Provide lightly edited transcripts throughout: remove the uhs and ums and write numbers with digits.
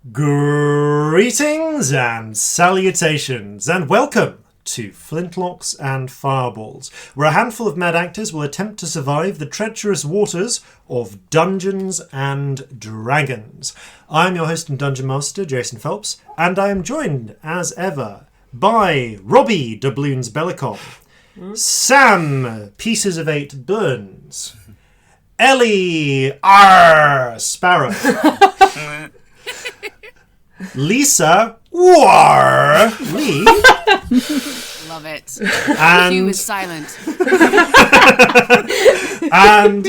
Greetings and salutations, and welcome to Flintlocks and Fireballs, where a handful of mad actors will attempt to survive the treacherous waters of Dungeons and Dragons. I'm your host and Dungeon Master, Jason Phelps, and I am joined, as ever, by Robbie Bellekom, Sam Pieces of Eight Burns, Ellie Sparrow, Liisa Lee. Love it. And Hugh is silent. and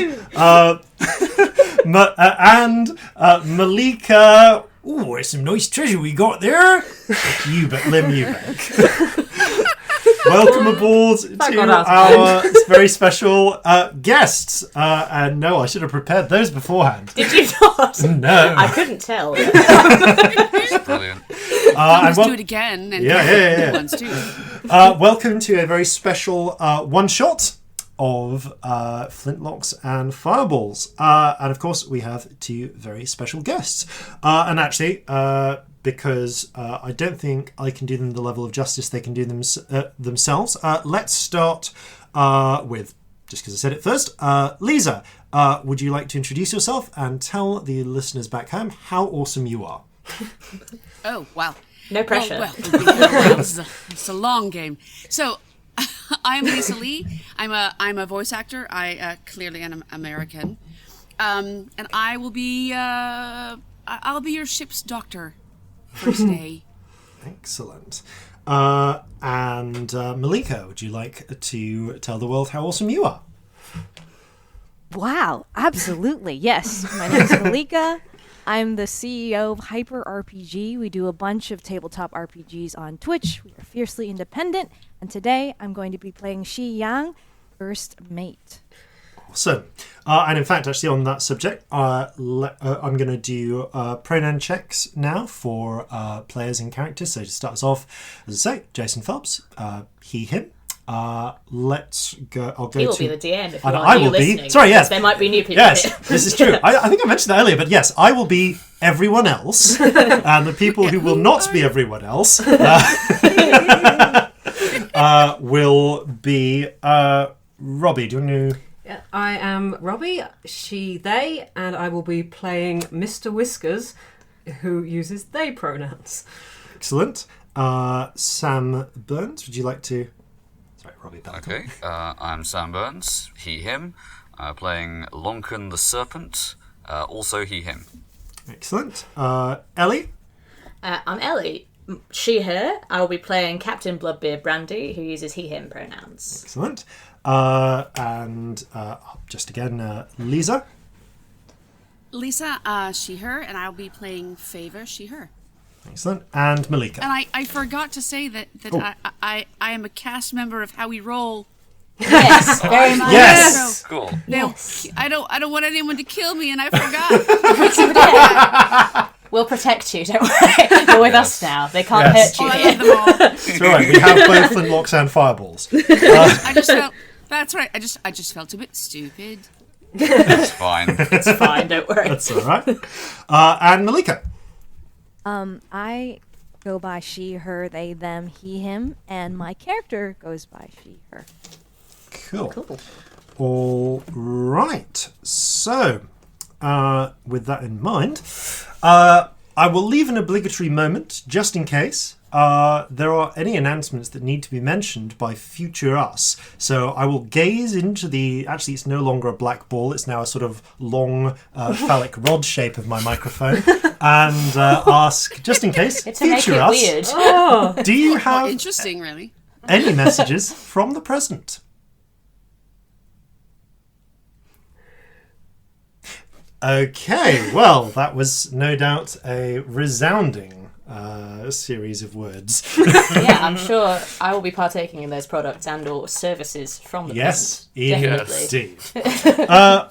Malika. Ooh, there's some nice treasure we got there. Lim-Eubank. Welcome aboard to our very special guests. And no, I should have prepared those beforehand. Did you not? No. I couldn't tell. Brilliant. Let's do it again. And Yeah. ones too. Welcome to a very special one-shot of Flintlocks and Fireballs. And of course, we have two very special guests. And actually, because I don't think I can do them the level of justice they can do themselves, let's start with, just because I said it first, Liisa, would you like to introduce yourself and tell the listeners back home how awesome you are? Oh, wow. No pressure. It's a long game. So, I'm Liisa Lee. I'm a voice actor. I clearly am American, and I will be I'll be your ship's doctor for today. Excellent. And Malika, would you like to tell the world how awesome you are? Wow, absolutely. Yes. My name is Malika. I'm the CEO of Hyper RPG. We do a bunch of tabletop RPGs on Twitch. We are fiercely independent. And today I'm going to be playing Shih Yang, First Mate. Awesome. And in fact, actually on that subject, I'm going to do pronoun checks now for players and characters. So to start us off, as I say, Jason Phelps, he, him. Let's go. I'll go He will to... be the DM if you and are I new will listening. be. Sorry, yes. There might be new people Yes, here. this is true. I think I mentioned that earlier, but yes, I will be everyone else. And the people who will not be everyone else will be Robbie. Do you want to... Yeah, I am Robbie, she, they, and I will be playing Mr Whiskers, who uses they pronouns. Excellent. Sam Burns, would you like to... Sorry, Robbie Bellekom. Okay, I'm Sam Burns, he, him, playing Lonkon the Serpent, also he, him. Excellent. Ellie? I'm Ellie, she, her. I will be playing Captain Bloodbeard Brandy, who uses he, him pronouns. Excellent. And just again, Liisa? Liisa, she, her, and I'll be playing Favour, she, her. Excellent. And Malika? And I forgot to say that I am a cast member of How We Roll. Yes, very much. Yes! So Cool. Yes. I don't want anyone to kill me, and I forgot. We'll protect you, don't worry. You're with us now. They can't Yes. hurt you I here. love them all. That's right, we have both Flintlocks and Fireballs. I just felt. That's right. I just felt a bit stupid. It's fine. It's fine, don't worry. That's all right. And Malika? I go by she, her, they, them, he, him, and my character goes by she, her. Cool. All right. So, with that in mind, I will leave an obligatory moment just in case there are any announcements that need to be mentioned by future us. So I will gaze into the... Actually, it's no longer a black ball. It's now a sort of long phallic rod shape of my microphone. And ask, just in case, It's to make future it us, weird. do you Well, have interesting, really. any messages from the present? Okay, well, that was no doubt a resounding series of words. Yeah, I'm sure I will be partaking in those products and or services from the Yes, present. Definitely. indeed.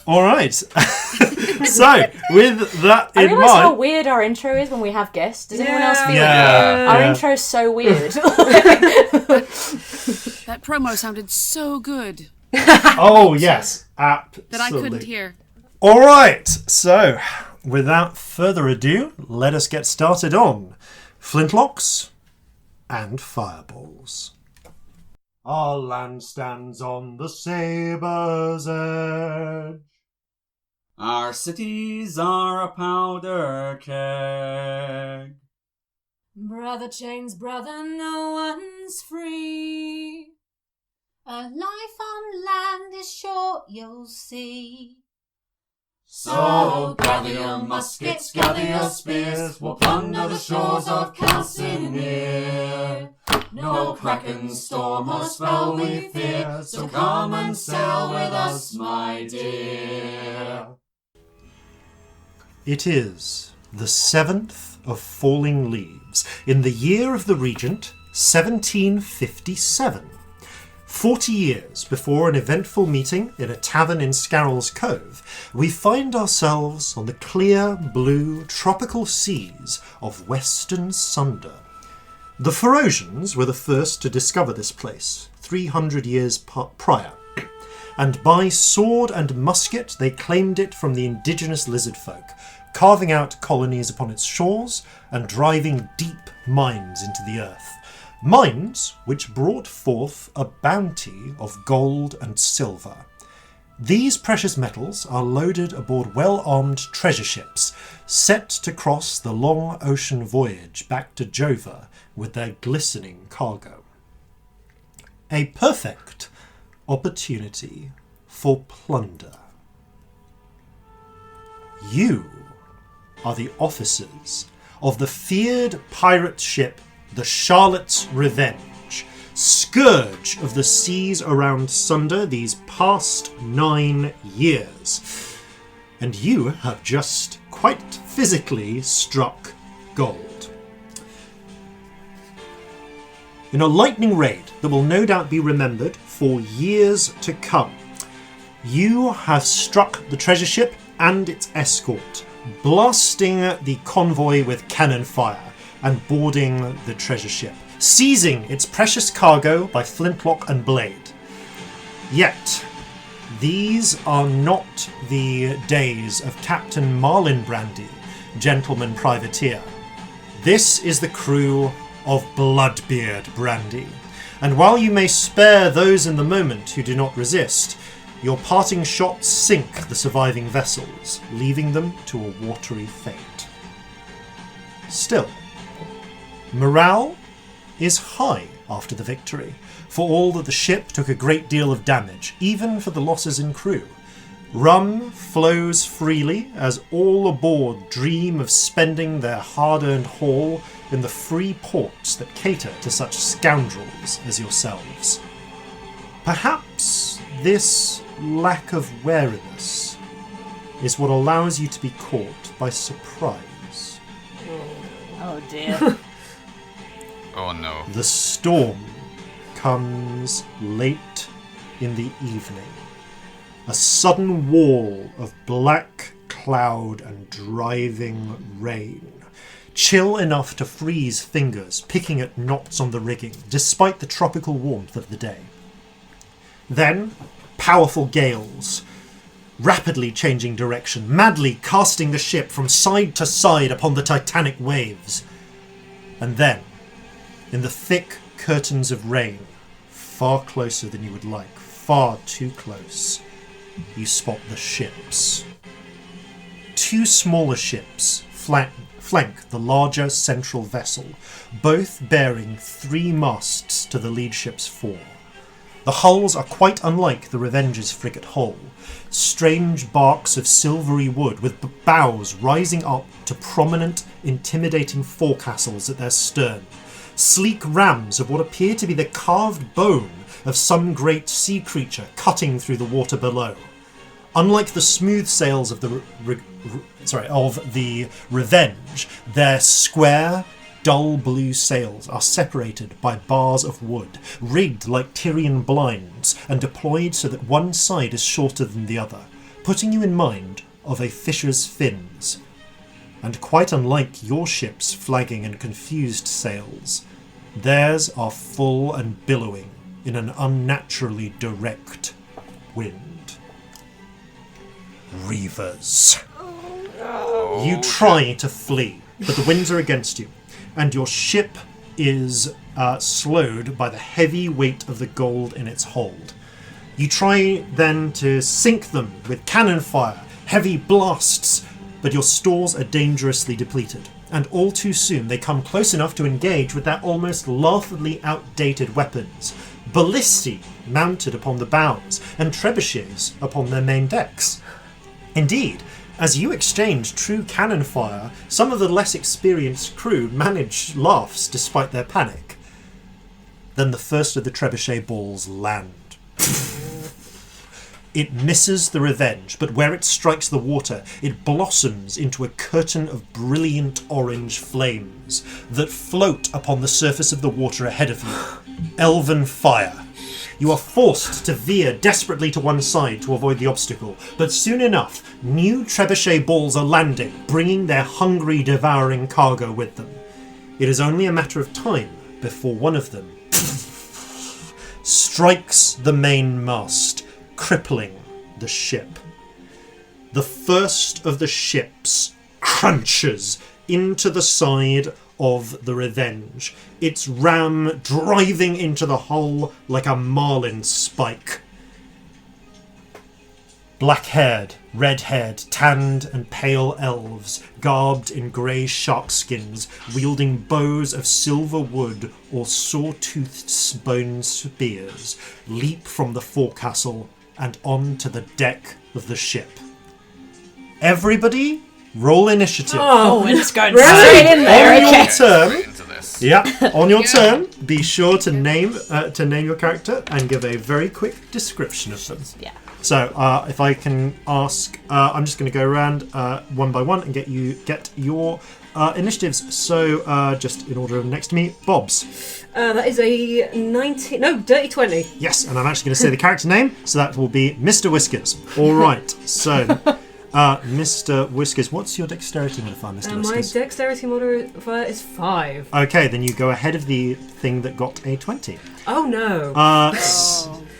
All right. So, with that I in realise how mind... weird our intro is when we have guests. Does anyone else feel Yeah. Our Yeah. intro's so weird. That promo sounded so good Oh, yes, absolutely. that I couldn't hear. All right, so without further ado, let us get started on Flintlocks and Fireballs. Our land stands on the sabre's edge. Our cities are a powder keg. Brother chains brother, no one's free. A life on land is short, you'll see. So gather your muskets, gather your spears, we'll plunder the shores of Calcinea. No kraken, storm or spell we fear, so come and sail with us, my dear. It is the 7th of falling leaves, in the year of the Regent, 1757. 40 years before an eventful meeting in a tavern in Scarrel's Cove, we find ourselves on the clear, blue, tropical seas of Western Sunder. The Ferosians were the first to discover this place, 300 years prior, and by sword and musket they claimed it from the indigenous lizard folk, carving out colonies upon its shores and driving deep mines into the earth. Mines which brought forth a bounty of gold and silver. These precious metals are loaded aboard well-armed treasure ships, set to cross the long ocean voyage back to Jova with their glistening cargo. A perfect opportunity for plunder. You are the officers of the feared pirate ship the Charlotte's Revenge, scourge of the seas around Sunder these past 9 years. And you have just quite physically struck gold. In a lightning raid that will no doubt be remembered for years to come, you have struck the treasure ship and its escort, blasting the convoy with cannon fire and boarding the treasure ship, seizing its precious cargo by flintlock and blade. Yet, these are not the days of Captain Marlin Brandy, gentleman privateer. This is the crew of Bloodbeard Brandy, and while you may spare those in the moment who do not resist, your parting shots sink the surviving vessels, leaving them to a watery fate. Still, morale is high after the victory, for all that the ship took a great deal of damage, even for the losses in crew. Rum flows freely as all aboard dream of spending their hard-earned haul in the free ports that cater to such scoundrels as yourselves. Perhaps this lack of wariness is what allows you to be caught by surprise. Oh dear. Oh no. The storm comes late in the evening. A sudden wall of black cloud and driving rain. Chill enough to freeze fingers picking at knots on the rigging, despite the tropical warmth of the day. Then, powerful gales, rapidly changing direction, madly casting the ship from side to side upon the titanic waves. And then, in the thick curtains of rain, far closer than you would like, far too close, you spot the ships. 2 smaller ships flank the larger central vessel, both bearing 3 masts to the lead ship's fore. The hulls are quite unlike the Revenge's frigate hull, strange barks of silvery wood with bows rising up to prominent, intimidating forecastles at their stern, sleek rams of what appear to be the carved bone of some great sea creature cutting through the water below. Unlike the smooth sails of the Revenge, their square, dull blue sails are separated by bars of wood, rigged like Tyrian blinds and deployed so that one side is shorter than the other, putting you in mind of a fisher's fins. And quite unlike your ship's flagging and confused sails, theirs are full and billowing in an unnaturally direct wind. Reavers. You try to flee, but the winds are against you, and your ship is slowed by the heavy weight of the gold in its hold. You try then to sink them with cannon fire, heavy blasts, but your stores are dangerously depleted, and all too soon they come close enough to engage with their almost laughably outdated weapons, ballistae mounted upon the bows, and trebuchets upon their main decks. Indeed, as you exchange true cannon fire, some of the less experienced crew manage laughs despite their panic. Then the first of the trebuchet balls land. It misses the Revenge, but where it strikes the water, it blossoms into a curtain of brilliant orange flames that float upon the surface of the water ahead of you. Elven fire. You are forced to veer desperately to one side to avoid the obstacle, but soon enough, new trebuchet balls are landing, bringing their hungry, devouring cargo with them. It is only a matter of time before one of them strikes the main mast, crippling the ship. The first of the ships crunches into the side of the Revenge, its ram driving into the hull like a marlin spike. Black-haired, red-haired, tanned and pale elves, garbed in grey shark skins, wielding bows of silver wood or saw-toothed bone spears, leap from the forecastle and onto the deck of the ship. Everybody, roll initiative. Oh, it's going straight in there. On Okay. your turn, Into this. on your turn, be sure to name your character and give a very quick description of them. Yeah. So, if I can ask, I'm just going to go around one by one and get your initiatives. So, just in order of next to me, Bob's. That is a dirty 20. Yes, and I'm actually going to say the character name, so that will be Mr Whiskers. All right, so Mr Whiskers, what's your dexterity modifier, Mr My Whiskers? dexterity modifier is 5. Okay, then you go ahead of the thing that got a 20. Oh no.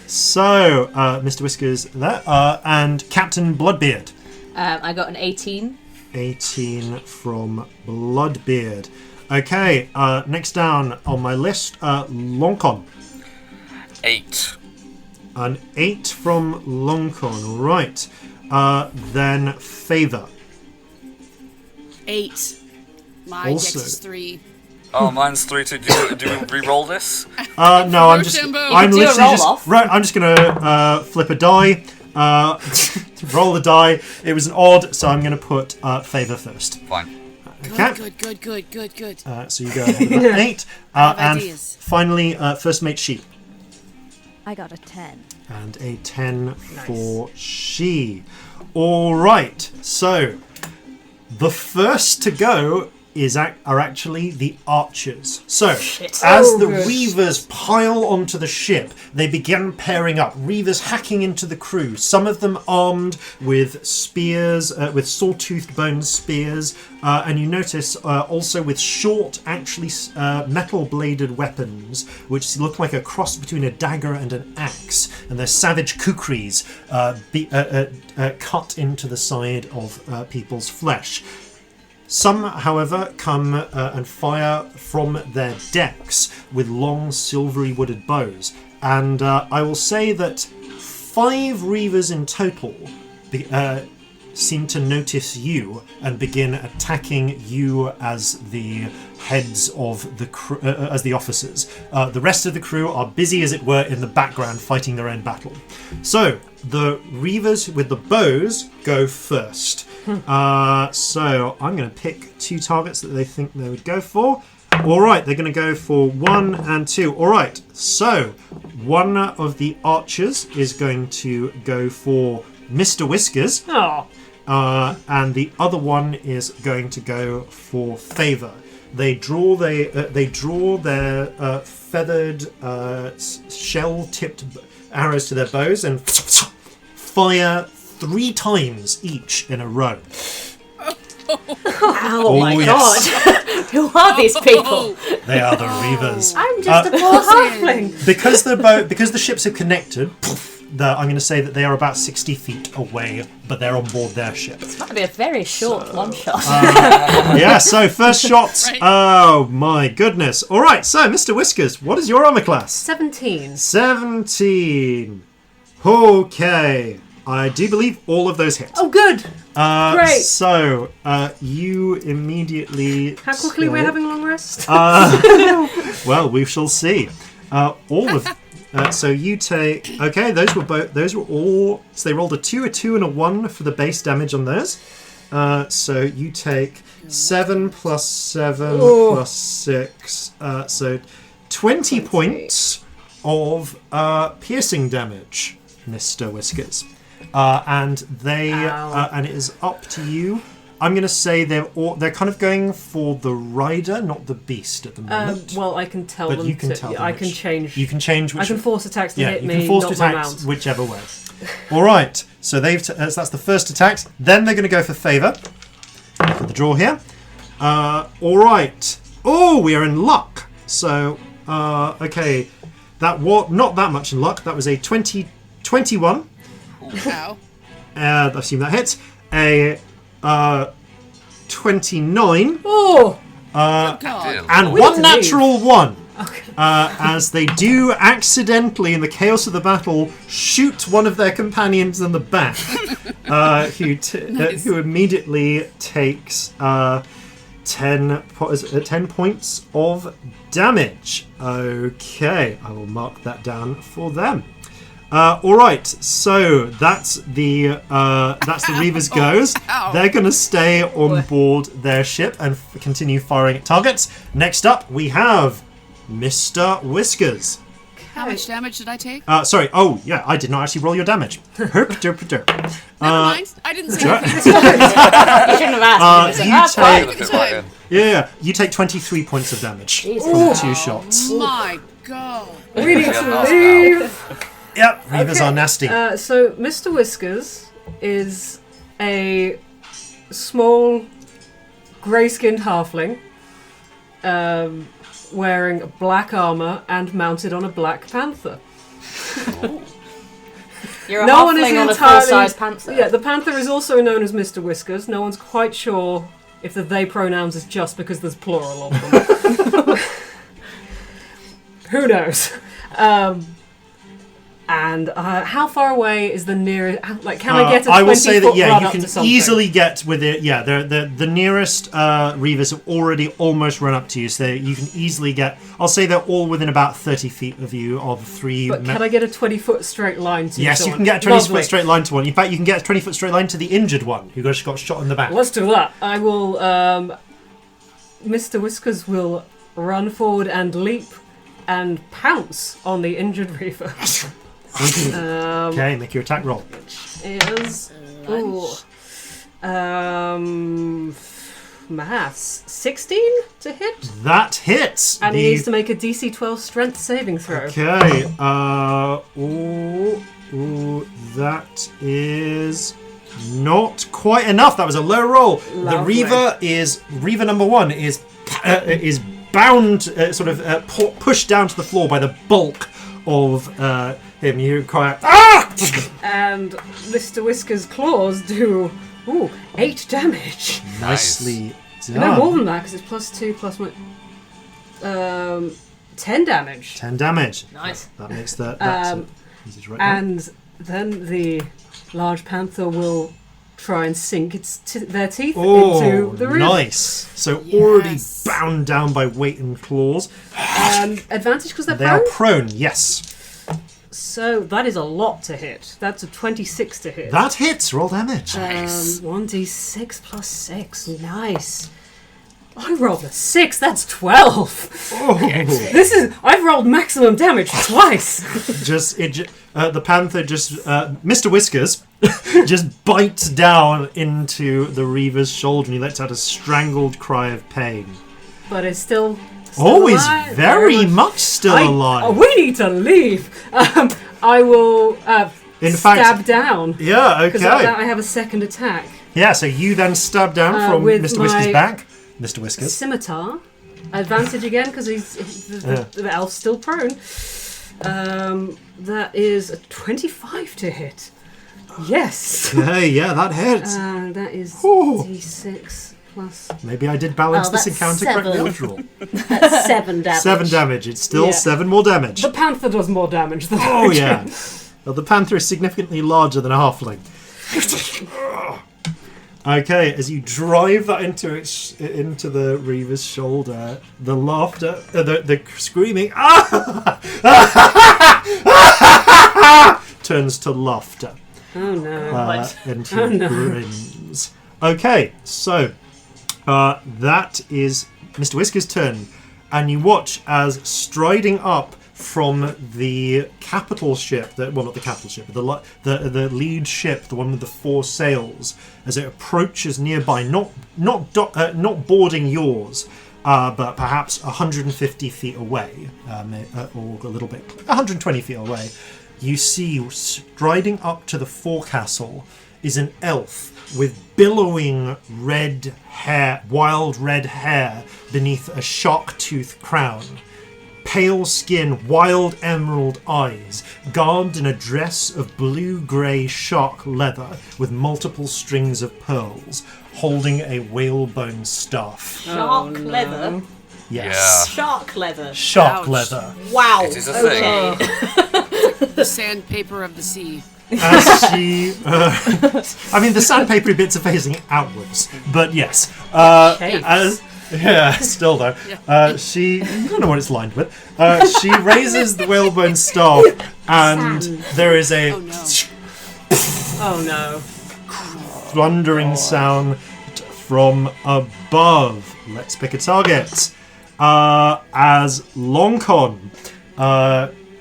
So, Mr Whiskers, there, and Captain Bloodbeard. I got an 18. 18 from Bloodbeard. Okay, next down on my list, Lonkon. 8. An 8 from Lonkon, right. Then Favour. 8. My Also- dex is 3. Oh, mine's 3 too. Do we re-roll this? No, I'm just. Rochambeau. I'm Do a literally roll just. off. Right, I'm just gonna flip a die. Roll the die. It was an odd, so I'm gonna put Favour first. Fine. Okay. Good. So you go ahead with 8. have And ideas. finally, first mate Shih. I got a 10. And a 10 for Shih. All right. So the first to go are actually the archers. So as the reavers pile onto the ship, they begin pairing up. Reavers hacking into the crew. Some of them armed with spears, with saw-toothed bone spears, and you notice also with short, actually metal-bladed weapons, which look like a cross between a dagger and an axe. And they're savage kukris cut into the side of people's flesh. Some, however, come and fire from their decks with long silvery wooded bows. And I will say that 5 reavers in total seem to notice you and begin attacking you as the heads of the crew, as the officers. The rest of the crew are busy, as it were, in the background fighting their own battle. So the reavers with the bows go first. So I'm going to pick 2 targets that they think they would go for. All right, they're going to go for 1 and 2. All right, so one of the archers is going to go for Mr Whiskers. Oh. And the other one is going to go for Favour. They draw their feathered shell-tipped arrows to their bows and fire 3 times each in a row. Oh my yes. god. Who are these people? They are the reavers. I'm just a poor halfling. Because the ships are connected, I'm going to say that they are about 60 feet away, but they're on board their ship. It's going to be a very short one shot. Yeah, so first shots. Right. Oh my goodness. All right, so Mr. Whiskers, what is your armor class? 17. 17. Okay. I do believe all of those hit. Oh, good. Great. So, you immediately... How quickly we're having a long rest? Well, we shall see. All of... so you take... Okay, those were all... So they rolled a 2, a 2, and a 1 for the base damage on those. So you take 7 plus 7 plus 6. So 20 points of piercing damage, Mr. Whiskers. And and it is up to you. I'm going to say they're kind of going for the rider, not the beast at the moment. Well, I can tell But them you can tell them I which. can change. You can change which... I can force attacks to hit you me, can force not attacks my mount. whichever way. All right, so so that's the first attack. Then they're going to go for Favour. For the draw here. All right. Oh, we are in luck. So, okay. That was not that much in luck. That was a 21. Ow. I assume that hits. A 29. Oh! God. And We one need to leave. natural 1. Okay. As they do accidentally, in the chaos of the battle, shoot one of their companions in the back, who immediately takes 10 points of damage. Okay, I will mark that down for them. All right, so that's the Reavers goes. Ow. They're going to stay on board their ship and continue firing at targets. Next up, we have Mr. Whiskers. How much damage did I take? Sorry. Oh, yeah. I did not actually roll your damage. Herp derp derp. Never mind. I didn't say anything. You shouldn't have asked. You That's fine. take Fit right in. yeah. You take 23 points of damage Jesus. from 2 shots. My God. We need Yeah, to that's leave. Yep. Reavers are nasty. So, Mr. Whiskers is a small, grey-skinned halfling, wearing black armour and mounted on a black panther. You're a No one is halfling on a entirely- full-size panther. Yeah, the panther is also known as Mr. Whiskers. No one's quite sure if the they pronouns is just because there's plural of them. Who knows? And how far away is the nearest? Like, can I get a 20-foot I will say that run you up can to something? easily get with it. Yeah, the nearest Reavers have already almost run up to you, so you can easily get. I'll say they're all within about 30 feet of you of 3. But can I get a 20-foot straight line to Yes, you someone? can get a 20-foot Lovely. straight line to one. In fact, you can get a 20-foot straight line to the injured one who got shot in the back. Let's do that. I will. Mr. Whiskers will run forward and leap and pounce on the injured Reaver. Okay, make your attack roll. Is maths 16 to hit, That hits. and he needs to make a DC 12 Strength saving throw. Okay. That is not quite enough. That was a low roll. Lovely. The Reaver number 1 is bound, pushed down to the floor by the bulk of him. You cry out, "Ah!" And Mr. Whiskers' claws do 8 damage. Nicely done. No more than that because it's +2 plus my 10 damage. 10 damage. Nice. That makes that. Easy to write down. And then the large panther will try and sink their teeth into the rib. Nice. So already bound down by weight and claws. Advantage because they're They are prone. prone, yes. So that is a lot to hit. That's a 26 to hit. That hits. Roll damage. 1d6 plus 6. Nice. I rolled a 6. That's 12. I've rolled maximum damage twice. The panther Mr. Whiskers just bites down into the Reaver's shoulder and he lets out a strangled cry of pain. But it's still He's alive. very much still alive. We need to leave. I will stab down. Yeah, Because okay. I have a second attack. Yeah, so you then stab down from with Mr. Whiskers' my- back. Mr. Whiskers. Scimitar. Advantage again because the elf's still prone. That is a 25 to hit. Yes. Okay, yeah, that hits. That is Ooh. D6 plus... Maybe I did balance this that's encounter correctly after all. That's 7 damage. 7 damage. It's still Yeah. 7 more damage. The panther does more damage than Oh, I do. yeah. Well, the panther is significantly larger than a halfling. Okay, as you drive that into the Reaver's shoulder, the laughter, the screaming turns to laughter. Oh no. And he grins. Okay, so that is Mr. Whiskers' turn, and you watch as striding up from the capital ship, not the capital ship, but the lead ship, the one with the 4 sails, as it approaches nearby, not boarding yours, but perhaps 150 feet away, or a little bit, 120 feet away. You see, striding up to the forecastle is an elf with billowing red hair, wild red hair beneath a shark-tooth crown. Pale skin, wild emerald eyes, garbed in a dress of blue-grey shark leather with multiple strings of pearls, holding a whalebone staff. Shark leather. Yes. Shark leather. Shark Ouch. leather. Wow. It is a thing. The sandpaper of the sea. As she... I mean, the sandpapery bits are facing outwards, but yes. Still though. She... I don't know what it's lined with. She raises the whalebone staff, and there is a... Oh no. thundering sound from above. Let's pick a target. As Lonkon,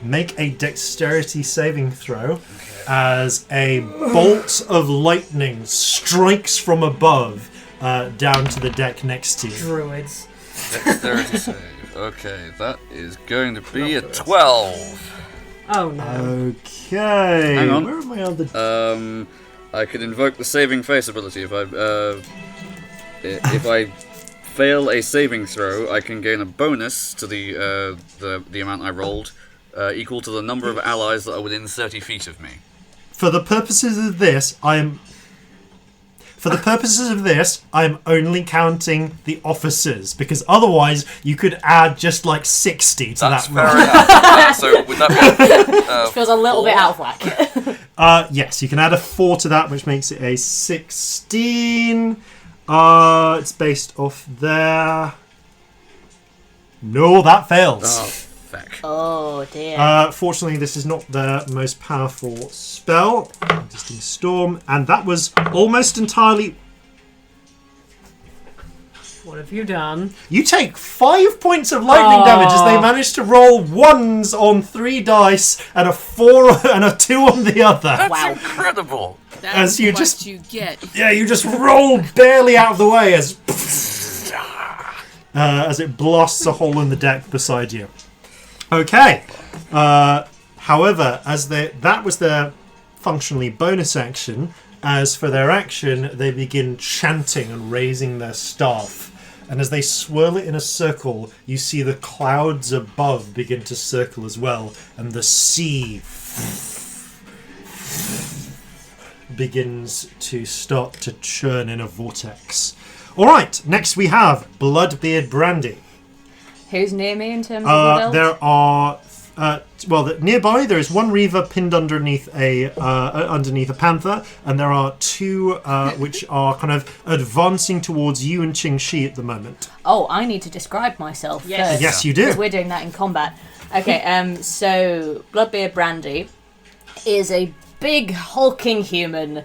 make a dexterity saving throw as a bolt of lightning strikes from above down to the deck next to you. Druids. Dexterity save. Okay, that is going to be a 12. Oh no. Okay. Hang on. Where are my other... I can invoke the saving face ability if I fail a saving throw. I can gain a bonus to the amount I rolled, equal to the number of allies that are within 30 feet of me. For the purposes of this, I'm only counting the officers, because otherwise you could add just like 60 to That's that fair roll. enough. So would that be Feels a little bit out of whack. Yes, you can add a 4 to that, which makes it a 16. It's based off there. No, that fails. Oh, feck. Oh dear. Fortunately, this is not the most powerful spell. Existing Storm, and that was almost entirely... What have you done? You take 5 points of lightning damage as they manage to roll 1s on 3 dice and a 4 and a 2 on the other. That's incredible. That's As you what just- you get. Yeah, you just roll barely out of the way as it blasts a hole in the deck beside you. Okay. However, that was their functionally bonus action. As for their action, they begin chanting and raising their staff. And as they swirl it in a circle, you see the clouds above begin to circle as well, and the sea begins to start to churn in a vortex. Alright, next we have Bloodbeard Brandy. Who's near me in terms of adults? There are... nearby there is one Reaver pinned underneath a panther, and there are 2 which are kind of advancing towards you and Ching Shi at the moment. Oh, I need to describe myself first. Yes, you do. Because we're doing that in combat. Okay, so Bloodbeard Brandy is a big hulking human,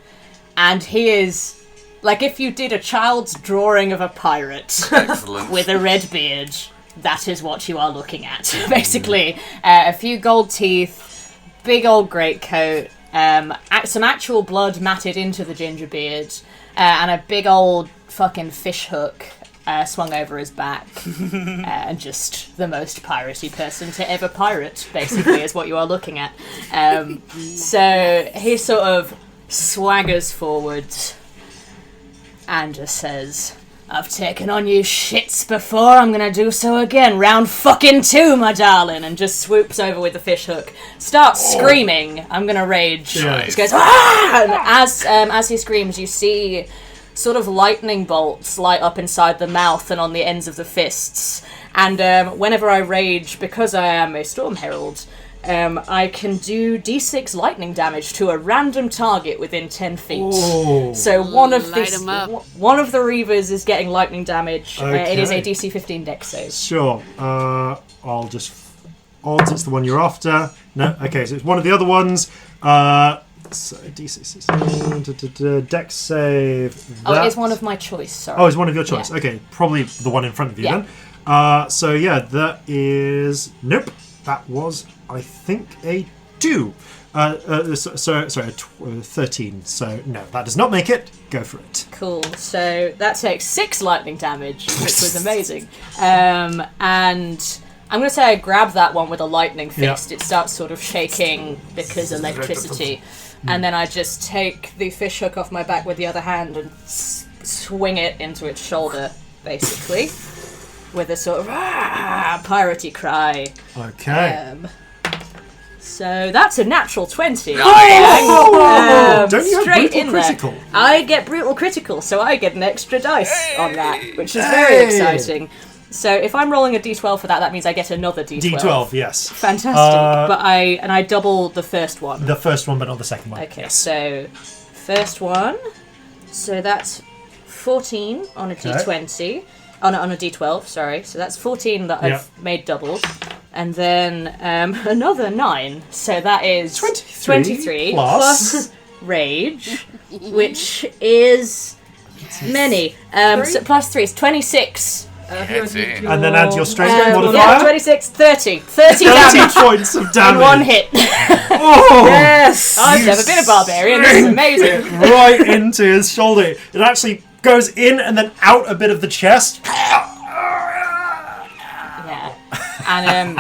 and he is like if you did a child's drawing of a pirate Excellent. with a red beard. That is what you are looking at, basically. A few gold teeth, big old greatcoat, some actual blood matted into the ginger beard, and a big old fucking fish hook swung over his back. And just the most piratey person to ever pirate, basically, is what you are looking at. So he sort of swaggers forward and just says, I've taken on you shits before, I'm gonna do so again. Round fucking 2, my darling. And just swoops over with the fish hook. Starts screaming. I'm gonna rage. Just goes, ah! And as he screams, you see sort of lightning bolts light up inside the mouth and on the ends of the fists. And whenever I rage, because I am a Storm Herald, I can do d6 lightning damage to a random target within 10 feet. Oh. So one of Light 'em up. one of the Reavers is getting lightning damage. It is a Okay. DC 15 dex save. Sure. I'll just... Odds, it's the one you're after. No, okay, so it's one of the other ones. So D6, dex save. Oh, it is That's- one of my choice, sorry. Oh, it's one of your choice. Yeah. Okay, probably the one in front of you Yeah. then. So yeah, that is... Nope. That was, I think, a 2. Sorry, 13. So no, that does not make it. Go for it. Cool. So that takes 6 lightning damage, which was amazing. And I'm going to say I grab that one with a lightning fist. Yeah. It starts sort of shaking because electricity. And then I just take the fish hook off my back with the other hand and swing it into its shoulder, basically, with a sort of piratey cry. Okay. So that's a natural 20. Oh! Don't you have straight brutal in there. critical? I get brutal critical, so I get an extra dice on that, which is very exciting. So if I'm rolling a d12 for that, that means I get another d12. D12, yes. Fantastic. But I double the first one. The first one, but not the second one. Okay, Yes. so first one. So that's 14 on a d20. On a d12, sorry. So that's 14 that I've made doubled. And then another 9. So that is 23 plus rage, which is many. So plus 3 is 26. And then add your strength Yeah, modifier. 26, 30. 30 30 damage points of in damage. one hit. Oh! Yes! I've never been a barbarian. This is amazing. Right into his shoulder. It actually goes in and then out a bit of the chest. Yeah. And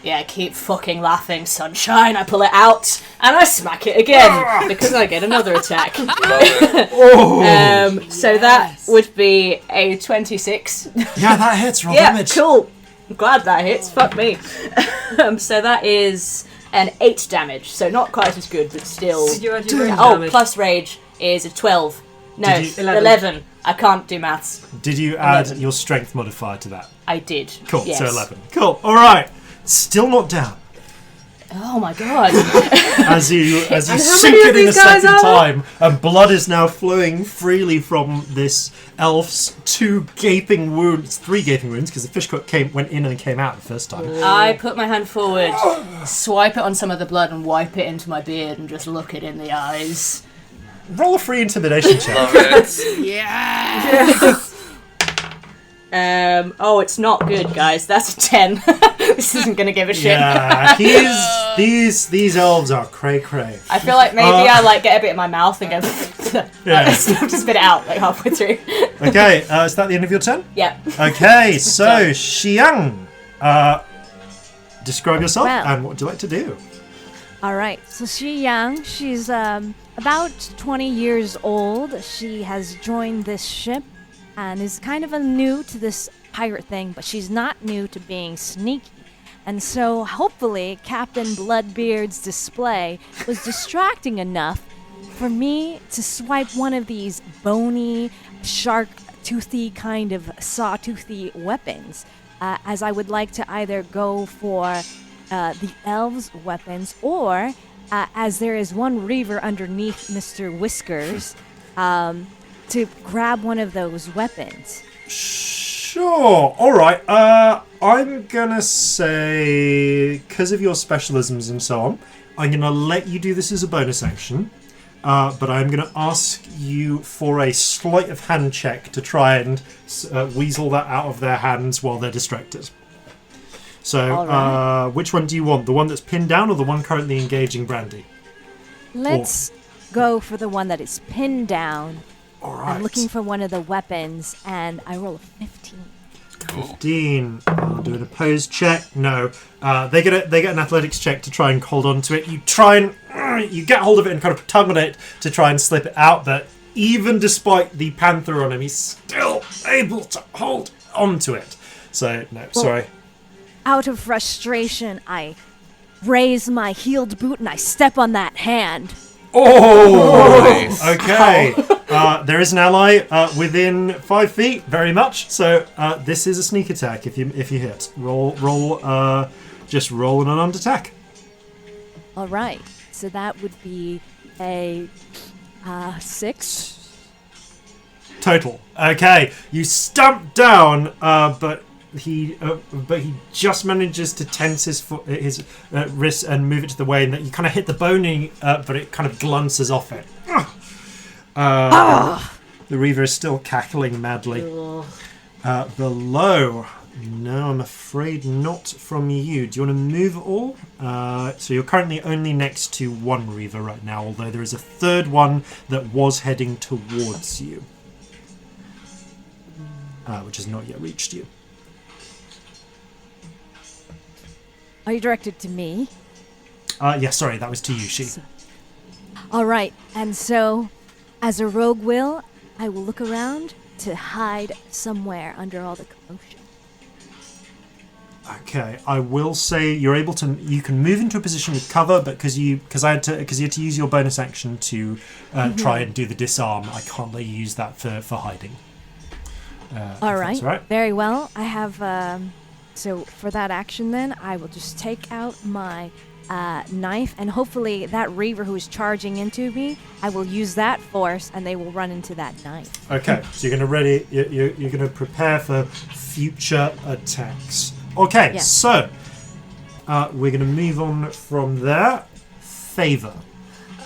yeah, keep fucking laughing, sunshine. I pull it out and I smack it again because I get another attack. So that would be a 26. Yeah, that hits. Roll Yeah, damage. cool. I'm glad that hits. Fuck me. So that is an 8 damage. So not quite as good, but still. Did you add your rage Oh, damage? plus rage is a 12. No, Did you- 11. I can't do maths. Did you add 11. your strength modifier to that? I did. Cool, Yes. so 11. Cool, alright. Still not down. Oh my god. As you how sink many it of in a these guys second are there? time, and blood is now flowing freely from this elf's 3 gaping wounds, because the fish hook went in and came out the first time. I put my hand forward, swipe it on some of the blood and wipe it into my beard and just look it in the eyes. Roll a free intimidation check. Love it. Yeah. Oh, it's not good, guys. That's a 10. This isn't gonna give a shit. Yeah, these elves are cray-cray. I feel like maybe I get a bit in my mouth and go Yeah. just spit it out like halfway through. Okay, is that the end of your turn? Yeah. Okay, so Shih Yang, describe yourself Well. and what would you like to do? All right. So Shih Yang, she's about 20 years old. She has joined this ship and is kind of new to this pirate thing, but she's not new to being sneaky. And so hopefully Captain Bloodbeard's display was distracting enough for me to swipe one of these bony, shark-toothy kind of saw-toothy weapons, as I would like to either go for the elves' weapons, or as there is one reaver underneath Mr. Whiskers, to grab one of those weapons. Sure. All right. I'm gonna say, because of your specialisms and so on, I'm gonna let you do this as a bonus action. But I'm gonna ask you for a sleight of hand check to try and weasel that out of their hands while they're distracted. So, All right. which one do you want? The one that's pinned down or the one currently engaging Brandy? Let's go for the one that is pinned down. All right. I'm looking for one of the weapons, and I roll a 15. 15. I'll do an opposed check. No. They get an athletics check to try and hold on to it. You try and you get hold of it and kind of tug on it to try and slip it out, but even despite the panther on him, he's still able to hold onto it. So, no, sorry. Out of frustration, I raise my heeled boot and I step on that hand. Oh! Nice. Okay. There is an ally within 5 feet, very much. So this is a sneak attack if you hit. Just roll an unarmed attack. All right. So that would be a 6. Total. Okay. You stamp down, but he just manages to tense his wrist and move it to the way, and that you kind of hit the bone, but it kind of glances off it. The Reaver is still cackling madly. Below. No, I'm afraid not from you. Do you want to move at all? So you're currently only next to one Reaver right now, although there is a third one that was heading towards you, which has not yet reached you. Are you directed to me? Yeah, sorry, that was to you, She. All right. And so, as a rogue will, I will look around to hide somewhere under all the commotion. Okay, I will say you can move into a position with cover, but because you had to use your bonus action to try and do the disarm, I can't let you use that for hiding. All right. Very well. I have so for that action then, I will just take out my knife, and hopefully that Reaver who is charging into me, I will use that force and they will run into that knife. Okay, so you're going to prepare for future attacks. Okay, Yes. So we're going to move on from there. Favour.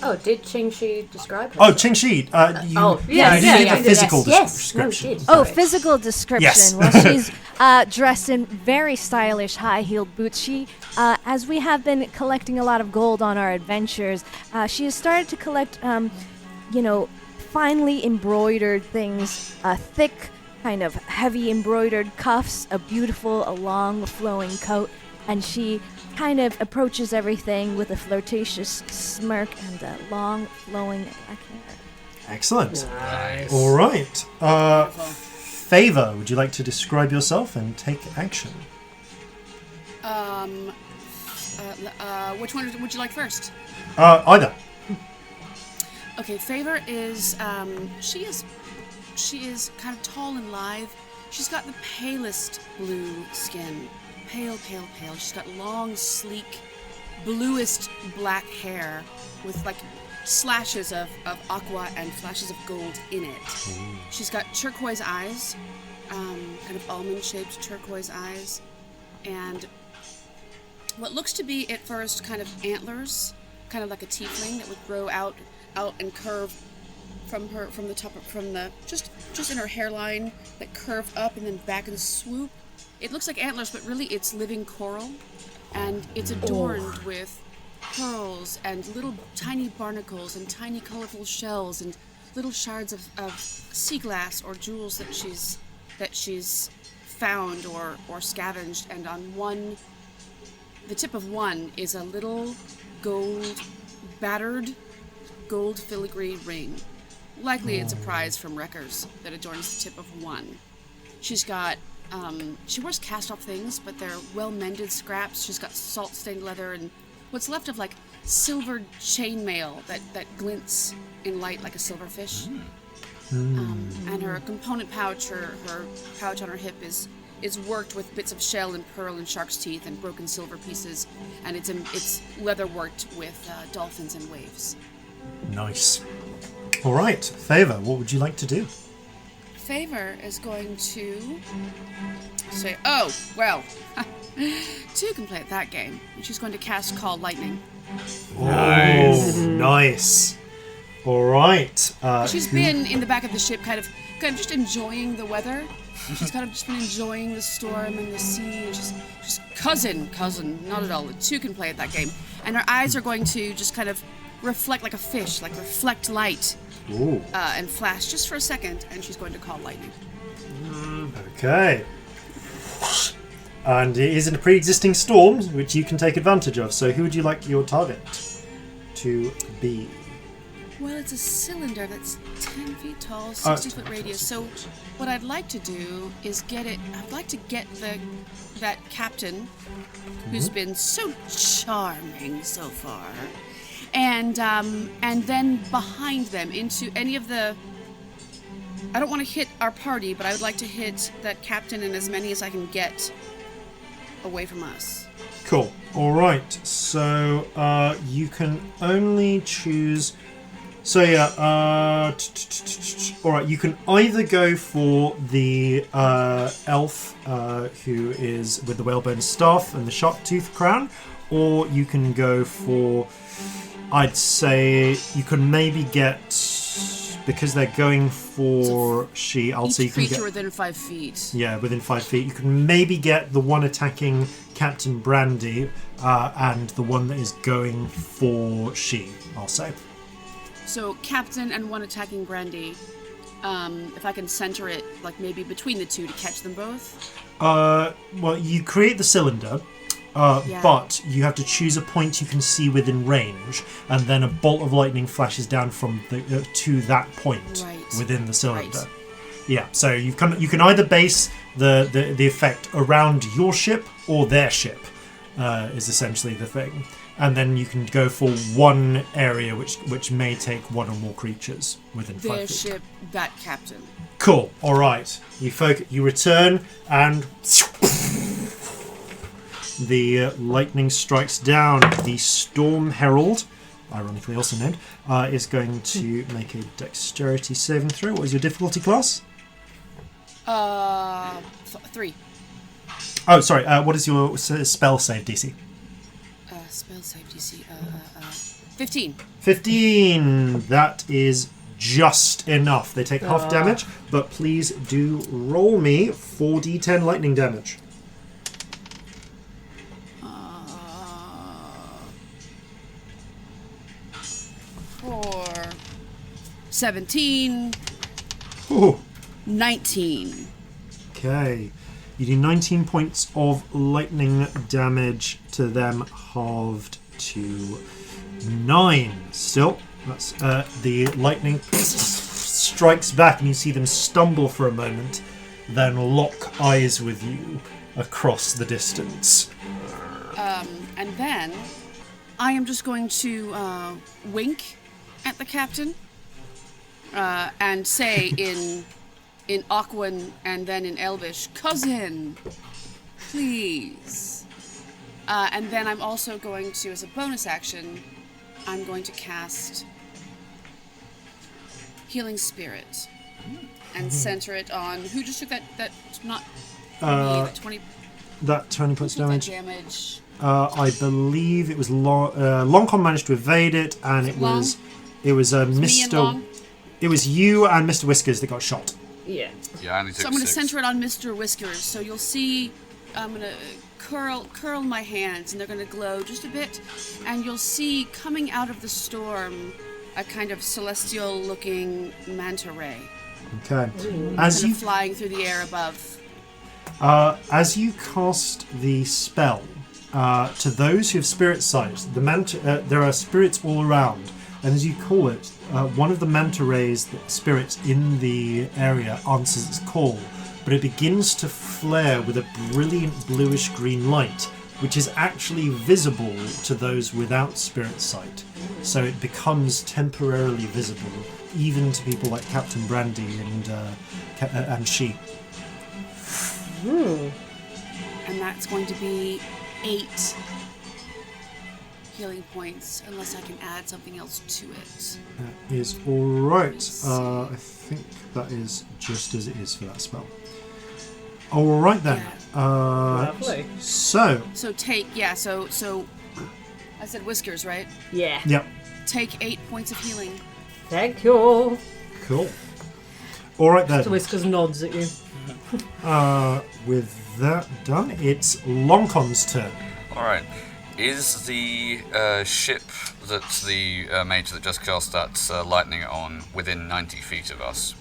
Oh, did Qingxi describe her? Oh, Qingxi, you need the physical description. No, she did. Oh, Sorry. physical description. Yes. Well, she's dressed in very stylish high-heeled boots. She, as we have been collecting a lot of gold on our adventures, she has started to collect, finely embroidered things, thick, kind of heavy embroidered cuffs, a long flowing coat, and she kind of approaches everything with a flirtatious smirk and long flowing black hair. Excellent. Nice. All right. Favour, would you like to describe yourself and take action? Which one would you like first? Either. Okay, Favour is she is kind of tall and lithe. She's got the palest blue skin. Pale, pale, pale. She's got long, sleek, bluest black hair with like slashes of aqua and flashes of gold in it. She's got turquoise eyes, kind of almond-shaped turquoise eyes, and what looks to be at first kind of antlers, kind of like a tiefling that would grow out and curve from the top, just in her hairline, that curve up and then back and swoop. It looks like antlers, but really it's living coral, and it's adorned with pearls and little tiny barnacles and tiny colorful shells and little shards of sea glass or jewels that she's found or scavenged. And on the tip of one is a little battered gold filigree ring. Likely it's a prize from wreckers that adorns the tip of one. She's got she wears cast-off things, but they're well-mended scraps. She's got salt-stained leather and what's left of, like, silver chainmail that glints in light like a silverfish. And her component pouch, her pouch on her hip is worked with bits of shell and pearl and shark's teeth and broken silver pieces, and it's leather-worked with dolphins and waves. Nice. All right, Favour, what would you like to do? Favour is going to say, oh, well, two can play at that game. And she's going to cast Call Lightning. Nice. All right. She's been in the back of the ship kind of just enjoying the weather. She's kind of just been enjoying the storm and the sea. And she's cousin, not at all. Two can play at that game. And her eyes are going to just kind of reflect like a fish, like reflect light. And flash just for a second, and she's going to Call Lightning. Okay. And it is in a pre-existing storm, which you can take advantage of. So who would you like your target to be? Well, it's a cylinder that's 10 feet tall, 60-foot radius. So what I'd like to do is I'd like to get that captain, who's been so charming so far, and then behind them into any of the... I don't want to hit our party, but I would like to hit that captain and as many as I can get away from us. Cool. All right. So you can only choose... So yeah, all right. You can either go for the elf who is with the whalebone staff and the sharp tooth crown, or you can go for. I'd say you can maybe get, because they're going for she. I'll say you can creature get within 5 feet. Yeah, within 5 feet. You can maybe get the one attacking Captain Brandy and the one that is going for she. I'll say. So captain and one attacking Brandy. If I can center it, like maybe between the two to catch them both. Well, you create the cylinder, but you have to choose a point you can see within range, and then a bolt of lightning flashes down from to that point within the cylinder. Right. Yeah. So you can either base the effect around your ship or their ship, is essentially the thing. And then you can go for one area which may take one or more creatures within 5 feet. Their ship, that captain. Cool. All right. You return, and the lightning strikes down. The Storm Herald, ironically also named, is going to make a dexterity saving throw. What is your difficulty class? 3. Oh, sorry. What is your spell save DC? Spell save DC. 15. 15. That is just enough. They take half damage, but please do roll me 4d10 lightning damage. 4. 17. Ooh. 19. Okay. You do 19 points of lightning damage to them, halved to 9. Still, that's the lightning strikes back, and you see them stumble for a moment, then lock eyes with you across the distance. And then I am just going to wink at the captain and say in Aquan and then in Elvish, cousin, please. And then I'm also going to, as a bonus action, I'm going to cast Healing Spirit and center it on who just took that not me, that 20. That 20 points damage. Damage. I believe it was Lonkon managed to evade it, and it was Mr. It was you and Mr. Whiskers that got shot. Yeah. Yeah, I only took So I'm going to 6. center it on Mr. Whiskers. So you'll see I'm going to curl my hands, and they're going to glow just a bit. And you'll see coming out of the storm a kind of celestial-looking manta ray. Okay. As kind of flying through the air above. As you cast the spell, to those who have spirit sight, there are spirits all around. And as you call it, one of the manta rays spirits in the area answers its call, but it begins to flare with a brilliant bluish-green light, which is actually visible to those without spirit sight. So it becomes temporarily visible, even to people like Captain Brandy and she. And that's going to be 8 healing points, unless I can add something else to it. That is alright. I think that is just as it is for that spell. Alright then. Lovely. So take, so I said Whiskers, right? Yeah. Yep. Take 8 points of healing. Thank you. Cool. Alright then. The Whiskers nods at you. With that done, it's Lonkon's turn. Alright. Is the ship that the mage that just cast that lightning on within 90 feet of us?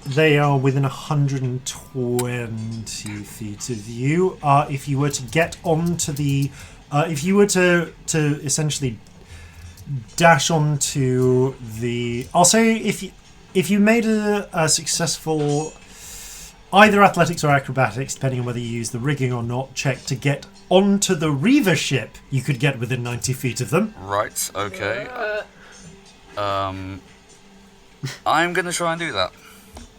They are within 120 feet of you. If you were to get onto the... if you were to essentially dash onto the... I'll say if you made a successful either athletics or acrobatics, depending on whether you use the rigging or not, check to get onto the Reaver ship, you could get within 90 feet of them. Right, okay. I'm going to try and do that.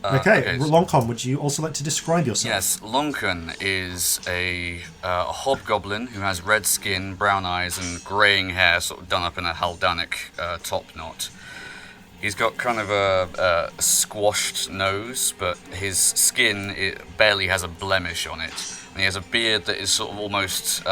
Okay, Lonkon, would you also like to describe yourself? Yes, Lonkon is a hobgoblin who has red skin, brown eyes, and greying hair, sort of done up in a Haldanic top knot. He's got kind of a squashed nose, but his skin barely has a blemish on it. And he has a beard that is sort of almost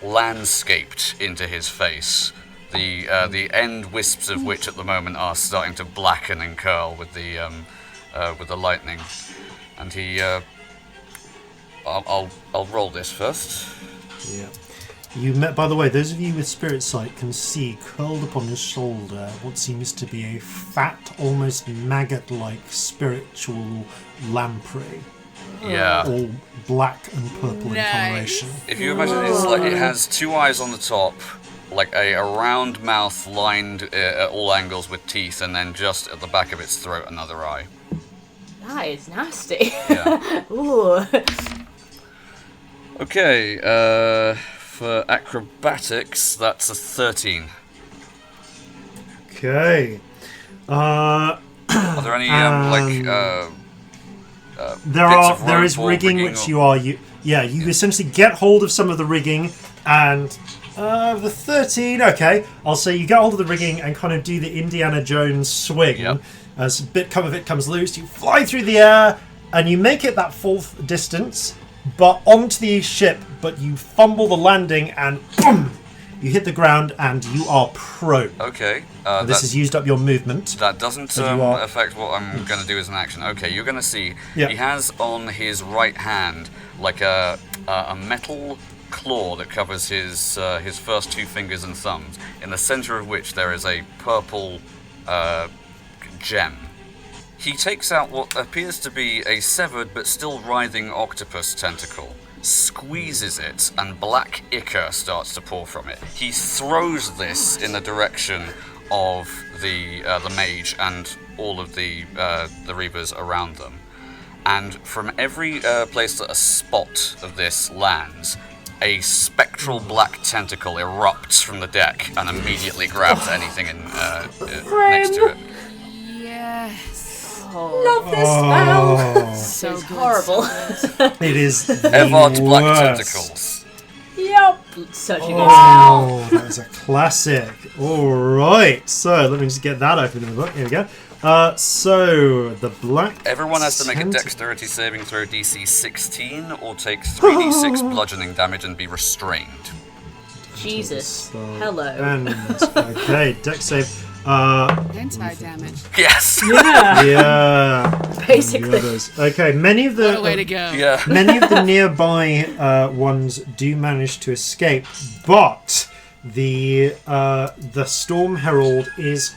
landscaped into his face. The end wisps of which at the moment are starting to blacken and curl with the lightning. And he, I'll roll this first. Yeah. You met, by the way, those of you with spirit sight can see curled upon his shoulder what seems to be a fat, almost maggot-like spiritual lamprey. Yeah. All black and purple in coloration. If you imagine it's like it has two eyes on the top, like a round mouth lined at all angles with teeth, and then just at the back of its throat another eye. That is nasty. Yeah. Ooh. Okay, for acrobatics, that's a 13. Okay. Are there any there is rigging which you essentially get hold of some of the rigging, and the 13. Okay, I'll say you get hold of the rigging and kind of do the Indiana Jones swing. Yep. As a bit of it comes loose, you fly through the air and you make it that full distance, but onto the ship. But you fumble the landing and boom, you hit the ground and you are prone. Okay. This has used up your movement. That doesn't affect what I'm going to do as an action. Okay, you're going to see he has on his right hand like a metal claw that covers his first two fingers and thumbs, in the center of which there is a purple gem. He takes out what appears to be a severed but still writhing octopus tentacle, squeezes it, and black ichor starts to pour from it. He throws this in the direction of the mage and all of the reavers around them. And from every place that a spot of this lands, a spectral black tentacle erupts from the deck and immediately grabs anything next to it. Yes. Love this spell. So good. Horrible. It is the Evard black worst. tentacles. Yep. Such a good spell. Oh, that was a classic. All right, so let me just get that open in the book. Here we go. So the black. Everyone has to make a dexterity saving throw DC 16 or take 3d6 bludgeoning damage and be restrained. Jesus. Hello. And okay, dex save. Anti-damage. Yes. Yeah. Yeah. Basically. The others. Okay, many of the What a way to go. Yeah. many of the nearby ones do manage to escape, but the Storm Herald is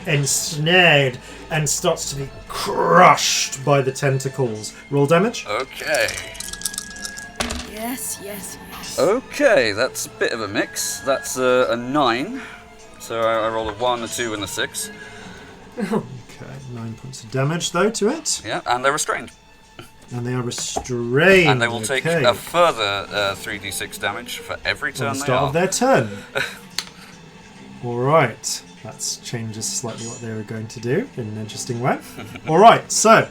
ensnared and starts to be crushed by the tentacles. Roll damage. Okay. Yes. Okay, that's a bit of a mix. That's a 9. So I roll a 1, a 2, and a 6. Okay, 9 points of damage though to it. Yeah, and they're restrained. And they are restrained. And they will take a further 3d6 damage for every turn at the they start are. of their turn. Alright, that changes slightly what they were going to do in an interesting way. Alright, so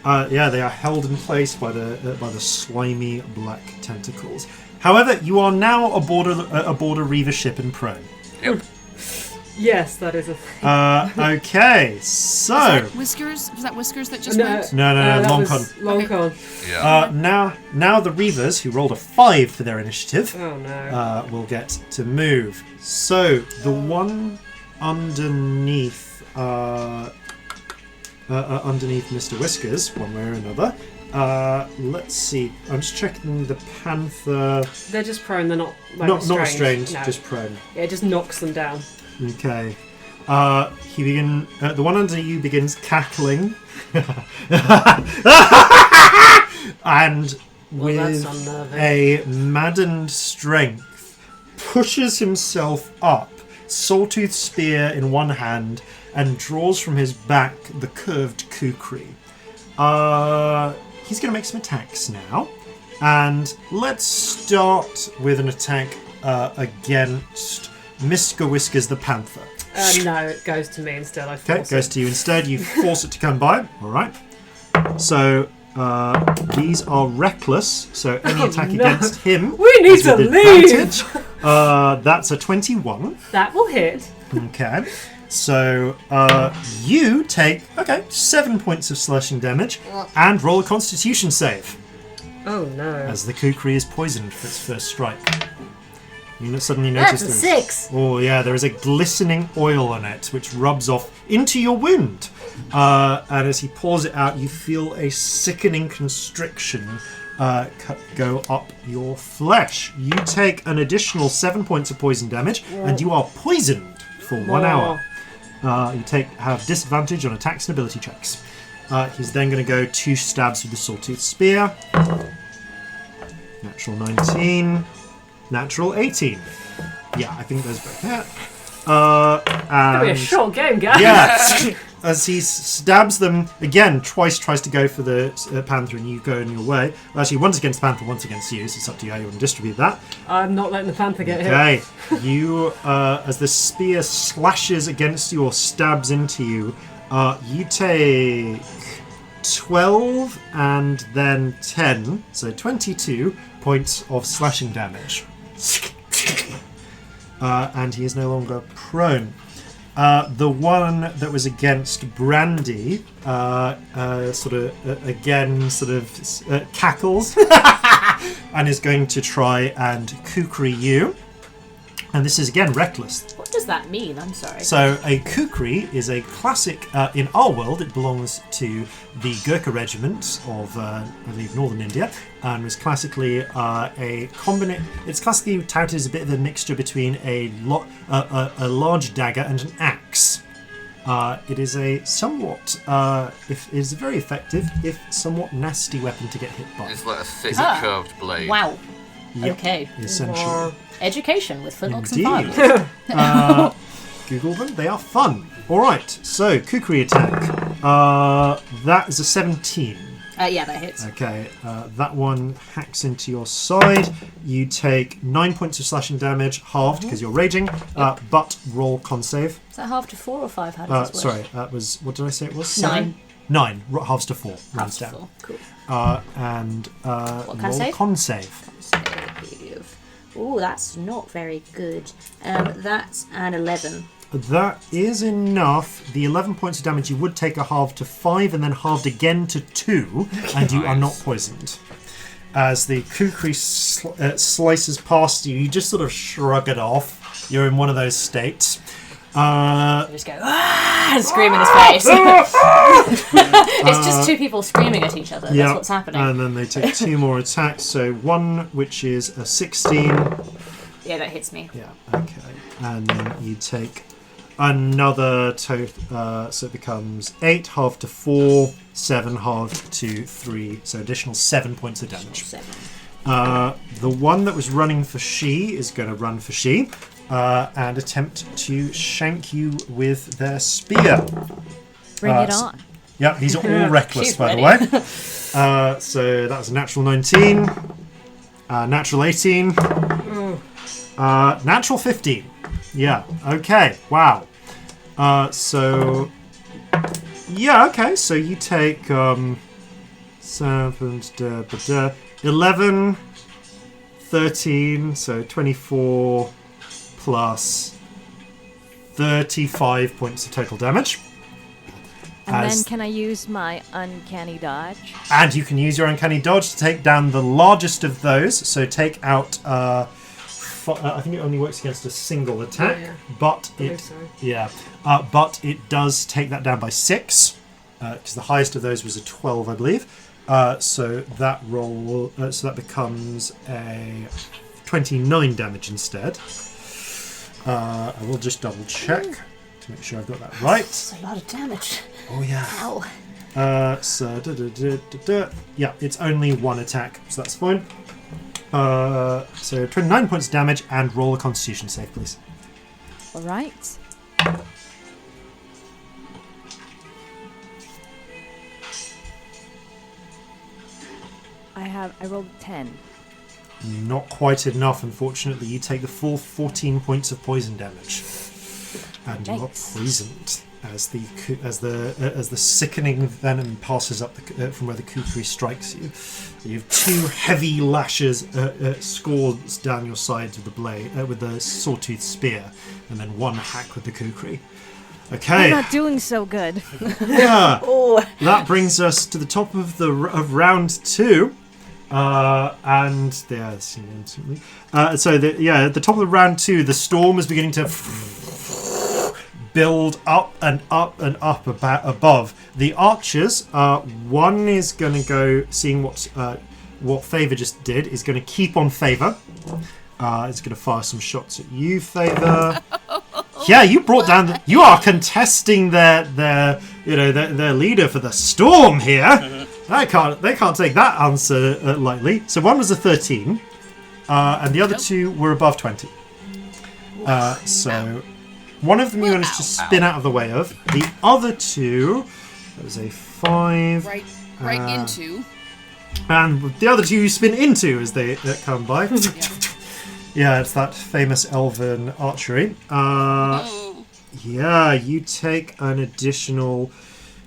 they are held in place by the slimy black tentacles. However, you are now aboard a Reaver ship in prone. Yep. Yes, that is a thing. Okay, so Whiskers? Was that Whiskers that just No, went? no, that Lonkon. was Lonkon. Yeah. Now the Reavers, who rolled a 5 for their initiative, Oh no. will get to move. So the one underneath Mr. Whiskers, one way or another. Let's see. I'm just checking the Panther. They're just prone. They're not like Not restrained, No. just prone. Yeah, it just knocks them down. Okay. The one under you begins cackling, and Well, that's with unnerving. a maddened strength, pushes himself up, sawtooth spear in one hand, and draws from his back the curved kukri. He's going to make some attacks now. And let's start with an attack against Mr Whiskers the Panther. No, it goes to me instead. Okay, it goes to you instead. You force it to come by. All right. So these are reckless. So any attack against him. We need is to with leave. advantage. That's a 21. That will hit. Okay. So you take 7 points of slashing damage and roll a Constitution save Oh no. as the kukri is poisoned for its first strike. You suddenly notice That's a there's- 6. Oh yeah, there is a glistening oil on it which rubs off into your wound. And as he pours it out, you feel a sickening constriction go up your flesh. You take an additional 7 points of poison damage, and you are poisoned for 1 hour. You have disadvantage on attacks and ability checks. He's then going to go 2 stabs with the sawtooth spear. Natural 19. Natural 18. Yeah, I think those both hit. It'll be a short game, guys. Yeah. As he stabs them again, twice tries to go for the panther, and you go in your way. Well, actually, once against the panther, once against you. So it's up to you how you want to distribute that. I'm not letting the panther get hit. Okay, you as the spear slashes against you or stabs into you, you take 12 and then 10, so 22 points of slashing damage. And he is no longer prone. The one that was against Brandy cackles and is going to try and kukri you. And this is again reckless. What does that mean? I'm sorry. So a kukri is a classic, in our world it belongs to the Gurkha regiment of, I believe, northern India, and was classically it's classically touted as a bit of a mixture between a large dagger and an axe. It is a somewhat, it is a very effective, if somewhat nasty weapon to get hit by. It's like a thick curved blade. Wow. Yep, Okay. essentially. Education with Flintlocks and Indeed. Fireballs. Google them, they are fun. Alright, so kukri attack. That is a 17. Yeah, that hits. Okay, that one hacks into your side. You take 9 points of slashing damage, halved because you're raging, but roll con save. Is that half to 4 or 5? How does this work? Sorry, that was, what did I say it was? 9. 9, halves to 4, Half rounds to down. 4. Cool. And What can I roll save? con save. Ooh, that's not very good. That's an 11. That is enough. The 11 points of damage you would take are halved to 5 and then halved again to 2, and you are not poisoned. As the kukri slices past you, you just sort of shrug it off. You're in one of those states. I just go, ah, and scream in his face. It's just two people screaming at each other. That's what's happening. And then they take 2 more attacks. So one, which is a 16. Yeah, that hits me. Yeah, okay. And then you take another total, so it becomes 8 halved to 4, 7 halved to 3, so additional 7 points of damage. 7. The one that was running for She is going to run for She and attempt to shank you with their spear. Bring it on. Yeah, these are all reckless, She's by ready. the way. So that was a natural 19, natural 18, natural 15. Yeah, okay, wow. So you take 11, 13, so 24 plus 35 points of total damage. And then can I use my uncanny dodge? And you can use your uncanny dodge to take down the largest of those. So take out. I think it only works against a single attack, but but it does take that down by 6 because the highest of those was a 12, I believe. So that roll, so that becomes a 29 damage instead. I will just double check to make sure I've got that right. That's a lot of damage. Oh yeah. Ow. Yeah, it's only one attack, so that's fine. So 29 points of damage and roll a Constitution save, please. All right. I rolled 10. Not quite enough, unfortunately. You take the full 14 points of poison damage, and you are poisoned as the sickening venom passes up from where the kukri strikes you. You have 2 heavy lashes scores down your sides with the blade with the sawtooth spear, and then 1 hack with the kukri. Okay. I'm not doing so good. Yeah. That brings us to the top of round 2. And yeah, instantly. At the top of the round 2, the storm is beginning to build up and up and up above the archers. One is going to go, seeing what Favour just did, is going to keep on Favour. It's going to fire some shots at you, Favour. Yeah, you brought down. You are contesting their leader for the storm here. Mm-hmm. They can't take that answer lightly. So one was a 13, and the other 2 were above 20. So one of them you managed to spin out of the way of. The other 2, that was a 5. Right into. And the other 2 you spin into as they come by. Yeah, it's that famous elven archery. Yeah, you take an additional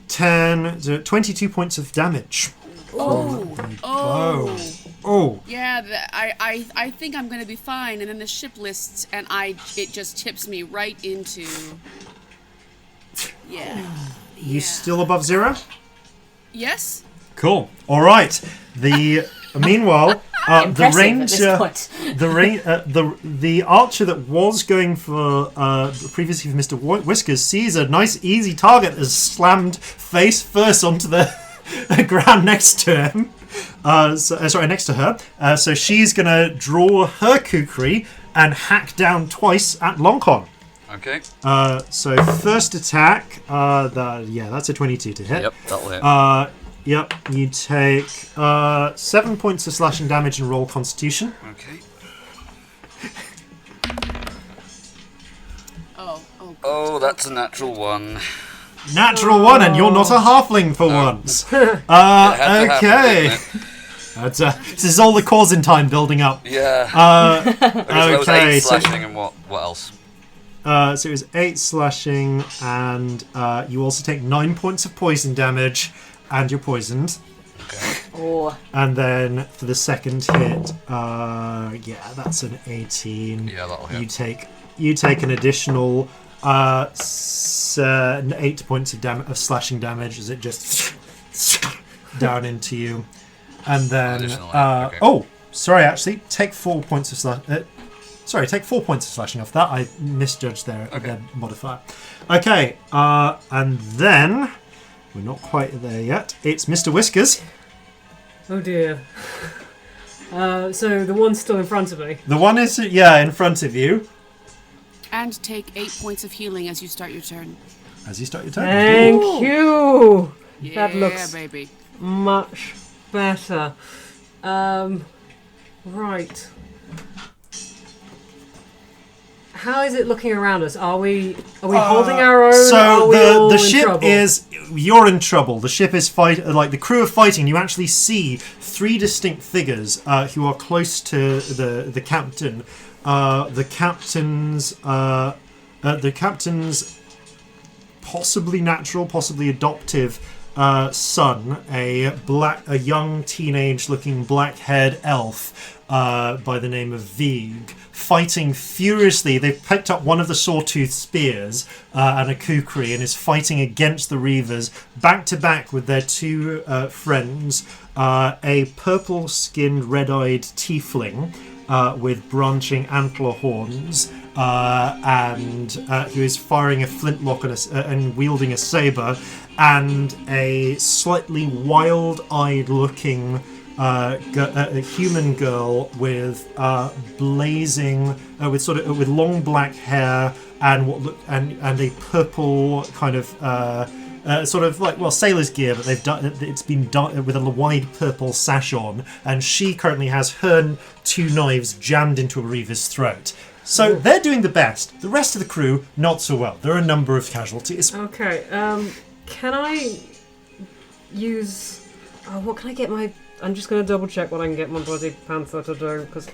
22 points of damage. Oh. Yeah, I think I'm going to be fine, and then the ship lists, and it just tips me right into... Yeah. You still above 0? Yes. Cool. All right. Meanwhile, the ranger, the archer that was going for previously for Mr Whiskers sees a nice easy target as slammed face first onto the ground next to him. Next to her. So she's gonna draw her kukri and hack down twice at Lonkon. Okay. So first attack. That's a 22 to hit. Yep, that'll hit. Yep, you take 7 points of slashing damage and roll Constitution. Okay. Oh, that's a natural 1. Natural 1, and you're not a halfling for once. Okay. This is all the cause in time building up. Yeah. Okay. 8 slashing and what else? So it was 8 slashing, and you also take 9 points of poison damage. And you're poisoned. Okay. And then for the second hit, that's an 18. Yeah, that'll hit. You take an additional 8 points of slashing damage as it just down into you. And then take 4 points of take 4 points of slashing off that. I misjudged their modifier. Okay, and then. We're not quite there yet. It's Mr. Whiskers. Oh dear. So the one's still in front of me. The one is, in front of you. And take 8 points of healing as you start your turn. Thank you. Yeah, that looks baby. much better. Right. How is it looking around us? Are we holding our own? So the ship is. You're in trouble. The ship is the crew are fighting. You actually see 3 distinct figures who are close to the captain. The captain's possibly natural, possibly adoptive son, a young teenage-looking black-haired elf by the name of Vieg, fighting furiously. They've picked up one of the sawtooth spears and a kukri and is fighting against the Reavers back to back with their 2 friends, a purple-skinned, red-eyed tiefling with branching antler horns, and who is firing a flintlock and wielding a saber, and a slightly wild-eyed looking a human girl with blazing with long black hair and a purple kind of sort of like, well, sailor's gear, but it's been done with a wide purple sash on, and she currently has her 2 knives jammed into a reaver's throat. So they're doing the best. The rest of the crew, not so well. There are a number of casualties. Okay, can I use... Oh, what can I get my... I'm just going to double check what I can get my bloody panther to do, because...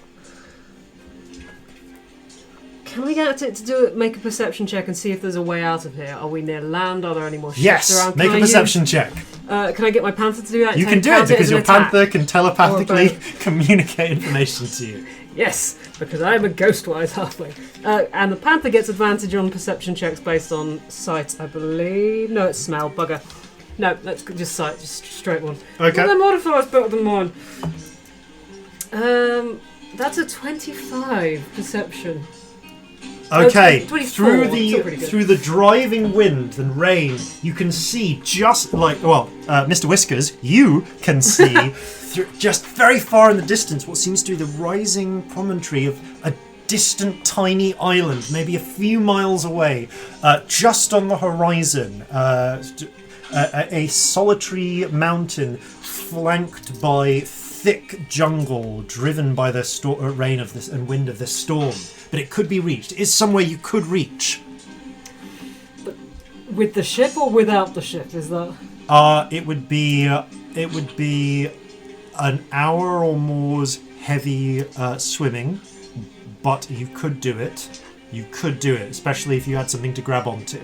Can we get it to make a perception check and see if there's a way out of here? Are we near land? Are there any more ships around? Make a perception check. Can I get my panther to do that? You can do it because your panther can telepathically communicate information to you. Yes, because I'm a ghostwise halfling. And the panther gets advantage on perception checks based on sight, I believe. No, it's smell, bugger. No, that's just sight, just straight one. Okay. Well, the modifier's better than mine. That's a 25 perception. Okay, 24, through the driving wind and rain, you can see just like, well, Mr. Whiskers, you can see just very far in the distance what seems to be the rising promontory of a distant tiny island, maybe a few miles away, just on the horizon, a solitary mountain flanked by thick jungle driven by the rain of this and wind of this storm. But it could be reached. It is somewhere you could reach. But with the ship or without the ship? Is that? It would be an hour or more's heavy swimming, but you could do it. You could do it, especially if you had something to grab onto.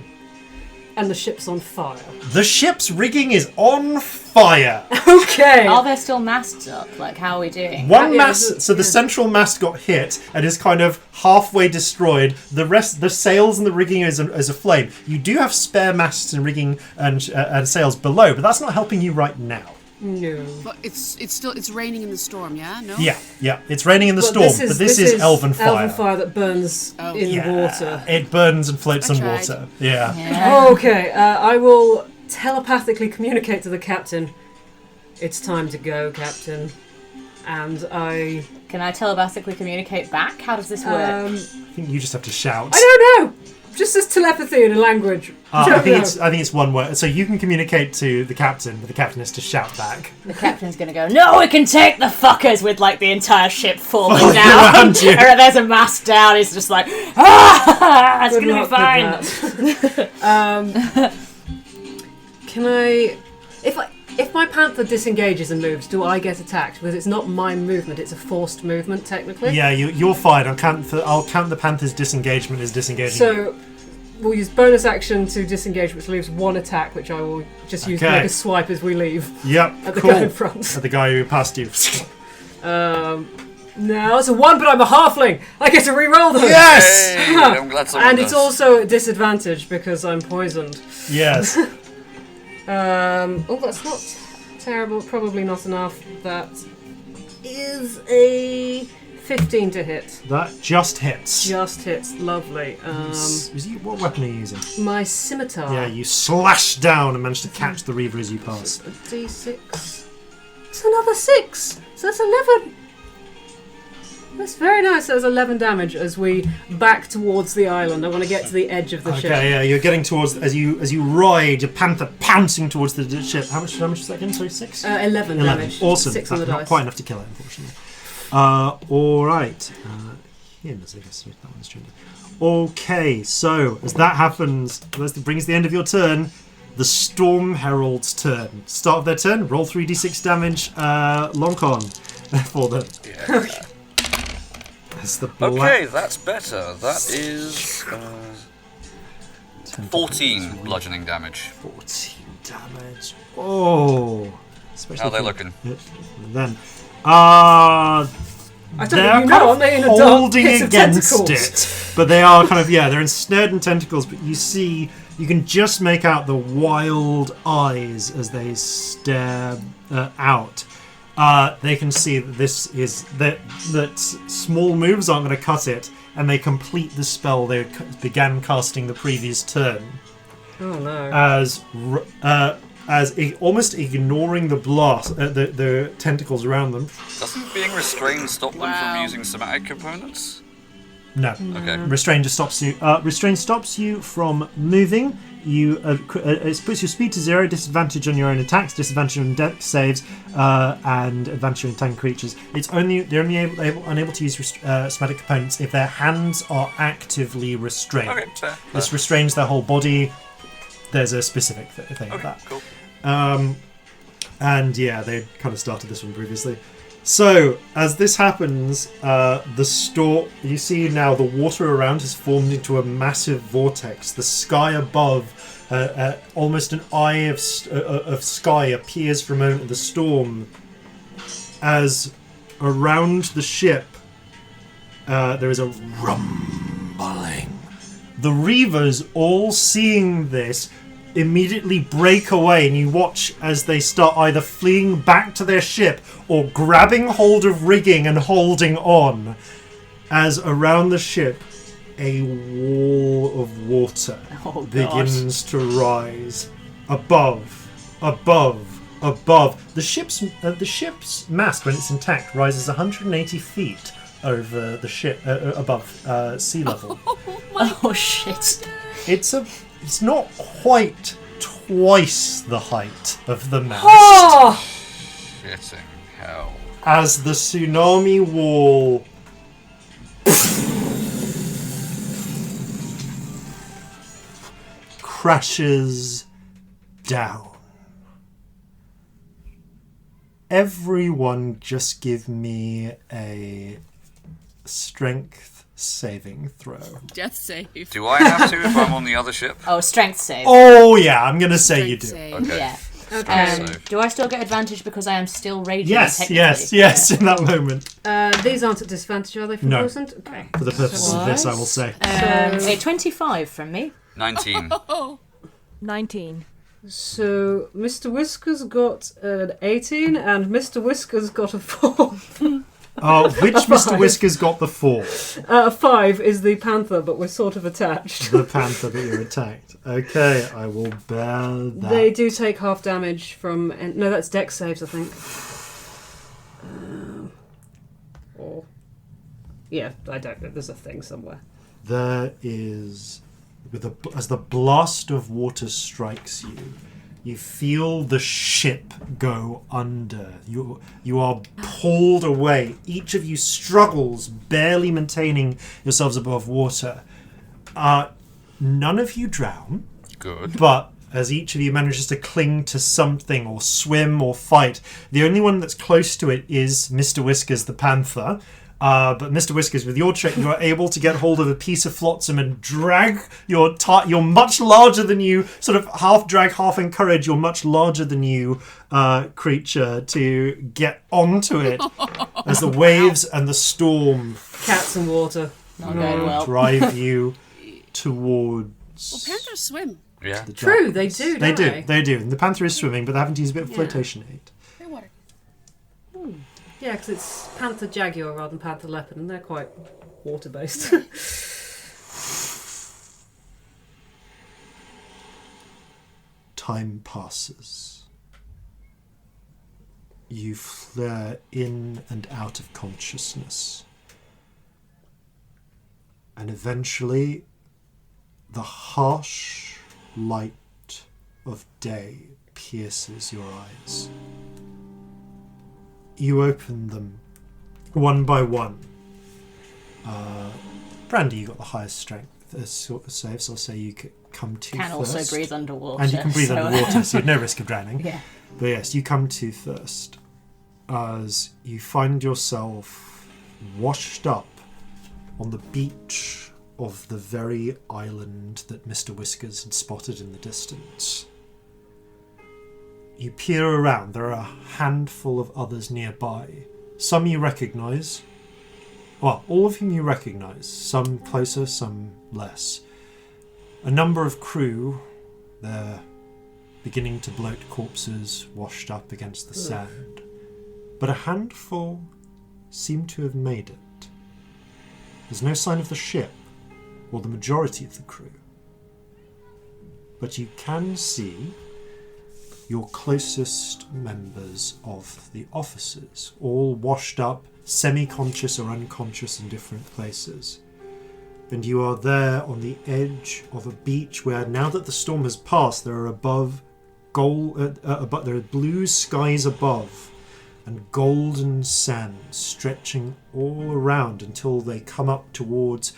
And the ship's on fire. The ship's rigging is on fire. Okay. Are there still masts up? Like, how are we doing? One mast, so the central mast got hit and is kind of halfway destroyed. The rest, the sails and the rigging is aflame. You do have spare masts and rigging and sails below, but that's not helping you right now. No. But it's raining in the storm, yeah? No? Yeah. It's raining in the storm, but this is elven fire. Elven fire that burns in water. It burns and floats on water. Yeah. Okay, I will telepathically communicate to the captain. It's time to go, Captain. And I... Can I telepathically communicate back? How does this work? I think you just have to shout. I don't know! Just as telepathy in a language. I think it's one word. So you can communicate to the captain, but the captain has to shout back. The captain's going to go, no, we can take the fuckers, with like the entire ship falling down. Or there's a mast down, he's just like, it's going to be fine. Can I... If my panther disengages and moves, do I get attacked? Because it's not my movement, it's a forced movement, technically. Yeah, you're fine. I'll count the panther's disengagement as disengaging. So, we'll use bonus action to disengage, which leaves one attack, which I will just use to make a swipe as we leave. Yep, at the guy in front. At the guy who passed you. No, it's a 1, but I'm a halfling. I get to re-roll those. Yes! Hey, I'm glad someone and does. it's also a disadvantage because I'm poisoned. Yes. That's not terrible. Probably not enough. That is a 15 to hit. That just hits. Just hits. Lovely. What weapon are you using? My scimitar. Yeah, you slash down and manage to catch the reaver as you pass. A D6. It's another 6. So that's 11. That's very nice. There's 11 damage as we back towards the island. I want to get to the edge of the ship. Okay, yeah, you're getting towards as you ride your panther pouncing towards the ship. How much damage is that again? Sorry, 6? 11 damage. Awesome. 6 on the not dice. Quite enough to kill it, unfortunately. All right. Him, I guess that one's true. Okay, so as that happens, that brings the end of your turn. The Storm Herald's turn. Start of their turn. Roll 3d6 damage. Lonkon for them. Yeah. Okay, that's better. That is 14 bludgeoning damage. 14 damage. Oh. Especially How are they looking? Then. They're holding against it. But they are kind of, they're ensnared in tentacles, but you can just make out the wild eyes as they stare out. They can see that that small moves aren't going to cut it, and they complete the spell they began casting the previous turn. Oh no! As almost ignoring the blast, the tentacles around them. Doesn't being restrained stop them from using somatic components? No. Okay. Restrain just stops you. Restrain stops you from moving. You it puts your speed to 0, disadvantage on your own attacks, disadvantage on dex saves, and advantage on attacking creatures. They're only unable to use somatic components if their hands are actively restrained. Okay, fair. This restrains their whole body. There's a specific thing of that. Cool. And yeah, they kind of started this one previously. So, as this happens, you see now the water around has formed into a massive vortex. The sky above, almost an eye of sky appears for a moment in the storm. As around the ship, there is a rumbling. The Reavers, all seeing this, immediately break away, and you watch as they start either fleeing back to their ship or grabbing hold of rigging and holding on, as around the ship a wall of water begins to rise above. The ship's mast, when it's intact, rises 180 feet over the ship above sea level. Oh shit. It's not quite twice the height of the mast. Oh! Shitting hell. As the tsunami wall crashes down. Everyone just give me a strength saving throw. Death save. Do I have to if I'm on the other ship? Oh, strength save. Oh yeah, I'm gonna say you do. Save. Okay. Yeah. Okay. Do I still get advantage because I am still raging? Yes, technically? yes, in that moment. These aren't at disadvantage, are they, from No. Poisoned? Okay. For the purposes of this, I will say. A 25 from me. 19. 19. So, Mr. Whiskers got an 18, and Mr. Whiskers got a 4. Which Mr. Whiskers got the 4? 5 is the panther, but we're sort of attached. The panther, but you're attacked. Okay, I will bear that. They do take half damage from... No, that's dex saves, I think. Yeah, I don't know. There's a thing somewhere. There is... as the blast of water strikes you, you feel the ship go under. You are pulled away. Each of you struggles, barely maintaining yourselves above water. None of you drown. Good. But as each of you manages to cling to something or swim or fight, the only one that's close to it is Mr. Whiskers the panther. But Mr. Whiskers, with your trick, you are able to get hold of a piece of flotsam and drag your much larger than you, sort of half drag, half encourage your much larger than you creature to get onto it as the waves and the storm Cats and water. Not going well. drive you towards. Well, panthers swim. Yeah. the True, darkness. they do, They don't do. They do. And the panther is swimming, but they haven't used a bit of flotation aid. They're water. Yeah, because it's panther jaguar rather than panther leopard, and they're quite water-based. Time passes. You flare in and out of consciousness. And eventually, the harsh light of day pierces your eyes. You open them one by one. Brandy, you got the highest strength sort of save, so I'll say you could come to Can first. also breathe underwater. And you can breathe so, underwater, so you have no risk of drowning. Yeah. But yes, you come to first as you find yourself washed up on the beach of the very island that Mr. Whiskers had spotted in the distance. You peer around. There are a handful of others nearby. Some you recognise. Well, all of whom you recognise. Some closer, some less. A number of crew. They're beginning to bloat corpses washed up against the sand. But a handful seem to have made it. There's no sign of the ship or the majority of the crew. But you can see your closest members of the officers, all washed up, semi-conscious or unconscious in different places. and you are there on the edge of a beach where, now that the storm has passed, there are there are blue skies above and golden sand stretching all around until they come up towards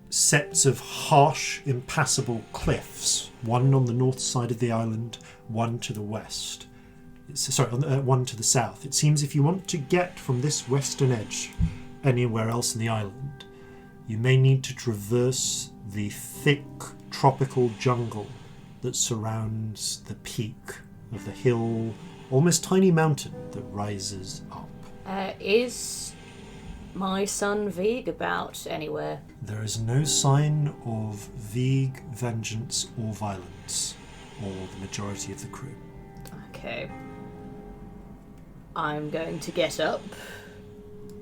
sets of harsh, impassable cliffs, one on the north side of the island, one to the west. One to the south. It seems if you want to get from this western edge anywhere else in the island, you may need to traverse the thick tropical jungle that surrounds the peak of the hill, almost tiny mountain that rises up. Is my son Vig about anywhere? There is no sign of Vig, vengeance, or violence, or the majority of the crew. Okay. I'm going to get up,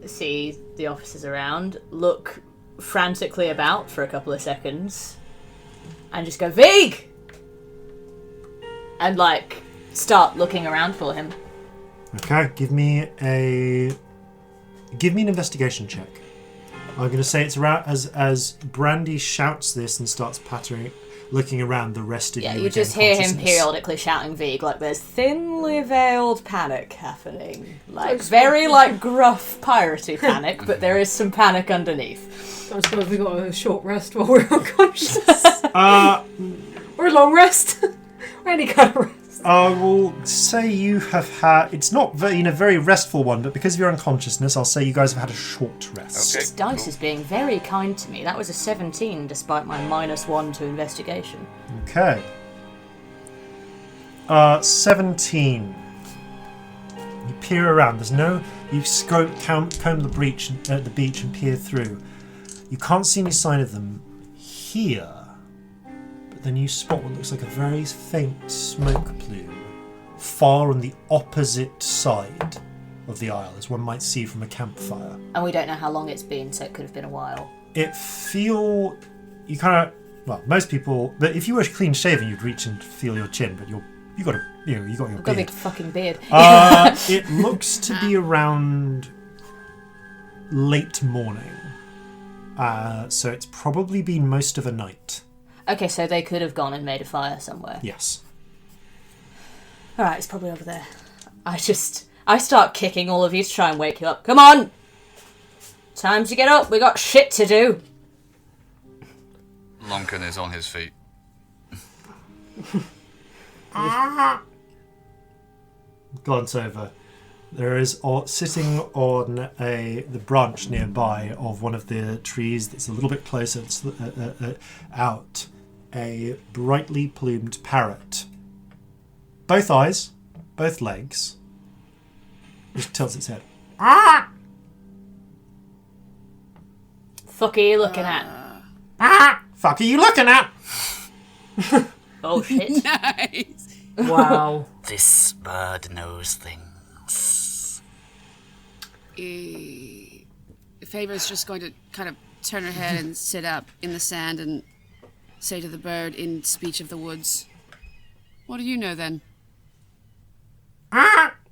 see the officers around, look frantically about for a couple of seconds, and just go, Vig! And, start looking around for him. Okay, give me an investigation check. I'm going to say it's around as Brandy shouts this and starts looking around. The rest of you. Yeah, you just hear him periodically shouting Vig, there's thinly veiled panic happening. Very gruff piratey panic, but there is some panic underneath. I suppose we got a short rest while we're unconscious. Or a long rest. Or any kind of rest. I will say you have had... It's not a very restful one, but because of your unconsciousness, I'll say you guys have had a short rest. This dice is being very kind to me. That was a 17, despite my -1 to investigation. Okay. 17. You peer around. You comb the beach and peer through. You can't see any sign of them here. Then you spot what looks like a very faint smoke plume far on the opposite side of the isle, as one might see from a campfire. And we don't know how long it's been, so it could have been a while. Most people, but if you were clean shaven, you'd reach and feel your chin, but you got your I've got beard. a big fucking beard. It looks to be around late morning, so it's probably been most of a night. Okay, so they could have gone and made a fire somewhere. Yes. Alright, it's probably over there. I start kicking all of you to try and wake you up. Come on! Time to get up, we got shit to do. Lonkon is on his feet. Glance over. There is sitting on the branch nearby of one of the trees that's a little bit closer out, a brightly plumed parrot. Both eyes, both legs. Just tilts its head. Fuck are you looking at? Fuck are you looking at? Oh shit. Nice. Wow. This bird knows things. Favour's just going to kind of turn her head and sit up in the sand and say to the bird in speech of the woods, "What do you know then?"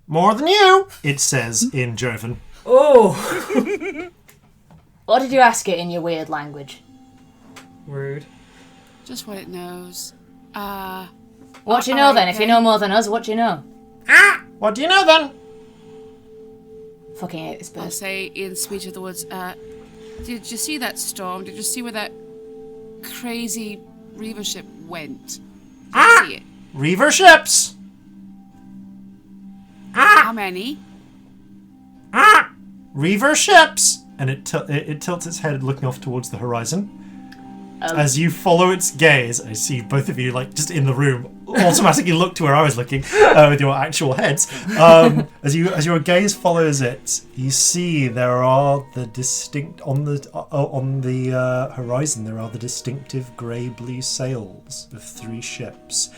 More than you, it says in Jovan. Oh! What did you ask it in your weird language? Rude. Just what it knows. What do you know then? If you know more than us, what do you know? What do you know then? Fucking hate this I'll bird. say in speech of the woods, did you see that storm? Did you see where that crazy reaver ship went? Did you see it? Reaver ships! How many? Reaver ships! And it tilts its head looking off towards the horizon. As you follow its gaze, I see both of you, just in the room, automatically look to where I was looking with your actual heads. As your gaze follows it, you see there are the distinct on the horizon. There are the distinctive grey-blue sails of 3 ships,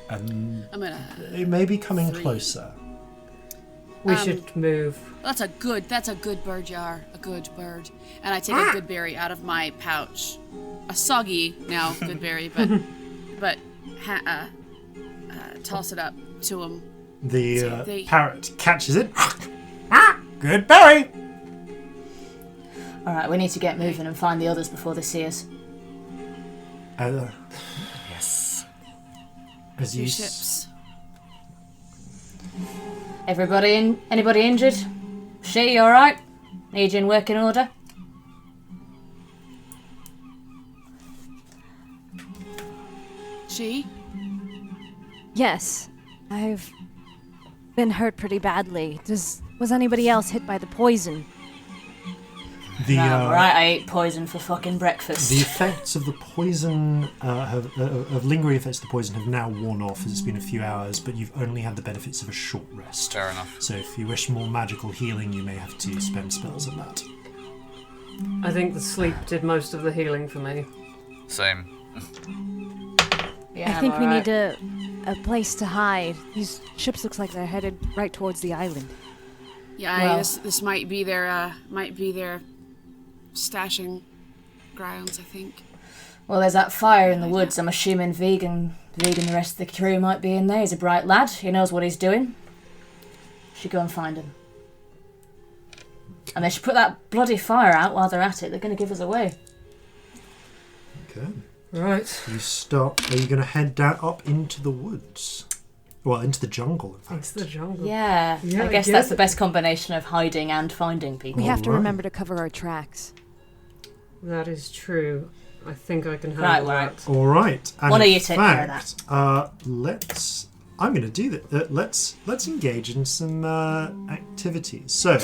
and they may be coming closer. We should move. That's a good bird, Yar. A good bird. And I take a good berry out of my pouch. A soggy now good berry, but toss it up to him. The parrot catches it. Good berry. Alright, we need to get moving and find the others before they see us. Yes. As you Ships. Anybody injured? She, you alright? Need you in working order? She? Yes, I've been hurt pretty badly. Was anybody else hit by the poison? Right, I ate poison for fucking breakfast. The effects of the poison, of lingering effects of the poison have now worn off as it's been a few hours, but you've only had the benefits of a short rest. Fair enough. So if you wish more magical healing, you may have to spend spells on that. I think the sleep did most of the healing for me. Same. Yeah, I think I'm we alright. need a place to hide. These ships looks like they're headed right towards the island. Yeah, Well- this might be their stashing grounds, I think. Well, there's that fire in the woods. I'm assuming Vegan, the rest of the crew might be in there. He's a bright lad. He knows what he's doing. Should go and find him. And they should put that bloody fire out while they're at it. They're going to give us away. Okay. Right. You start. Are you going to head down up into the woods? Well, into the jungle, in fact. It's the jungle. Yeah, Yeah, I guess I that's get the it. best combination of hiding and finding people. We have to Alright. remember to cover our tracks. That is true. I think I can handle Right. that. All right. And One of in you take care of fact, let's. I'm going to do that. Let's engage in some activities. So,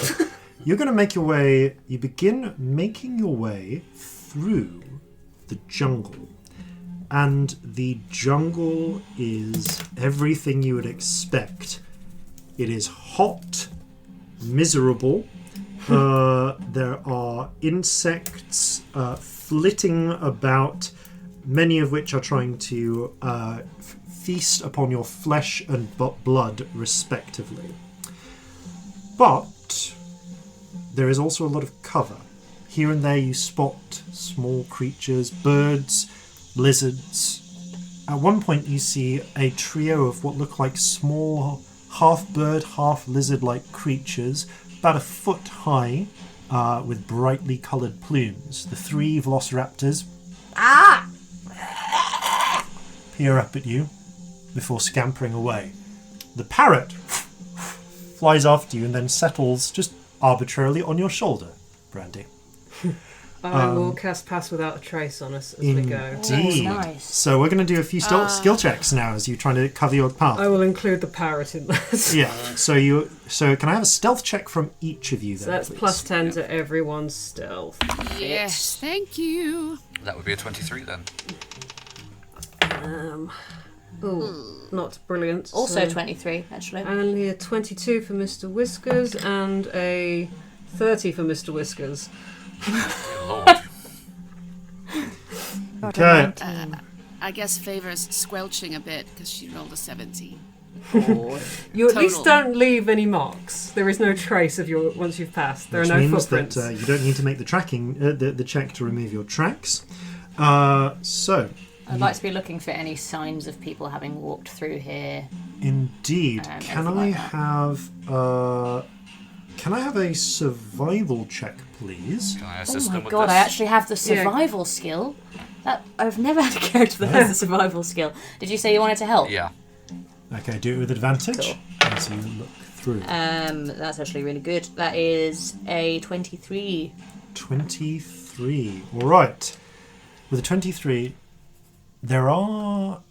you're going to make your way. You begin making your way through the jungle, and the jungle is everything you would expect. It is hot, miserable. There are insects flitting about, many of which are trying to feast upon your flesh and blood, respectively. But there is also a lot of cover. Here and there you spot small creatures, birds, lizards. At one point you see a trio of what look like small half-bird, half-lizard-like creatures, about a foot high, with brightly coloured plumes. The three velociraptors peer up at you before scampering away. The parrot flies after you and then settles just arbitrarily on your shoulder, Brandy. I will cast Pass Without a Trace on us as we go. Indeed. Oh, nice. So we're going to do a few skill checks now as you trying to cover your path. I will include the parrot in that. Yeah. So can I have a stealth check from each of you then? So that's please? plus 10 to everyone's stealth. Yes, thank you. That would be a 23 then. Not brilliant. Also so 23, actually. only a 22 for Mr. Whiskers and a 30 for Mr. Whiskers. Lord. Got Okay. a 19. I guess Favor's squelching a bit because she rolled a 17. You at least Total. don't leave any marks. There is no trace of your once you've passed. There Which are no means footprints. that you don't need to make the tracking, the check to remove your tracks. So, I'd like to be looking for any signs of people having walked through here. indeed, can anything I like that. have a survival check, please? Can I Oh assist my them with god, this? I actually have the survival skill. I've never had a character that has the survival skill. Did you say you wanted to help? Yeah. Okay, do it with advantage Cool. as you look through. That's actually really good. That is a 23. 23. All right. With a 23, there are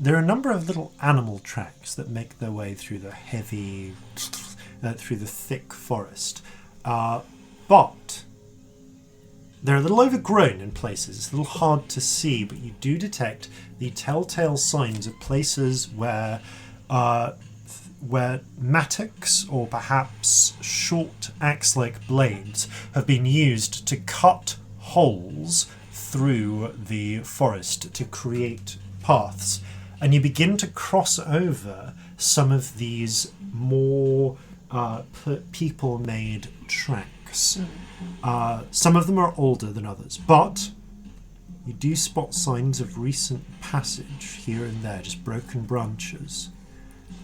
a number of little animal tracks that make their way through the heavy, through the thick forest. But they're a little overgrown in places. It's a little hard to see, but you do detect the telltale signs of places where mattocks or perhaps short axe-like blades have been used to cut holes through the forest to create paths. And you begin to cross over some of these more people-made tracks. Some of them are older than others, but you do spot signs of recent passage here and there, just broken branches.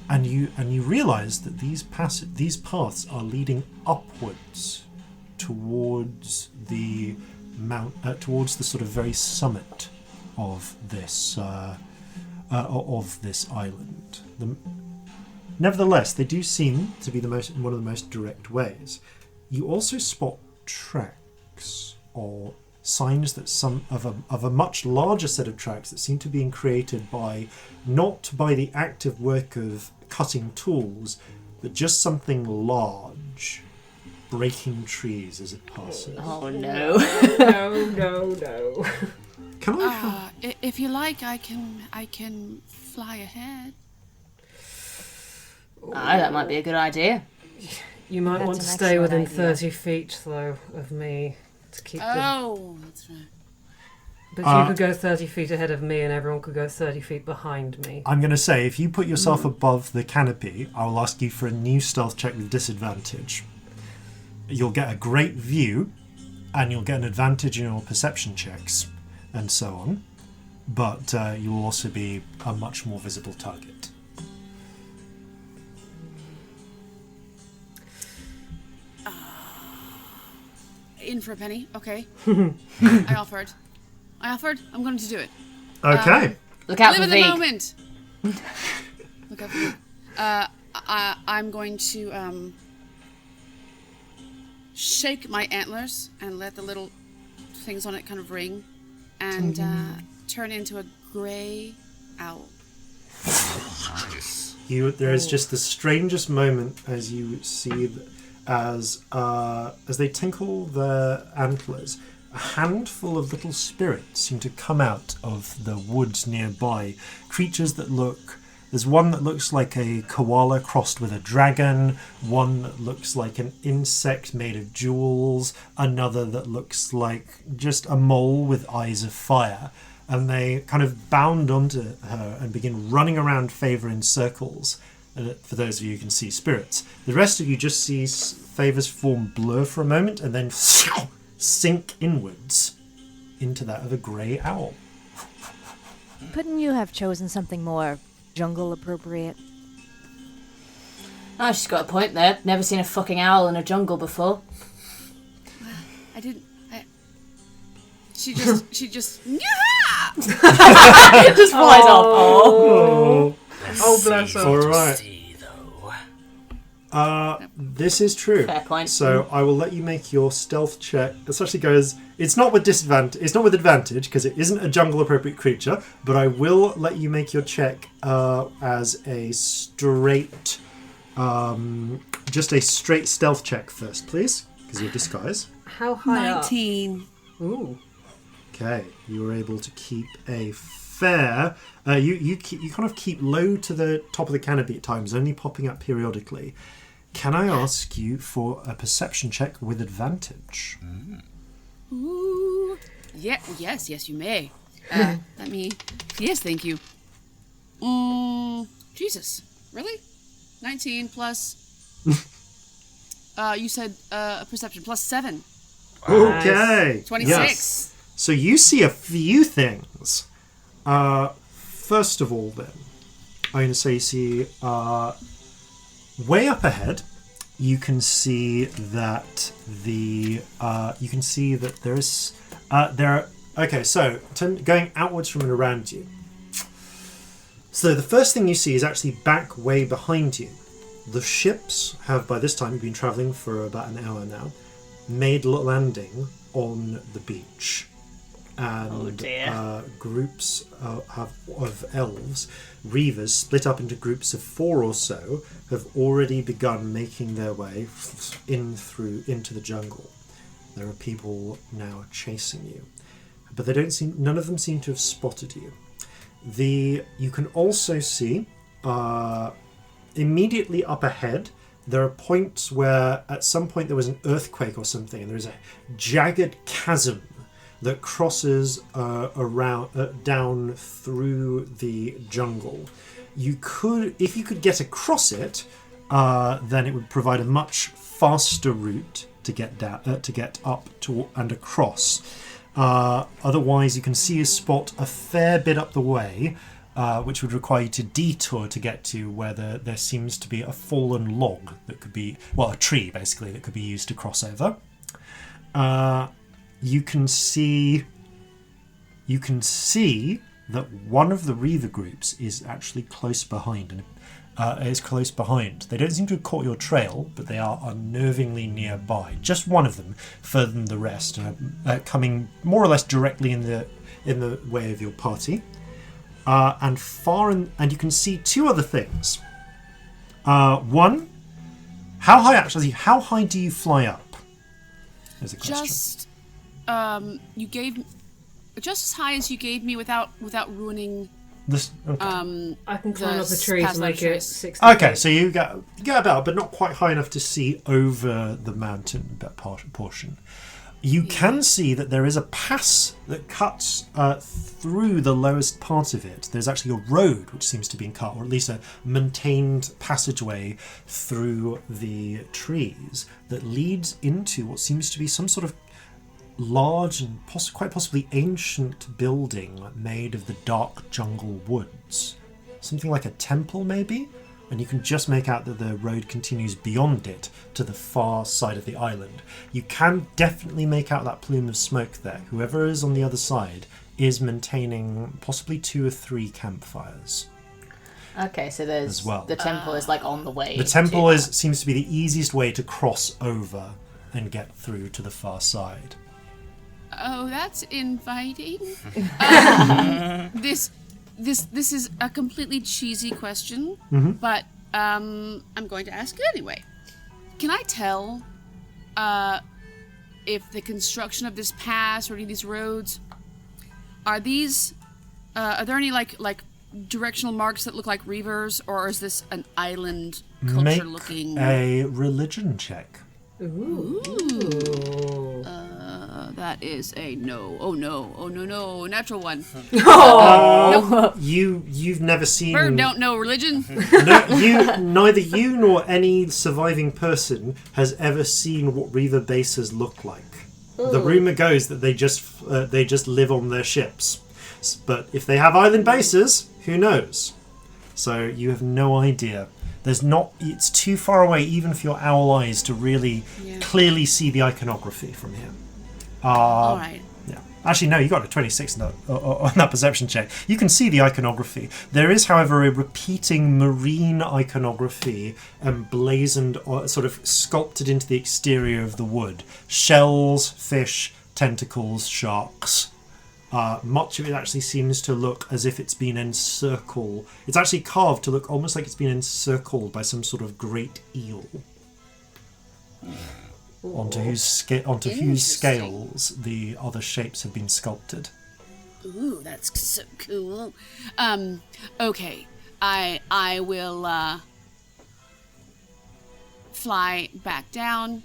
And you realise that these paths are leading upwards towards the towards the sort of very summit of this island. Nevertheless, they do seem to be one of the most direct ways. You also spot tracks or signs that of a much larger set of tracks that seem to be created not by the active work of cutting tools, but just something large, breaking trees as it passes. Oh no. No. Can I? If you like, I can fly ahead. That might be a good idea. You might want to stay within 30 feet, though, of me to keep that's right. But you could go 30 feet ahead of me and everyone could go 30 feet behind me. I'm going to say, if you put yourself above the canopy, I will ask you for a new stealth check with disadvantage. You'll get a great view, and you'll get an advantage in your perception checks, and so on. But you will also be a much more visible target. In for a penny, okay. I offered. I'm going to do it. Okay. Look out Live for in the Vig. moment. Look out for me. I'm going to shake my antlers and let the little things on it kind of ring, and turn into a grey owl. Nice. There is just the strangest moment as you see as they tinkle their antlers. A handful of little spirits seem to come out of the woods nearby. Creatures that look... There's one that looks like a koala crossed with a dragon, one that looks like an insect made of jewels, another that looks like just a mole with eyes of fire. And they kind of bound onto her and begin running around Favour in circles. For those of you who can see spirits. The rest of you just see Favour's form blur for a moment and then sink inwards into that of a grey owl. Couldn't you have chosen something more jungle appropriate? Oh, she's got a point there. Never seen a fucking owl in a jungle before. I didn't. She just. It just flies off. Oh, bless her. All right. This is true. Fair point. So I will let you make your stealth check. This actually goes. It's not with disadvantage. It's not with advantage because it isn't a jungle appropriate creature. But I will let you make your check as a straight, just a straight stealth check first, please, because you're disguise. How high 19. up? Ooh. Okay, you were able to keep a fair. You kind of keep low to the top of the canopy at times, only popping up periodically. Can I ask you for a perception check with advantage? Ooh. Yeah. Yes, you may. Let me. Yes, thank you. Jesus, really? 19 plus. You said a perception plus 7. Okay. 26. Yes. So you see a few things. First of all, then, I'm going to say you see way up ahead. You can see that there's okay. So going outwards from and around you. So the first thing you see is actually back way behind you. The ships have by this time been travelling for about an hour now, made a landing on the beach. And groups of elves, reavers, split up into groups of 4 or so, have already begun making their way into the jungle. There are people now chasing you, but none of them seem to have spotted you. You can also see immediately up ahead. There are points where at some point there was an earthquake or something, and there is a jagged chasm that crosses down through the jungle. If you could get across it, then it would provide a much faster route to get down, to get up to and across. Otherwise, you can see a spot a fair bit up the way, which would require you to detour to get to where there seems to be a fallen log that could be, a tree basically, that could be used to cross over. you can see that one of the Reaver groups is actually close behind, and is close behind. They don't seem to have caught your trail, but they are unnervingly nearby. Just one of them, further than the rest, coming more or less directly in the way of your party. And you can see two other things. One, how high do you fly up? Is a question. You gave just as high as you gave me without ruining. This, okay. I can climb up a tree to make it 60. Okay, so you get about, but not quite high enough to see over the mountain portion. You can see that there is a pass that cuts through the lowest part of it. There's actually a road which seems to be cut, or at least a maintained passageway through the trees that leads into what seems to be some sort of large and quite possibly ancient building made of the dark jungle woods. Something like a temple, maybe? And you can just make out that the road continues beyond it to the far side of the island. You can definitely make out that plume of smoke there. Whoever is on the other side is maintaining possibly 2 or 3 campfires. Okay, so there's as well. The temple is like on the way. The temple seems to be the easiest way to cross over and get through to the far side. Oh, that's inviting. This is a completely cheesy question, but I'm going to ask it anyway. Can I tell if the construction of this pass or any of these roads are there any like directional marks that look like reavers, or is this an island culture looking? A religion check. Ooh. That is a no. Oh no. Natural one. Nope. You've never seen. Bird don't know religion. Neither you nor any surviving person has ever seen what Reaver bases look like. The rumor goes that they just live on their ships, but if they have island bases, who knows? So you have no idea. It's too far away even for your owl eyes to really clearly see the iconography from here. All right. Yeah. Actually, no, you got a 26 on that perception check. You can see the iconography. There is, however, a repeating marine iconography emblazoned, or sort of sculpted into the exterior of the wood. Shells, fish, tentacles, sharks. Much of it actually seems to look as if it's been encircled. It's actually carved to look almost like it's been encircled by some sort of great eel. Onto whose scales the other shapes have been sculpted. Ooh, that's so cool. Okay, I will fly back down.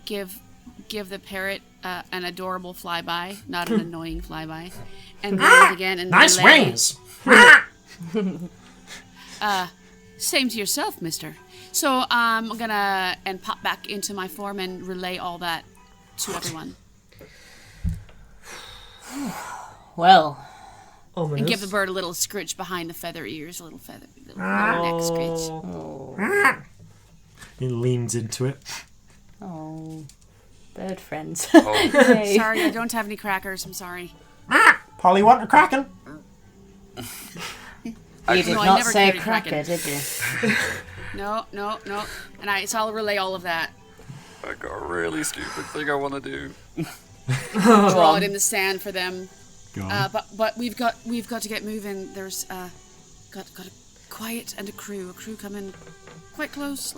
Give the parrot an adorable flyby, not an annoying flyby, and land again. And nice wings. Same to yourself, mister. So I'm gonna pop back into my form and relay all that to everyone. Well, ominous. And give the bird a little scritch behind the feather ears, a little neck scritch. He leans into it. Oh, bird friends. Hey. Sorry, I don't have any crackers. I'm sorry. Polly, want a kraken? You did not say cracker, did you? No. And so I'll relay all of that. I got a really stupid thing I want to do. Draw it in the sand for them. But we've got to get moving. There's got a quiet and a crew coming quite close.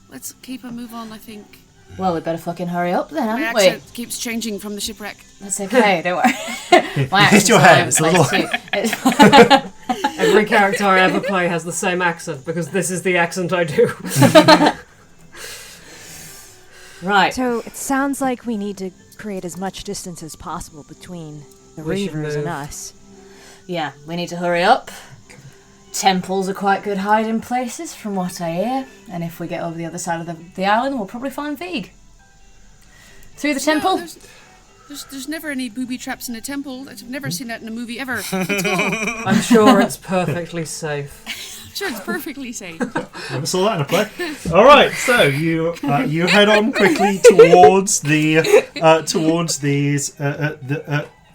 Let's keep a move on, I think. Well, we better fucking hurry up then, My haven't we? accent keeps changing from the shipwreck. That's okay, don't worry. My It's your head. It's a little... Every character I ever play has the same accent, because this is the accent I do. Right. So it sounds like we need to create as much distance as possible between the Reavers and us. Yeah, we need to hurry up. Temples are quite good hiding places, from what I hear. And if we get over the other side of the island, we'll probably find Vig. Through the temple? There's never any booby traps in a temple. I've never seen that in a movie ever. At all. I'm sure it's perfectly safe. Sure, it's perfectly safe. Never saw that in a play. All right, so you head on quickly towards these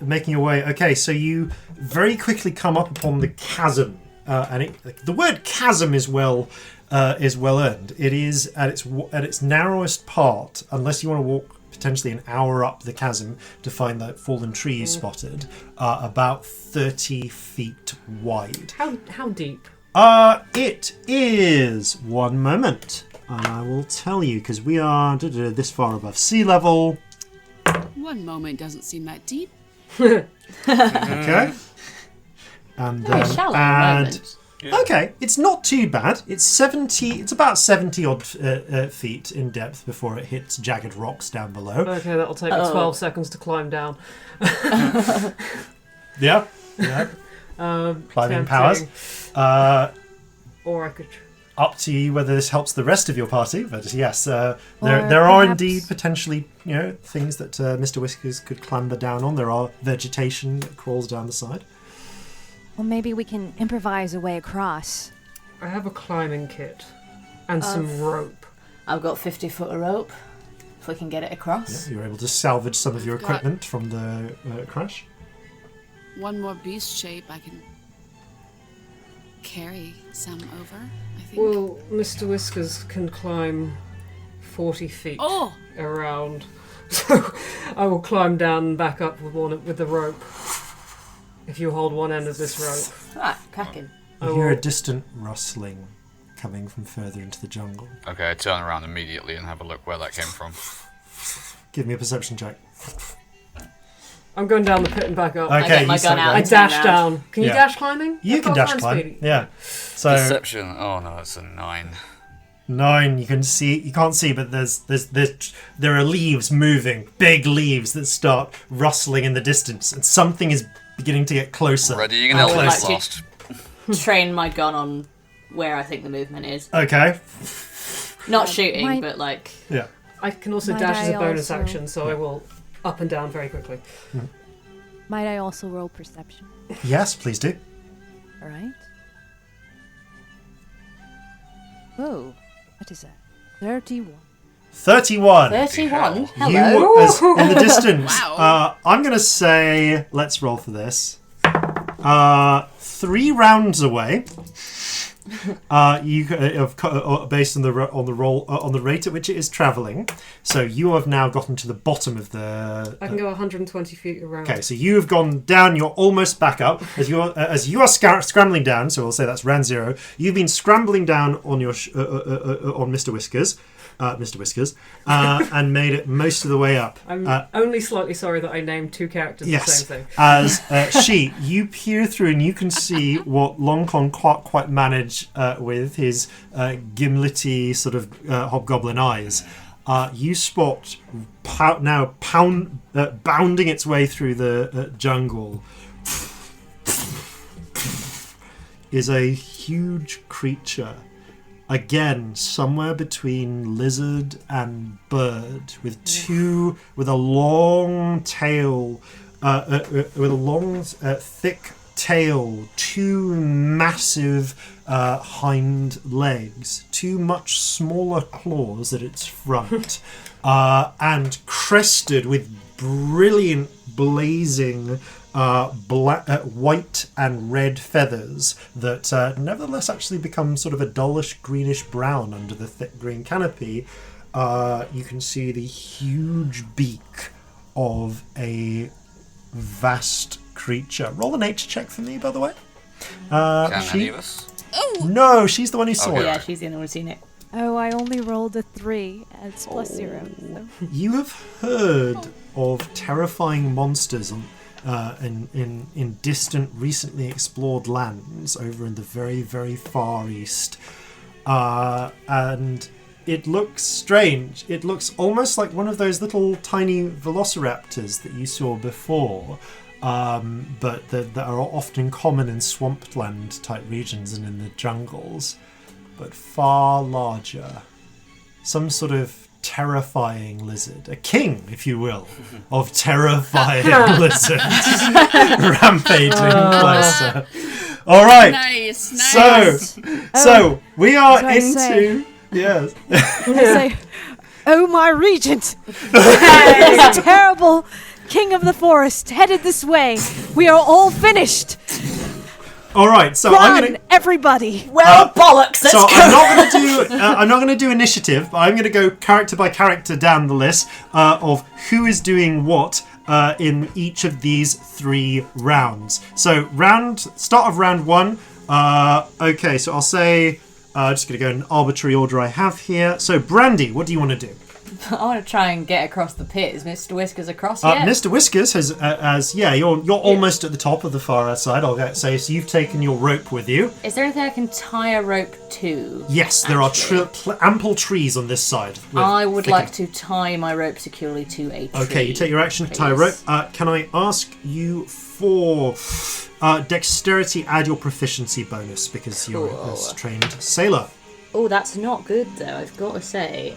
making your way. Okay, so you very quickly come up upon the chasm, and the word chasm is well earned. It is at its narrowest part, unless you want to walk potentially an hour up the chasm to find that fallen tree you spotted, about 30 feet wide. How deep? It is, one moment, and I will tell you, because we are this far above sea level. One moment doesn't seem that deep. Okay. And Very then shallow add. moment. Yeah. Okay, it's not too bad. It's about 70 odd feet in depth before it hits jagged rocks down below. Okay, that'll take me 12 seconds to climb down. Yeah. Climbing Tempting. powers. Or I could... Up to you whether this helps the rest of your party, but yes, there Or are perhaps- indeed potentially things that Mr. Whiskers could clamber down on. There are vegetation that crawls down the side. Well, maybe we can improvise a way across. I have a climbing kit and some rope. I've got 50 foot of rope. If we can get it across. Yeah, you're able to salvage some of your Got- equipment from the crash. One more beast shape, I can carry some over, I think. Well, Mr. Whiskers can climb 40 feet Oh! around. So I will climb down and back up with the rope. If you hold one end of this rope. Right, cracking. You hear a distant rustling coming from further into the jungle. Okay, I turn around immediately and have a look where that came from. Give me a perception check. I'm going down the pit and back up. Okay, get my you gun start out. I going. dash Turn down. Can you Yeah. dash climbing? You I've can got dash climb climb. speed. Yeah. So Deception. Oh no, that's a 9. 9. You can see. You can't see, but there are leaves moving, big leaves that start rustling in the distance, and something is beginning to get closer. Readying an and eldritch closer. like blast. Train my gun on where I think the movement is. Okay. Not shooting, Might- but like... Yeah. I can also Might dash as a I bonus also- action, so I will up and down very quickly. Might I also roll perception? Yes, please do. All right. Oh, what is that? 31. 31. 31? Hello? You, as in the distance, Wow. I'm going to say, let's roll for this. 3 rounds away. Based on the rate at which it is travelling. So you have now gotten to the bottom of the. I can go 120 feet around. Okay, so you have gone down. You're almost back up as you are scrambling down. So we'll say that's round 0. You've been scrambling down on your on Mr. Whiskers. And made it most of the way up. I'm only slightly sorry that I named 2 characters the Yes, same thing. as you peer through and you can see what Lonkon can't quite manage with his gimlety sort of hobgoblin eyes. You spot bounding its way through the jungle is a huge creature. Again, somewhere between lizard and bird, with a long tail, with a long, thick tail, 2 massive hind legs, 2 much smaller claws at its front, and crested with brilliant, blazing white and red feathers that nevertheless actually become sort of a dullish greenish brown under the thick green canopy. You can see the huge beak of a vast creature. Roll a nature check for me, by the way. Can any of us? No, she's the one who saw Okay. it. Yeah, she's the only one who's seen it. Oh, I only rolled a 3. It's plus 0. So. You have heard of terrifying monsters in distant, recently explored lands over in the very, very far east. And it looks strange. It looks almost like one of those little tiny velociraptors that you saw before, but that are often common in swampland type regions and in the jungles, but far larger. Some sort of terrifying lizard, a king, if you will, of terrifying lizards rampaging closer. All right. Nice. So we are As I into say. yes. Say, oh my regent! This terrible king of the forest headed this way. We are all finished. All right. So Run, everybody! Well, bollocks, let's So go. I'm not going to do initiative, but I'm going to go character by character down the list of who is doing what in each of these 3 rounds. So start of round 1. Okay, so I'll say just going to go in an arbitrary order I have here. So Brandy, what do you want to do? I want to try and get across the pit. Is Mr. Whiskers across yet? Mr. Whiskers you're almost at the top of the far side. I'll say so. You've taken your rope with you. Is there anything I can tie a rope to? Yes, there are ample trees on this side. I would like to tie my rope securely to a tree. Okay, you take your action to tie a rope. Can I ask you for dexterity? Add your proficiency bonus because you're a trained sailor. Oh, that's not good though, I've got to say.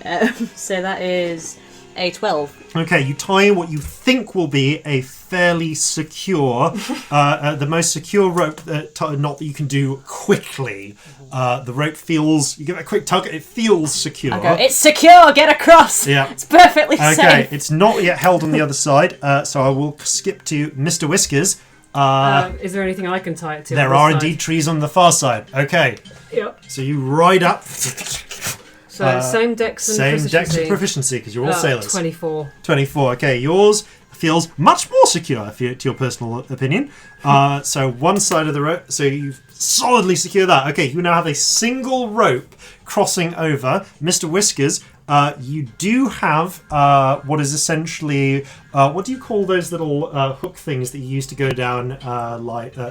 So that is a 12. Okay, you tie what you think will be a fairly secure, the most secure rope, not that you can do quickly. The rope feels, you give it a quick tug, it feels secure. I go, it's secure, get across! Yeah. It's perfectly safe! Okay, it's not yet held on the other side, so I will skip to Mr. Whiskers. Is there anything I can tie it to? There are indeed trees on the far side. Okay. Yep. So you ride up. So same dex and proficiency. Same dex and proficiency because you're all sailors. 24. 24. Okay, yours feels much more secure to your personal opinion. So one side of the rope, so you've solidly secure that. Okay, you now have a single rope crossing over. Mr. Whiskers, you do have what is essentially, what do you call those little hook things that you use to go down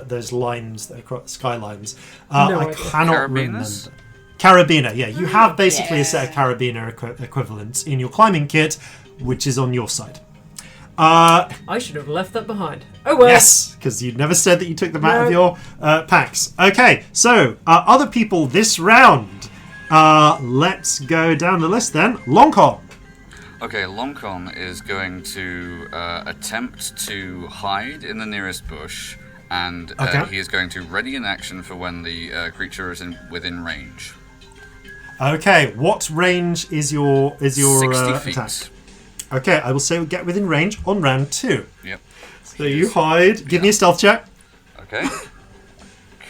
those lines, skylines? I cannot remember. Carabiner, yeah. You have basically a set of carabiner equivalents in your climbing kit, which is on your side. I should have left that behind. Oh well. Yes, because you never said that you took them out of your packs. Okay, so other people this round. Let's go down the list then. Lonkon. Okay, Lonkon is going to attempt to hide in the nearest bush, and he is going to ready an action for when the creature is within range. Okay, what range is your 60 feet. attack? Okay, I will say we get within range on round 2. Yep. So you hide. Give me a stealth check. Okay.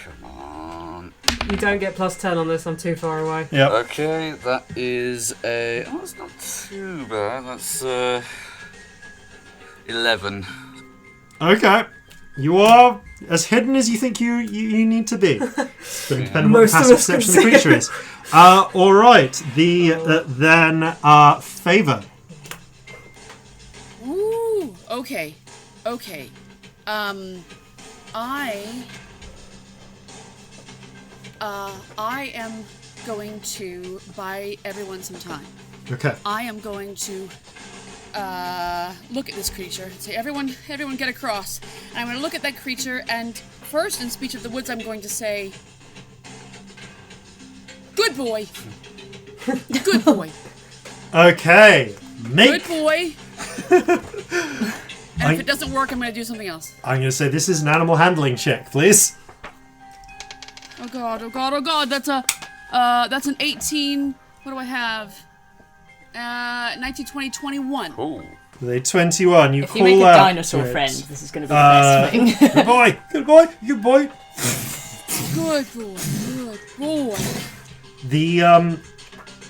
Come on. You don't get plus 10 on this, I'm too far away. Yep. Okay, that is a... Oh, that's not too bad. That's 11. Okay. You are as hidden as you think you need to be. But depending on what the passive perception of the creature is. All right. Then Favour. Ooh, okay. I am going to buy everyone some time. Okay. I am going to look at this creature and say, everyone get across. And I'm going to look at that creature, and first in Speech of the Woods I'm going to say, good boy. Good boy. Okay. Good boy. And if it doesn't work, I'm going to do something else. I'm going to say this is an animal handling check, please. Oh god. That's an 18. What do I have? 19, 20, 21. Ooh. With a 21, you If call you make a out dinosaur to it. friend, this is going to be the best thing. Good boy. Good boy. Good boy. Good boy.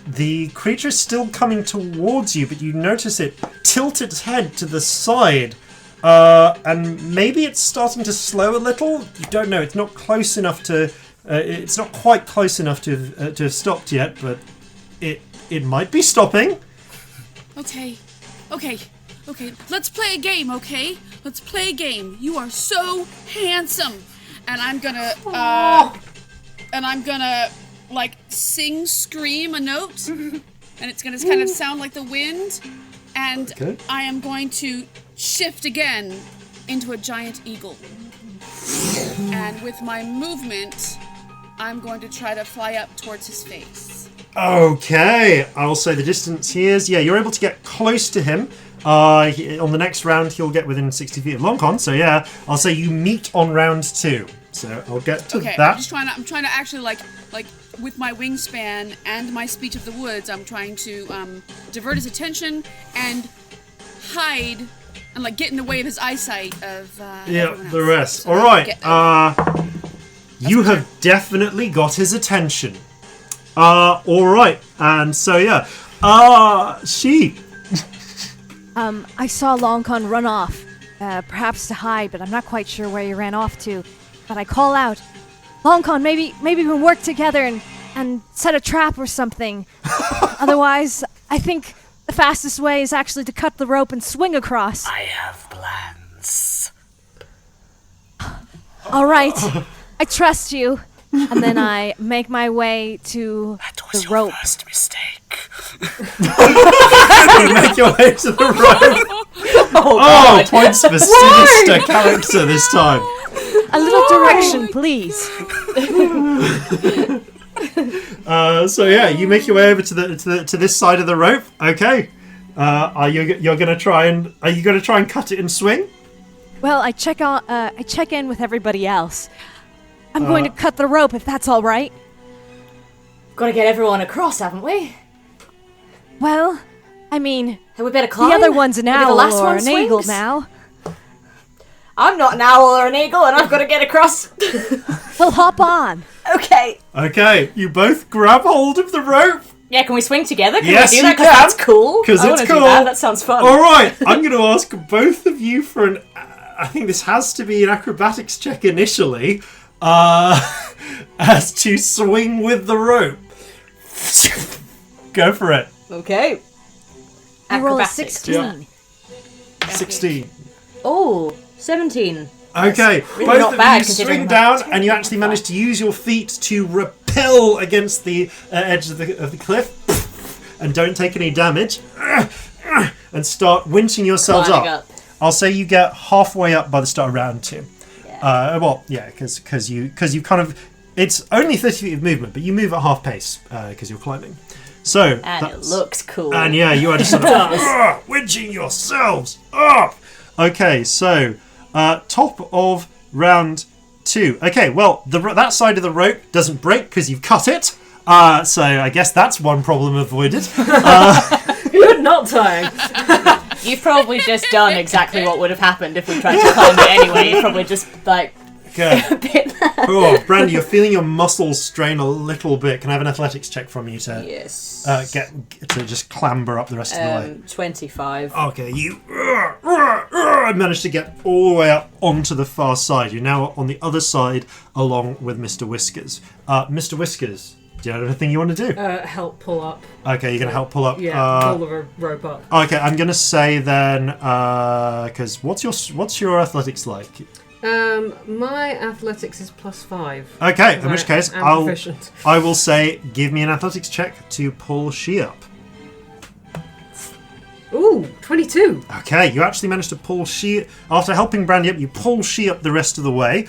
The creature is still coming towards you, but you notice it tilt its head to the side, and maybe it's starting to slow a little. You don't know. It's not close enough to. It's not quite close enough to have stopped yet, but it might be stopping. Okay. Let's play a game, okay? Let's play a game. You are so handsome. And I'm gonna like scream a note, and it's gonna kind of sound like the wind, and Okay. I am going to shift again into a giant eagle. And with my movement, I'm going to try to fly up towards his face. Okay, I'll say the distance here is, you're able to get close to him. On the next round, he'll get within 60 feet of Lonkon, so I'll say you meet on round 2. So I'll get to Okay, that. I'm trying to actually like with my wingspan and my speech of the woods, I'm trying to divert his attention and hide and like get in the way of his eyesight of everyone the else. rest. So All that I right. get- You have definitely got his attention. All right. And so she. I saw Lonkon run off, perhaps to hide, but I'm not quite sure where he ran off to. But I call out, Lonkon, maybe we can work together and set a trap or something. Otherwise, I think the fastest way is actually to cut the rope and swing across. I have plans. All right, I trust you. And then I make my way to the rope. First mistake. You make your way to the rope. Oh, points for sinister character this time. A little direction, please. You make your way over to this side of the rope. Okay. Are you gonna try and cut it and swing? Well, I check in with everybody else. I'm going to cut the rope if that's all right. Got to get everyone across, haven't we? Well, I mean, We better climb. the other one's an Maybe the owl last or one an eagle swings? now. I'm not an owl or an eagle, and I've got to get across. Well, hop on. Okay. Okay, you both grab hold of the rope. Yeah, can we swing together? Can Yes, we do you that? Because can. that's cool. 'Cause I it's wanna cool. Do that. That sounds fun. All right, I'm going to ask both of you for an. I think this has to be an acrobatics check initially, as to swing with the rope. Go for it. Okay. I roll a Acrobatics. 16. 16. Oh, 17. Okay, really both not of bad you considering swing my down, attack and you actually manage to use your feet to repel against the edge of the cliff, and don't take any damage, and start winching yourselves Climbing up. up. I'll say you get halfway up by the start of round 2. Because you kind of, it's only 30 feet of movement, but you move at half pace because you're climbing. So And it looks cool. and you are just sort of winching yourselves up. Okay, so top of round 2. Okay, well that side of the rope doesn't break because you've cut it. So I guess that's one problem avoided. You're not tying. You've probably just done exactly what would have happened if we tried to climb it anyway. You've probably just, like, Okay. bit that. Oh, Brandy, you're feeling your muscles strain a little bit. Can I have an athletics check from you to Yes. get to just clamber up the rest of the way? 25. Okay, you managed to get all the way up onto the far side. You're now on the other side along with Mr. Whiskers. Mr. Whiskers, do you have anything you want to do? Help pull up. Okay, you're going to help pull up. Yeah, pull the rope up. Okay, I'm going to say then, because what's your athletics like? My athletics is +5. Okay, in which case I'm proficient. I will say give me an athletics check to pull Shih up. Ooh, 22. Okay, you actually managed to pull Shih after helping Brandy up. You pull Shih up the rest of the way.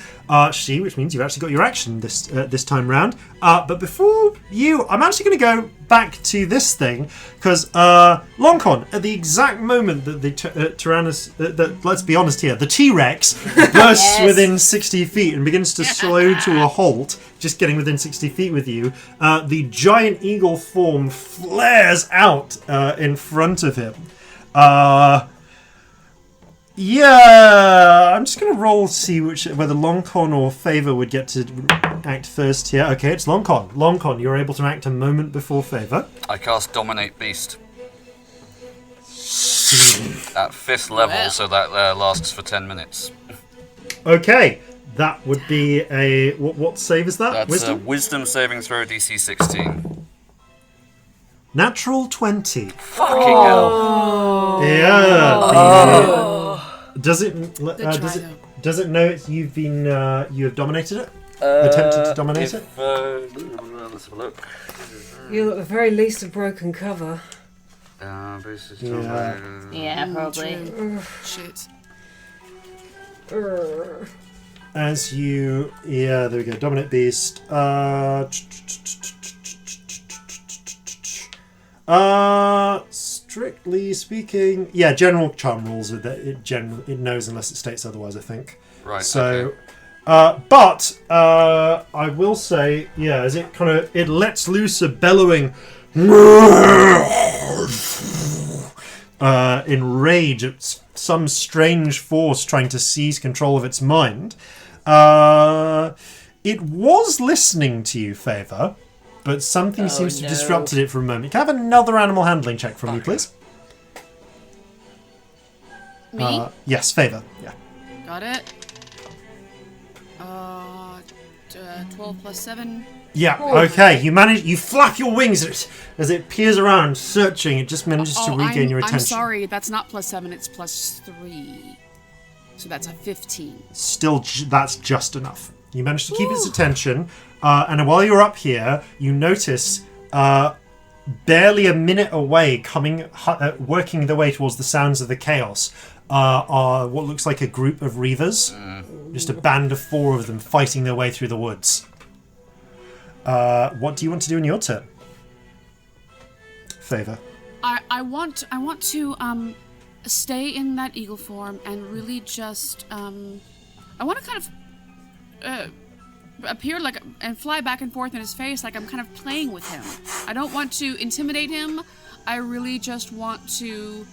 Shih, which means you've actually got your action this time round. But before you, I'm actually going to go back to this thing because Lonkon, at the exact moment that the let's be honest here, the T-Rex bursts within 60 feet and begins to slow to a halt, just getting within 60 feet with you. The giant eagle form flares out in front of him. Yeah, I'm just going to roll to see whether Lonkon or Favour would get to act first here. Okay, it's Lonkon. Lonkon, you're able to act a moment before Favour. I cast Dominate Beast. At 5th level, so that lasts for 10 minutes. Okay, that would be a... What save is that? That's Wisdom? a Wisdom saving throw DC 16. Natural 20. Fucking hell. Yeah. Does it know you've been you have dominated it? Attempted to dominate it? Let's have a look. You at the very least have broken cover. Yeah, probably. Shit. As you... Yeah, there we go. Dominate Beast. Strictly speaking... Yeah, general charm rules are that it knows unless it states otherwise, I think. Right, So, okay. But I will say, as it lets loose a bellowing in rage at some strange force trying to seize control of its mind. It was listening to you, Favour, but something seems to have disrupted it for a moment. Can I have another animal handling check from you, please? Me? Yes, Favour. Yeah. Got it. 12 plus 7. Yeah, okay. You flap your wings as it peers around, searching. It just manages to regain your attention. I'm sorry, that's not plus 7, it's plus 3. So that's a 15. Still, that's just enough. You managed to keep its attention, and while you're up here, you notice barely a minute away, working their way towards the sounds of the chaos, are what looks like a group of reavers. Just a band of 4 of them fighting their way through the woods. What do you want to do in your turn? Favour. I want to stay in that eagle form and really just I want to kind of appear like and fly back and forth in his face like I'm kind of playing with him. I don't want to intimidate him. I really just want to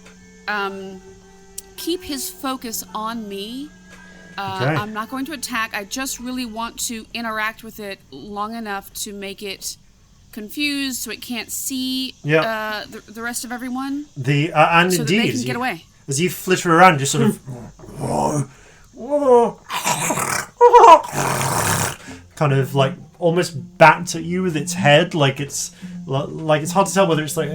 keep his focus on me. Okay. I'm not going to attack. I just really want to interact with it long enough to make it confused so it can't see the rest of everyone. And so indeed, that they can get away. As you flitter around, just sort of kind of like almost bats at you with its head, like it's hard to tell whether it's like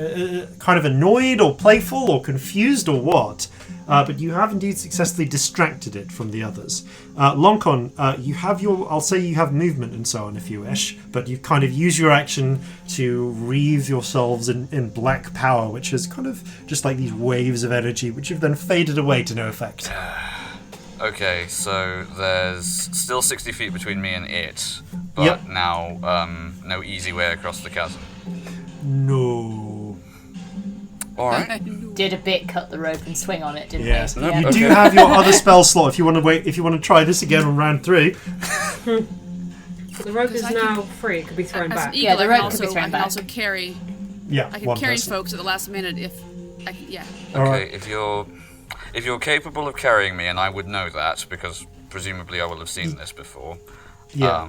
kind of annoyed or playful or confused or what. But you have indeed successfully distracted it from the others. Lonkon, you have I'll say you have movement and so on if you wish, but you kind of use your action to wreathe yourselves in black power, which is kind of just like these waves of energy, which have then faded away to no effect. Okay, so there's still 60 feet between me and it, but now no easy way across the chasm. No. Alright. Did a bit cut the rope and swing on it, didn't Yes. we? You do have your other spell slot if you want to try this again on round 3. The rope is now free. It could be thrown back. Eagle, the rope could be thrown I can back. also carry. Yeah, I can one carry person. folks at the last minute if. Okay, if you're capable of carrying me, and I would know that because presumably I will have seen this before. Yeah.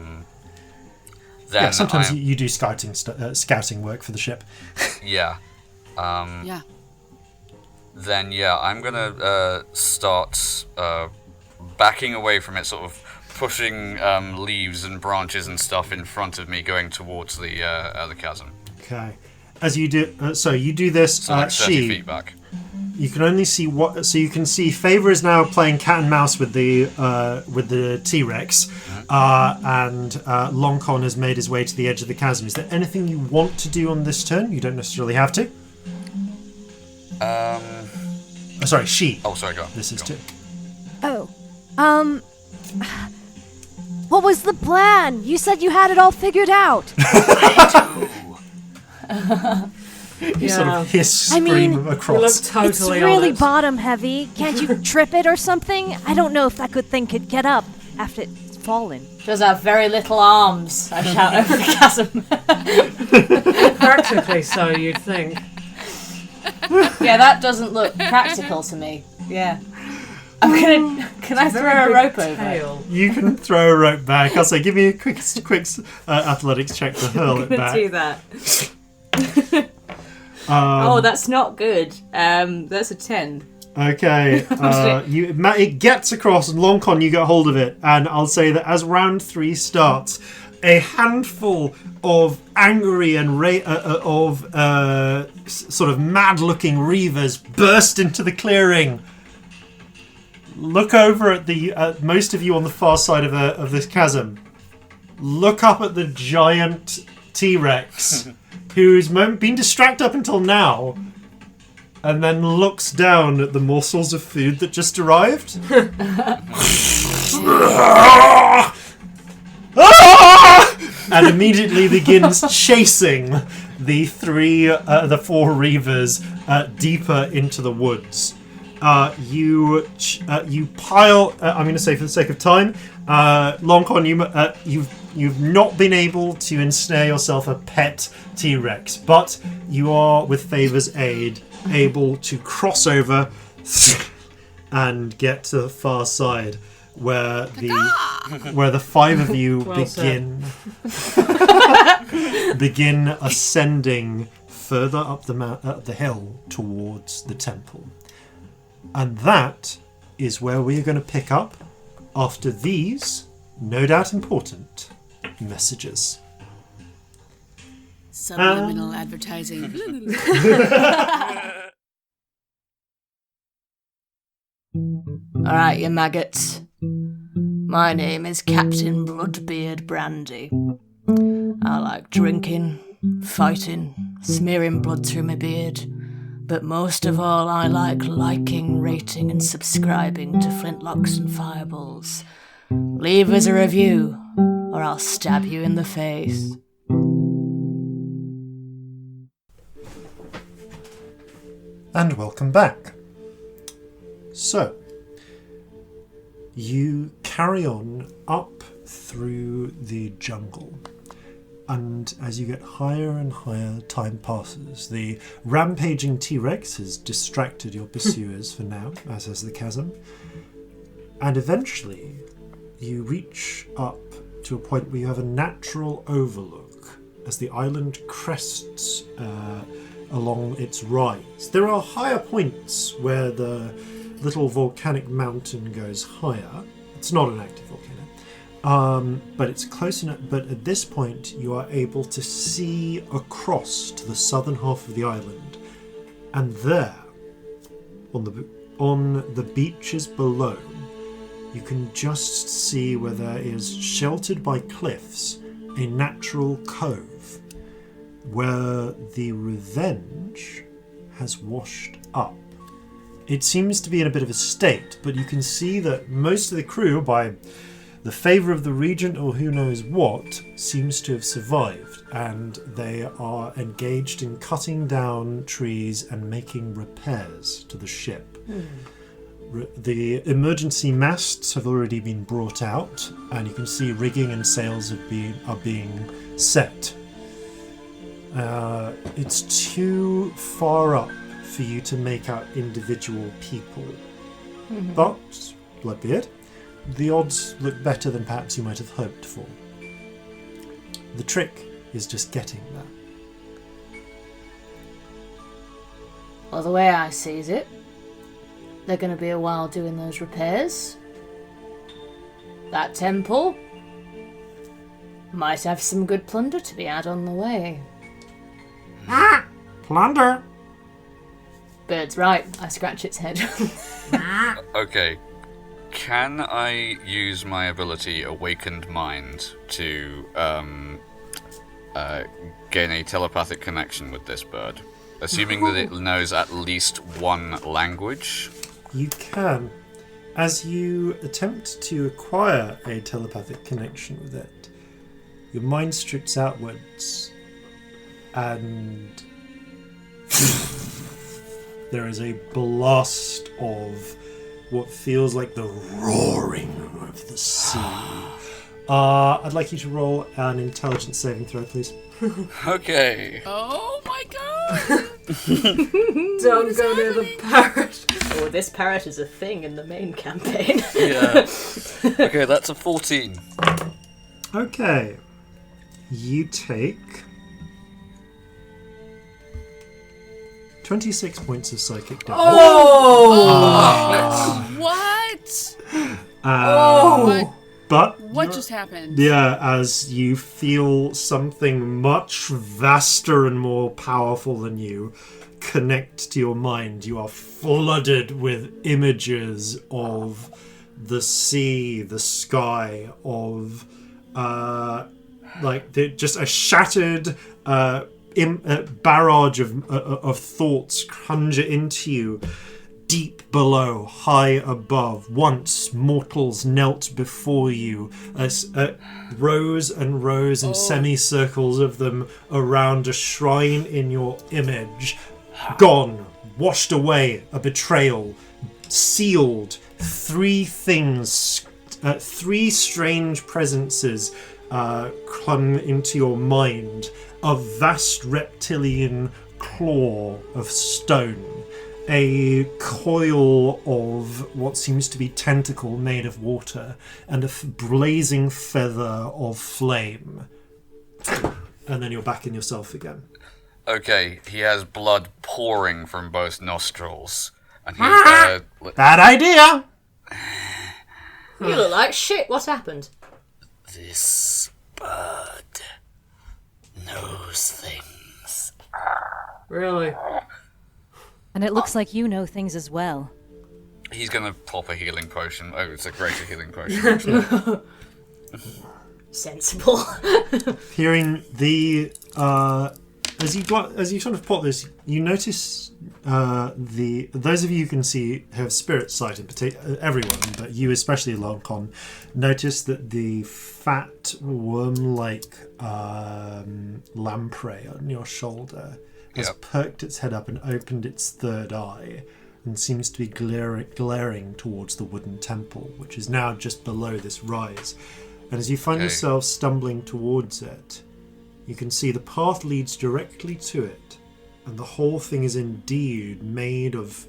Then sometimes you do scouting work for the ship. Yeah. Then I'm gonna start backing away from it, sort of pushing leaves and branches and stuff in front of me, going towards the chasm. Okay. As you do, so you do this. So like 30 feet back. You can only see so you can see Favour is now playing cat and mouse with the T-Rex, and Lonkon has made his way to the edge of the chasm. Is there anything you want to do on this turn? You don't necessarily have to. Sorry, she. Oh, sorry, go on. This is too. What was the plan? You said you had it all figured out. You sort of scream across. We look totally it's really honest. bottom heavy. Can't you trip it or something? I don't know if that good thing could get up after it's fallen. Does have very little arms, I shout over the chasm. Practically so, you'd think. Yeah, that doesn't look practical to me. Yeah. Can I throw a rope over? You can throw a rope back. I'll say, give me a quick athletics check to hurl it back. Do that. Oh, that's not good. That's a 10. Okay, it gets across, and Lonkon, you get hold of it, and I'll say that as round 3 starts, a handful of angry and sort of mad-looking reavers burst into the clearing. Look over at most of you on the far side of this chasm. Look up at the giant T-Rex, who's been distracted up until now, and then looks down at the morsels of food that just arrived. And immediately begins chasing the 4 reavers deeper into the woods. You pile. I'm going to say, for the sake of time, Lonkon, you've not been able to ensnare yourself a pet T-Rex, but you are, with Favour's aid, able to cross over and get to the far side, where the five of you begin ascending further up the hill towards the temple. And that is where we are going to pick up after these, no doubt important, messages. Subliminal advertising. Alright, you maggots. My name is Captain Bloodbeard Brandy. I like drinking, fighting, smearing blood through my beard. But most of all, I like liking, rating, and subscribing to Flintlocks and Fireballs. Leave us a review, or I'll stab you in the face. And welcome back. So, you carry on up through the jungle. And as you get higher and higher, time passes. The rampaging T-Rex has distracted your pursuers for now, as has the chasm. And eventually, you reach up to a point where you have a natural overlook as the island crests along its rise. There are higher points where the little volcanic mountain goes higher. It's not an active volcano. But it's close enough. But at this point, you are able to see across to the southern half of the island, and there, on the beaches below, you can just see where there is, sheltered by cliffs, a natural cove where the Revenge has washed up. It seems to be in a bit of a state, but you can see that most of the crew, by the favour of the Regent or who knows what, seems to have survived, and they are engaged in cutting down trees and making repairs to the ship. The emergency masts have already been brought out, and you can see rigging and sails are being set. It's too far up for you to make out individual people. But, Bloodbeard, the odds look better than perhaps you might have hoped for. The trick is just getting there. Well, the way I sees it, they're going to be a while doing those repairs. That temple might have some good plunder to be had on the way. Plunder! Bird's right, I scratch its head. Okay. Can I use my ability Awakened Mind to gain a telepathic connection with this bird? Assuming that it knows at least one language? You can. As you attempt to acquire a telepathic connection with it, your mind strips outwards, and there is a blast of what feels like the roaring of the sea. I'd like you to roll an intelligence saving throw, please. Okay. Oh my god! Don't go near the parrot. Oh, this parrot is a thing in the main campaign. Yeah. Okay, that's a 14. Okay. You take 26 points of psychic damage. What? What? But What just happened? yeah, as you feel something much vaster and more powerful than you connect to your mind, you are flooded with images of the sea, the sky, of just a shattered barrage of thoughts conjure into you. Deep below, high above, once mortals knelt before you, as rows and rows and semicircles of them around a shrine in your image, gone, washed away, a betrayal, sealed, three things, three strange presences clung into your mind. A vast reptilian claw of stone, a coil of what seems to be tentacle made of water, and a blazing feather of flame. And then you're back in yourself again. Okay, he has blood pouring from both nostrils. And he's there... Bad idea! You look like shit. What happened? This bird knows things. Really? And it looks like you know things as well. He's gonna pop a healing potion. Oh, it's a greater healing potion, actually. Sensible. Hearing the as you sort of pop this, you notice those of you who can see have spirit sight in particular, everyone, but you especially, Lonkon, notice that the fat worm-like lamprey on your shoulder has perked its head up and opened its third eye, and seems to be glaring towards the wooden temple, which is now just below this rise. And as you find yourself stumbling towards it, you can see the path leads directly to it, and the whole thing is indeed made of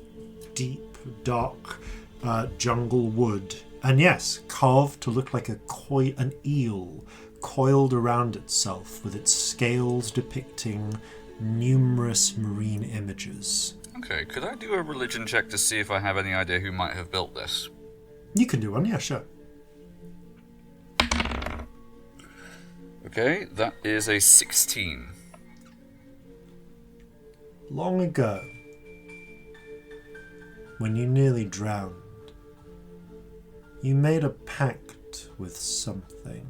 deep, dark jungle wood. And yes, carved to look like an eel coiled around itself, with its scales depicting numerous marine images. Okay, could I do a religion check to see if I have any idea who might have built this? You can do one, yeah, sure. Okay, that is a 16. Long ago, when you nearly drowned, you made a pact with something,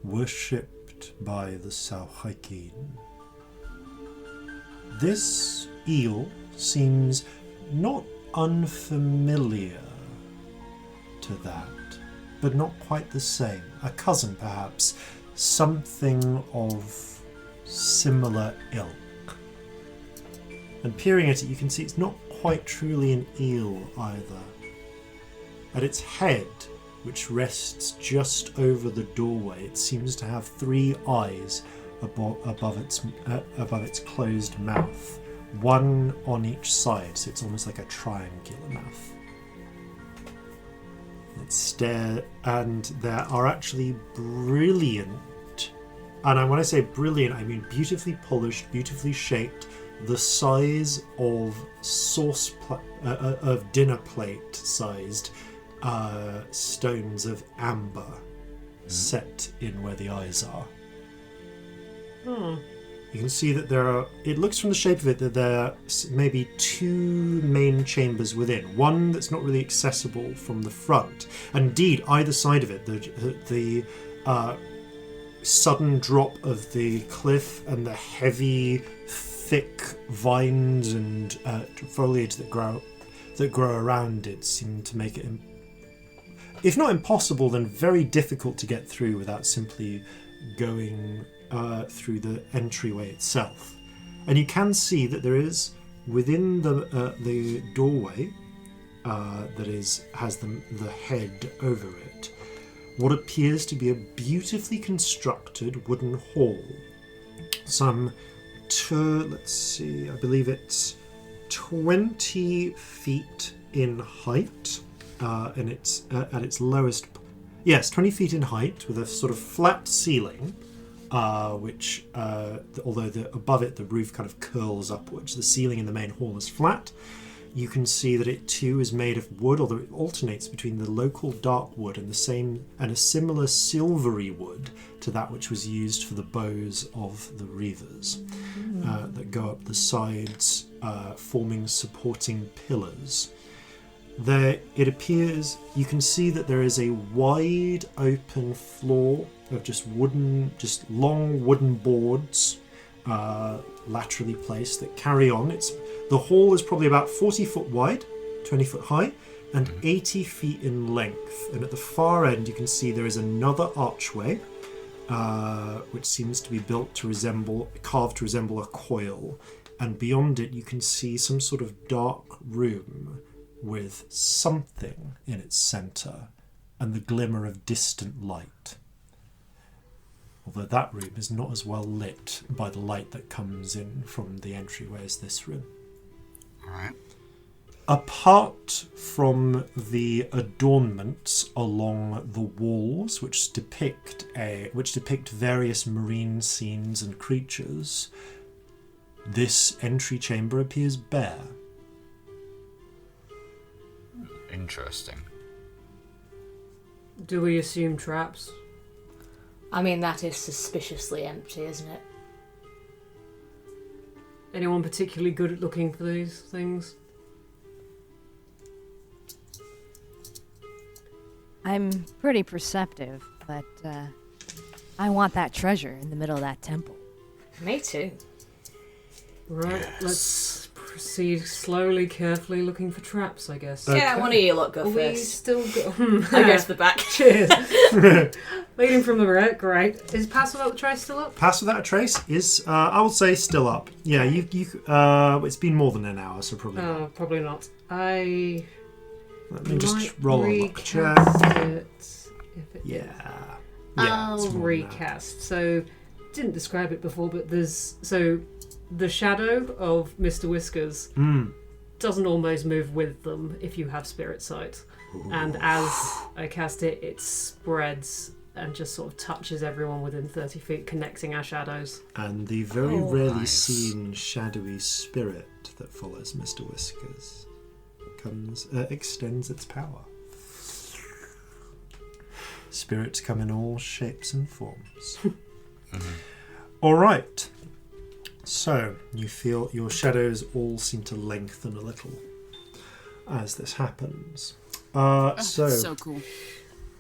worshipped by the Sauhakin. This eel seems not unfamiliar to that, but not quite the same. A cousin, perhaps. Something of similar ilk. And peering at it, you can see it's not quite truly an eel either. At its head, which rests just over the doorway, it seems to have three eyes above its closed mouth, one on each side, so it's almost like a triangular mouth. And there are actually brilliant, and when I say brilliant, I mean beautifully polished, beautifully shaped, the size of of dinner plate sized stones of amber set in where the eyes are. You can see that there are, it looks from the shape of it that there are maybe two main chambers within. One that's not really accessible from the front. And indeed, either side of it, the sudden drop of the cliff and the heavy, thick vines and foliage that grow around it seem to make it, if not impossible, then very difficult to get through without simply going through the entryway itself. And you can see that there is within the doorway that has the head over it, what appears to be a beautifully constructed wooden hall. Let's see, I believe it's 20 feet in height, and it's at its lowest. Yes, 20 feet in height with a sort of flat ceiling. Which, although above it the roof kind of curls upwards, the ceiling in the main hall is flat. You can see that it too is made of wood, although it alternates between the local dark wood and a similar silvery wood to that which was used for the bows of the reavers that go up the sides, forming supporting pillars. There, it appears, you can see that there is a wide open floor of just long wooden boards, laterally placed, that carry on. The hall is probably about 40 foot wide, 20 foot high, and 80 feet in length. And at the far end, you can see there is another archway, which seems to be carved to resemble a coil. and beyond it you can see some sort of dark room with something in its centre and the glimmer of distant light. Although that room is not as well lit by the light that comes in from the entryway as this room. Alright. Apart from the adornments along the walls, which depict various marine scenes and creatures, this entry chamber appears bare. Interesting. Do we assume traps? I mean, that is suspiciously empty, isn't it? Anyone particularly good at looking for these things? I'm pretty perceptive, but I want that treasure in the middle of that temple. Me too. Right, let's proceed slowly, carefully, looking for traps, I guess. Yeah, one of you lot go Are we first. still go... I go to the back. Cheers. Leading from the rear, great. Is Pass Without a Trace still up? Pass Without a Trace is, I would say, still up. Yeah, it's been more than an hour, so probably not. Oh, probably not. Let me Might just roll a luck check. recast it if it Yeah. did. Yeah, I'll it's more than that. recast. So, didn't describe it before, but the shadow of Mr. Whiskers doesn't almost move with them if you have spirit sight. Ooh. And as I cast it, it spreads and just sort of touches everyone within 30 feet, connecting our shadows. And the very rarely nice. seen shadowy spirit that follows Mr. Whiskers extends its power. Spirits come in all shapes and forms. All right. So you feel your shadows all seem to lengthen a little as this happens. So cool.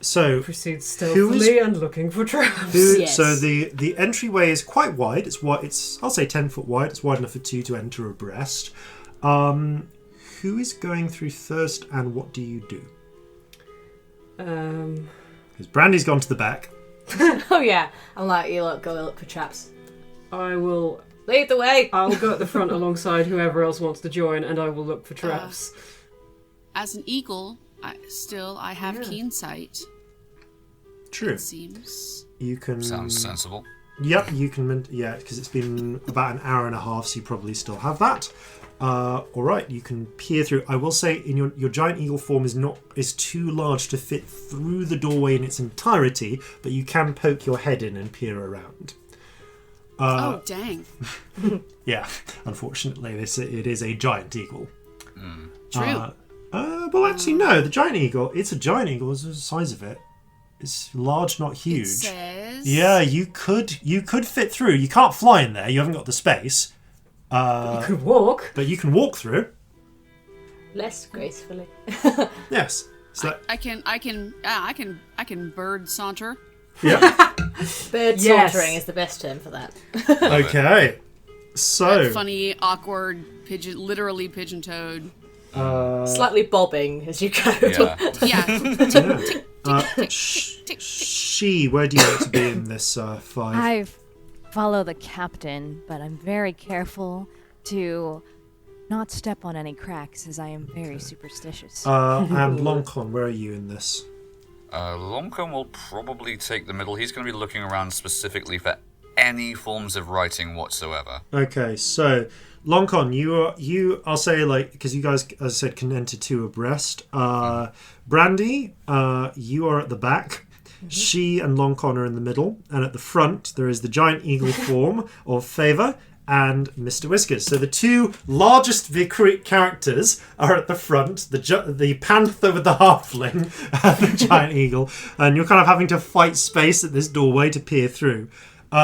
So Proceed stealthily and looking for traps. Yes. So the entryway is quite wide. It's wide. It's, I'll say, 10 foot wide. It's wide enough for two to enter abreast. Who is going through first, and what do you do? Because Brandy's gone to the back. Oh yeah, I'm like, you lot go look for traps. I will Lead the way. I'll go at the front alongside whoever else wants to join, and I will look for traps. As an eagle, I have keen sight. True. It seems. You can. Sounds sensible. Yep, you can. Yeah, because it's been about an hour and a half, so you probably still have that. All right, you can peer through. I will say, in your giant eagle form is too large to fit through the doorway in its entirety, but you can poke your head in and peer around. Oh dang! Yeah, unfortunately, it is a giant eagle. True. Well, actually, no. The giant eagle. It's a giant eagle. It's the size of it. It's large, not huge. It says... Yeah, you could fit through. You can't fly in there. You haven't got the space. You could walk. But you can walk through. Less gracefully. Yes. So I can bird saunter. yeah. Bird Yes. sauntering is the best term for that. Okay. So Funny, awkward, literally pigeon-toed. Slightly bobbing as you go. Yeah. Yeah. she, where do you want to be in this five? I follow the captain, but I'm very careful to not step on any cracks, as I am very superstitious. And Lonkon, where are you in this? Lonkon will probably take the middle. He's going to be looking around specifically for any forms of writing whatsoever. Okay, so Lonkon, I'll say, like, because you guys, as I said, can enter two abreast. Brandy, you are at the back. She and Lonkon are in the middle, and at the front there is the giant eagle form of Favour and Mr. Whiskers. So the two largest characters are at the front, the panther with the halfling and the giant eagle, and you're kind of having to fight space at this doorway to peer through.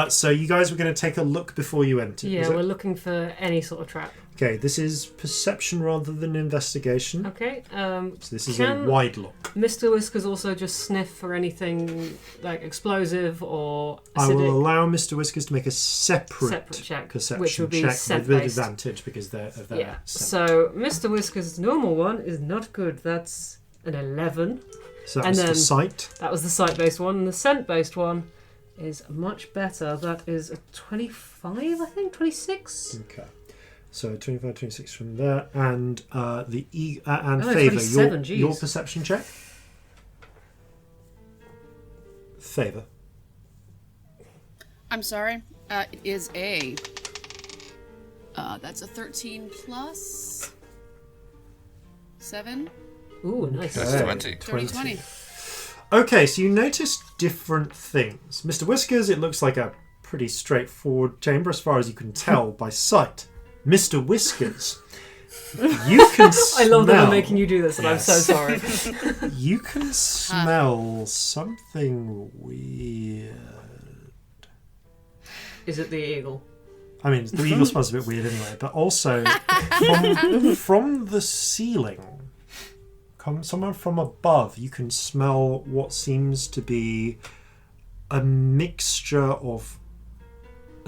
So you guys were going to take a look before you enter. Yeah, we're looking for any sort of trap. Okay, this is perception rather than investigation. Okay. So this is a wide look. Mr. Whiskers also just sniff for anything like explosive or acidic? I will allow Mr. Whiskers to make a separate check, perception which would be check scent with based. advantage because they're of their Yeah. scent. So Mr. Whiskers' normal one is not good. That's an 11. So that and was the then- sight. That was the sight-based one. And the scent-based one is much better. That is a 25, I think, 26. Okay. So 25, 26 from there, and and Oh, Favour. 27, Your geez. perception check. Favour. I'm sorry. It is a. That's a 13 plus 7. Ooh, nice. That's 20. 20. Okay, so you notice different things. Mr. Whiskers, it looks like a pretty straightforward chamber as far as you can tell by sight. Mr. Whiskers, you can smell... I love that I'm making you do this, and Yes. I'm so sorry. You can smell something weird. Is it the eagle? I mean, the eagle smells a bit weird anyway, but also from the ceiling, somewhere from above, you can smell what seems to be a mixture of,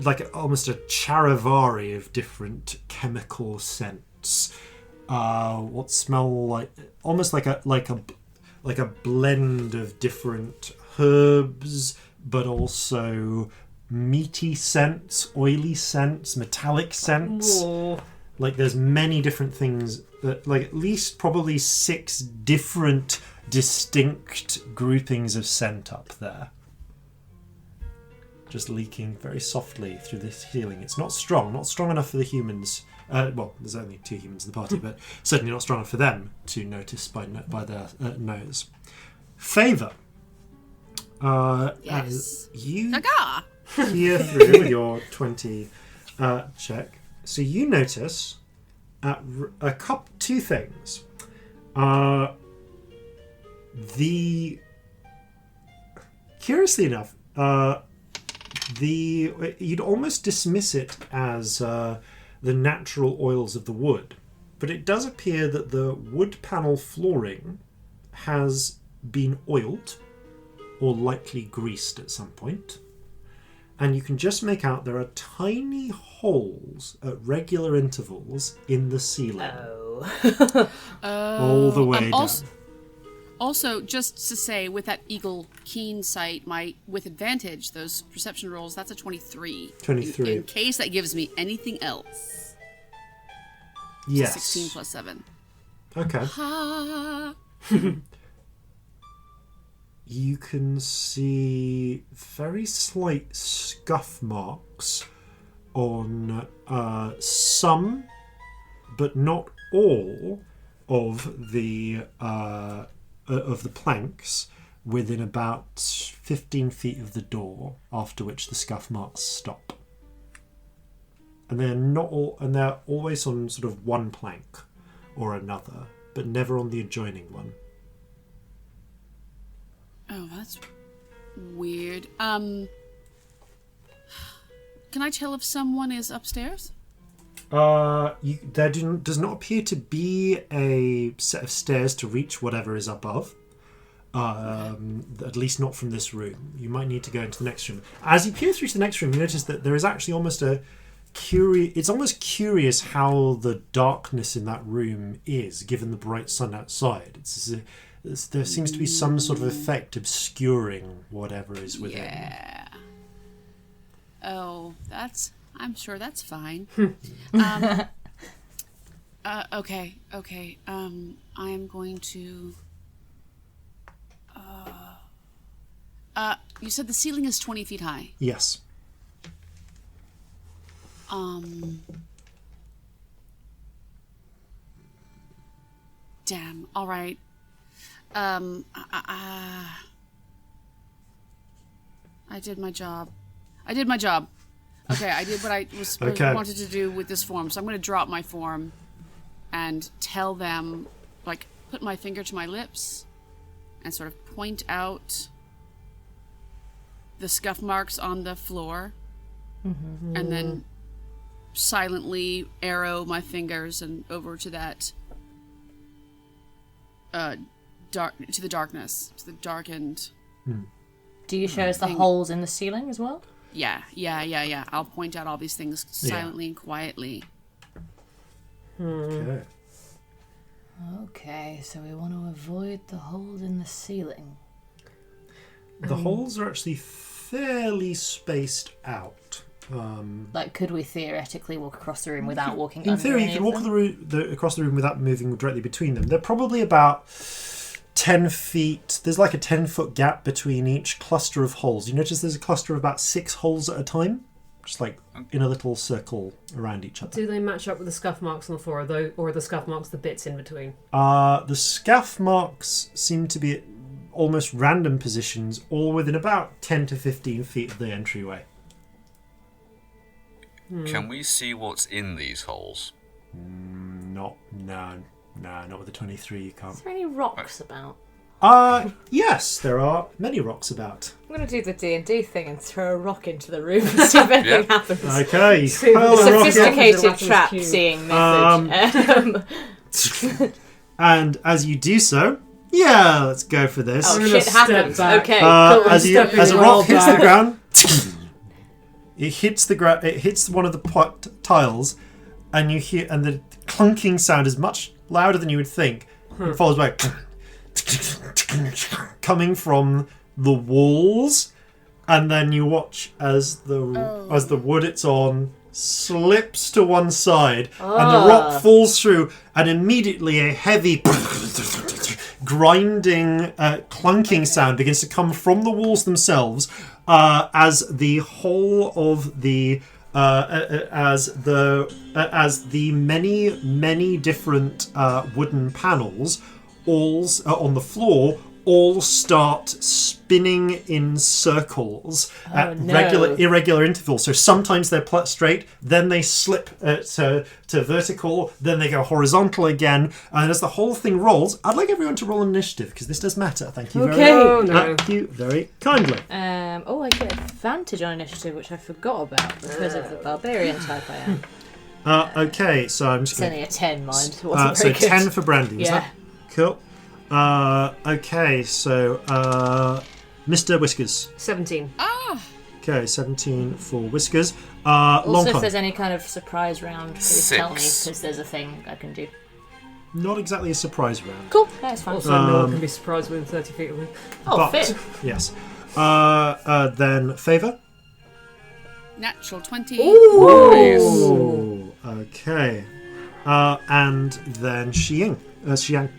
like almost a charivari of different chemical scents. What smell like almost like a blend of different herbs, but also meaty scents, oily scents, metallic scents. Whoa. Like there's many different things that, like at least probably 6 different distinct groupings of scent up there. Just leaking very softly through the ceiling. It's not strong enough for the humans. Well, there's only 2 humans in the party, but certainly not strong enough for them to notice by their nose. Favour. Yes. As you Gaga! peer through with your 20 check. So you notice two things. Curiously enough, you'd almost dismiss it as the natural oils of the wood, but it does appear that the wood panel flooring has been oiled or lightly greased at some point. And you can just make out there are tiny holes at regular intervals in the ceiling. All the way down. Also, just to say, with that eagle keen sight, with advantage, those perception rolls, that's a 23. 23. In case that gives me anything else. Yes. 16 plus 7. Okay. Ha! You can see very slight scuff marks on some, but not all, of the planks within about 15 feet of the door, after which the scuff marks stop. And they're always on sort of one plank or another, but never on the adjoining one. Oh, that's weird. Can I tell if someone is upstairs? There does not appear to be a set of stairs to reach whatever is above. At least not from this room. You might need to go into the next room. As you peer through to the next room, you notice that there is actually almost it's almost curious how the darkness in that room is, given the bright sun outside. There seems to be some sort of effect obscuring whatever is within. Yeah. Oh, I'm sure that's fine. Okay. I am going to... you said the ceiling is 20 feet high. Yes. Damn. All right. I did my job. Okay, I did what I wanted to do with this form. So I'm going to drop my form and tell them, like, put my finger to my lips and sort of point out the scuff marks on the floor, and then silently arrow my fingers and over to that to the darkness, to the darkened. Do you show us the holes in the ceiling as well? Yeah. I'll point out all these things silently and quietly. Okay. Okay, so we want to avoid the holes in the ceiling. The holes are actually fairly spaced out. Like, could we theoretically walk across the room without walking In under theory, any you can of walk them? across the room without moving directly between them. They're probably about 10 feet. There's like a 10-foot gap between each cluster of holes. You notice there's a cluster of about 6 holes at a time, just like in a little circle around each other. Do they match up with the scuff marks on the floor, or are the scuff marks the bits in between? The scuff marks seem to be at almost random positions, all within about 10 to 15 feet of the entryway. Can we see what's in these holes? No, not with the 23. You can't. Is there any rocks about? Yes, there are many rocks about. I'm going to do the D&D thing and throw a rock into the room and see if anything happens. Okay. Sophisticated trap-seeing method. And as you do so, let's go for this. Oh, shit happens. Okay, cool. As a rock hits the ground, it hits the ground. It hits one of the tiles, and you hear, and the clunking sound is much louder than you would think. It follows by coming from the walls, and then you watch as the wood it's on slips to one side, and the rock falls through, and immediately a heavy grinding, clunking sound begins to come from the walls themselves, as the whole of the as the many different wooden panels all on the floor all start spinning in circles at irregular intervals. So sometimes they're straight, then they slip to vertical, then they go horizontal again, and as the whole thing rolls, I'd like everyone to roll initiative because this does matter. Thank you Thank you very kindly. I get advantage on initiative, which I forgot about because of the barbarian type I am. Okay, so I'm just It's only a 10, mind. It wasn't so very good. 10 for Brandy, is that? Cool. Okay, so Mr. Whiskers. 17. Okay, 17 for Whiskers. Also, Lonkon. if there's any kind of surprise round, please tell me, 6. because there's a thing I can do. Not exactly a surprise round. Cool, that's fine. Also, no one can be surprised within 30 feet of me. Oh, but, fit. Yes. Then Favour. Natural 20. Ooh. Okay. And then Shih Yang.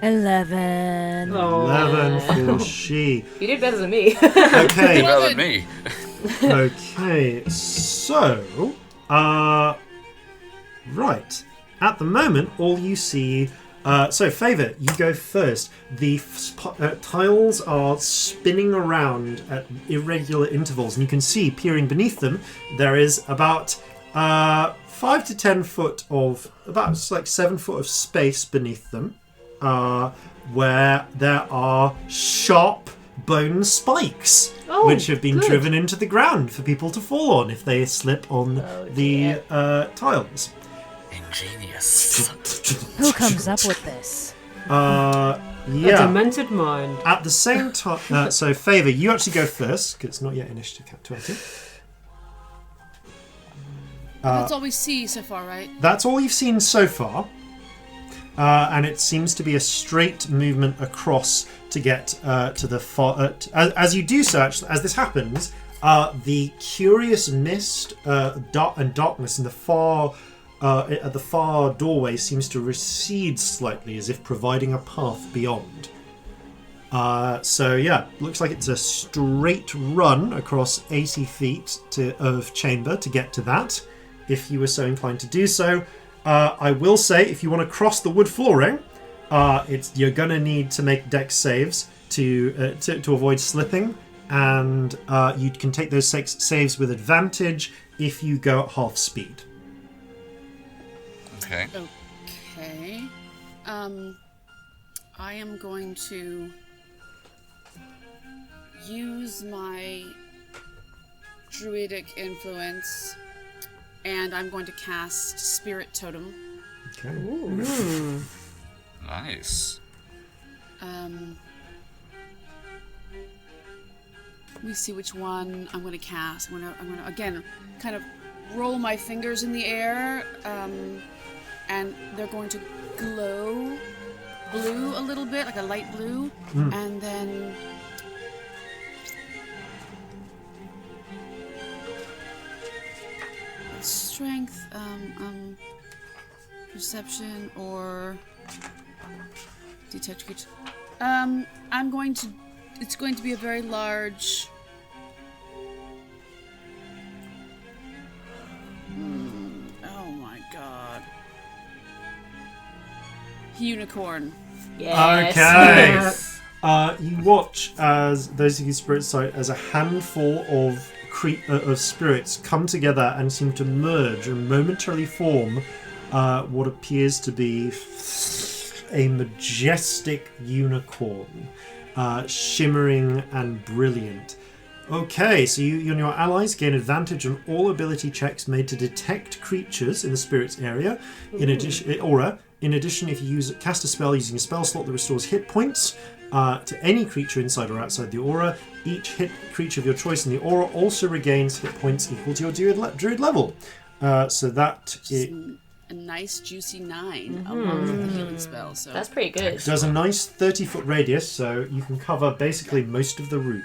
11. 11 for She. You did better than me. Okay. Better than me. Okay, so, right. At the moment, all you see... so, Favour, you go first. The tiles are spinning around at irregular intervals, and you can see, peering beneath them, there is about 5 to 10 foot of... about like 7 foot of space beneath them, where there are sharp bone spikes, which have been driven into the ground for people to fall on if they slip on the tiles. Ingenious. Who comes up with this? A demented mind. At the same time, so Favour, you actually go first because it's not yet initiative cap 20. That's all we see so far, right? That's all you've seen so far. And it seems to be a straight movement across to get to the far... as you do so, actually, as this happens, the curious mist and darkness in the far... at the far doorway seems to recede slightly, as if providing a path beyond. Looks like it's a straight run across 80 feet of chamber to get to that, if you were so inclined to do so. I will say, if you want to cross the wood flooring, you're going to need to make dex saves to avoid slipping, and you can take those saves with advantage if you go at half speed. Okay. Okay. I am going to use my druidic influence, and I'm going to cast Spirit Totem. Okay. Nice. Let me see which one I'm going to cast. I'm going to again kind of roll my fingers in the air, and they're going to glow blue a little bit, like a light blue, and then Perception or detect creature. I'm going to. It's going to be a very large. Oh my god. Unicorn. Yes. Okay. You watch as those of you spirit sight as a handful of spirits come together and seem to merge and momentarily form what appears to be a majestic unicorn, shimmering and brilliant. Okay, so you and your allies gain advantage on all ability checks made to detect creatures in the spirit's area. In addition, if you cast a spell using a spell slot that restores hit points to any creature inside or outside the aura, each hit creature of your choice in the aura also regains hit points equal to your druid level. So that a nice juicy 9 along with the healing spell. So that's pretty good. It does a nice 30-foot radius, so you can cover basically most of the room.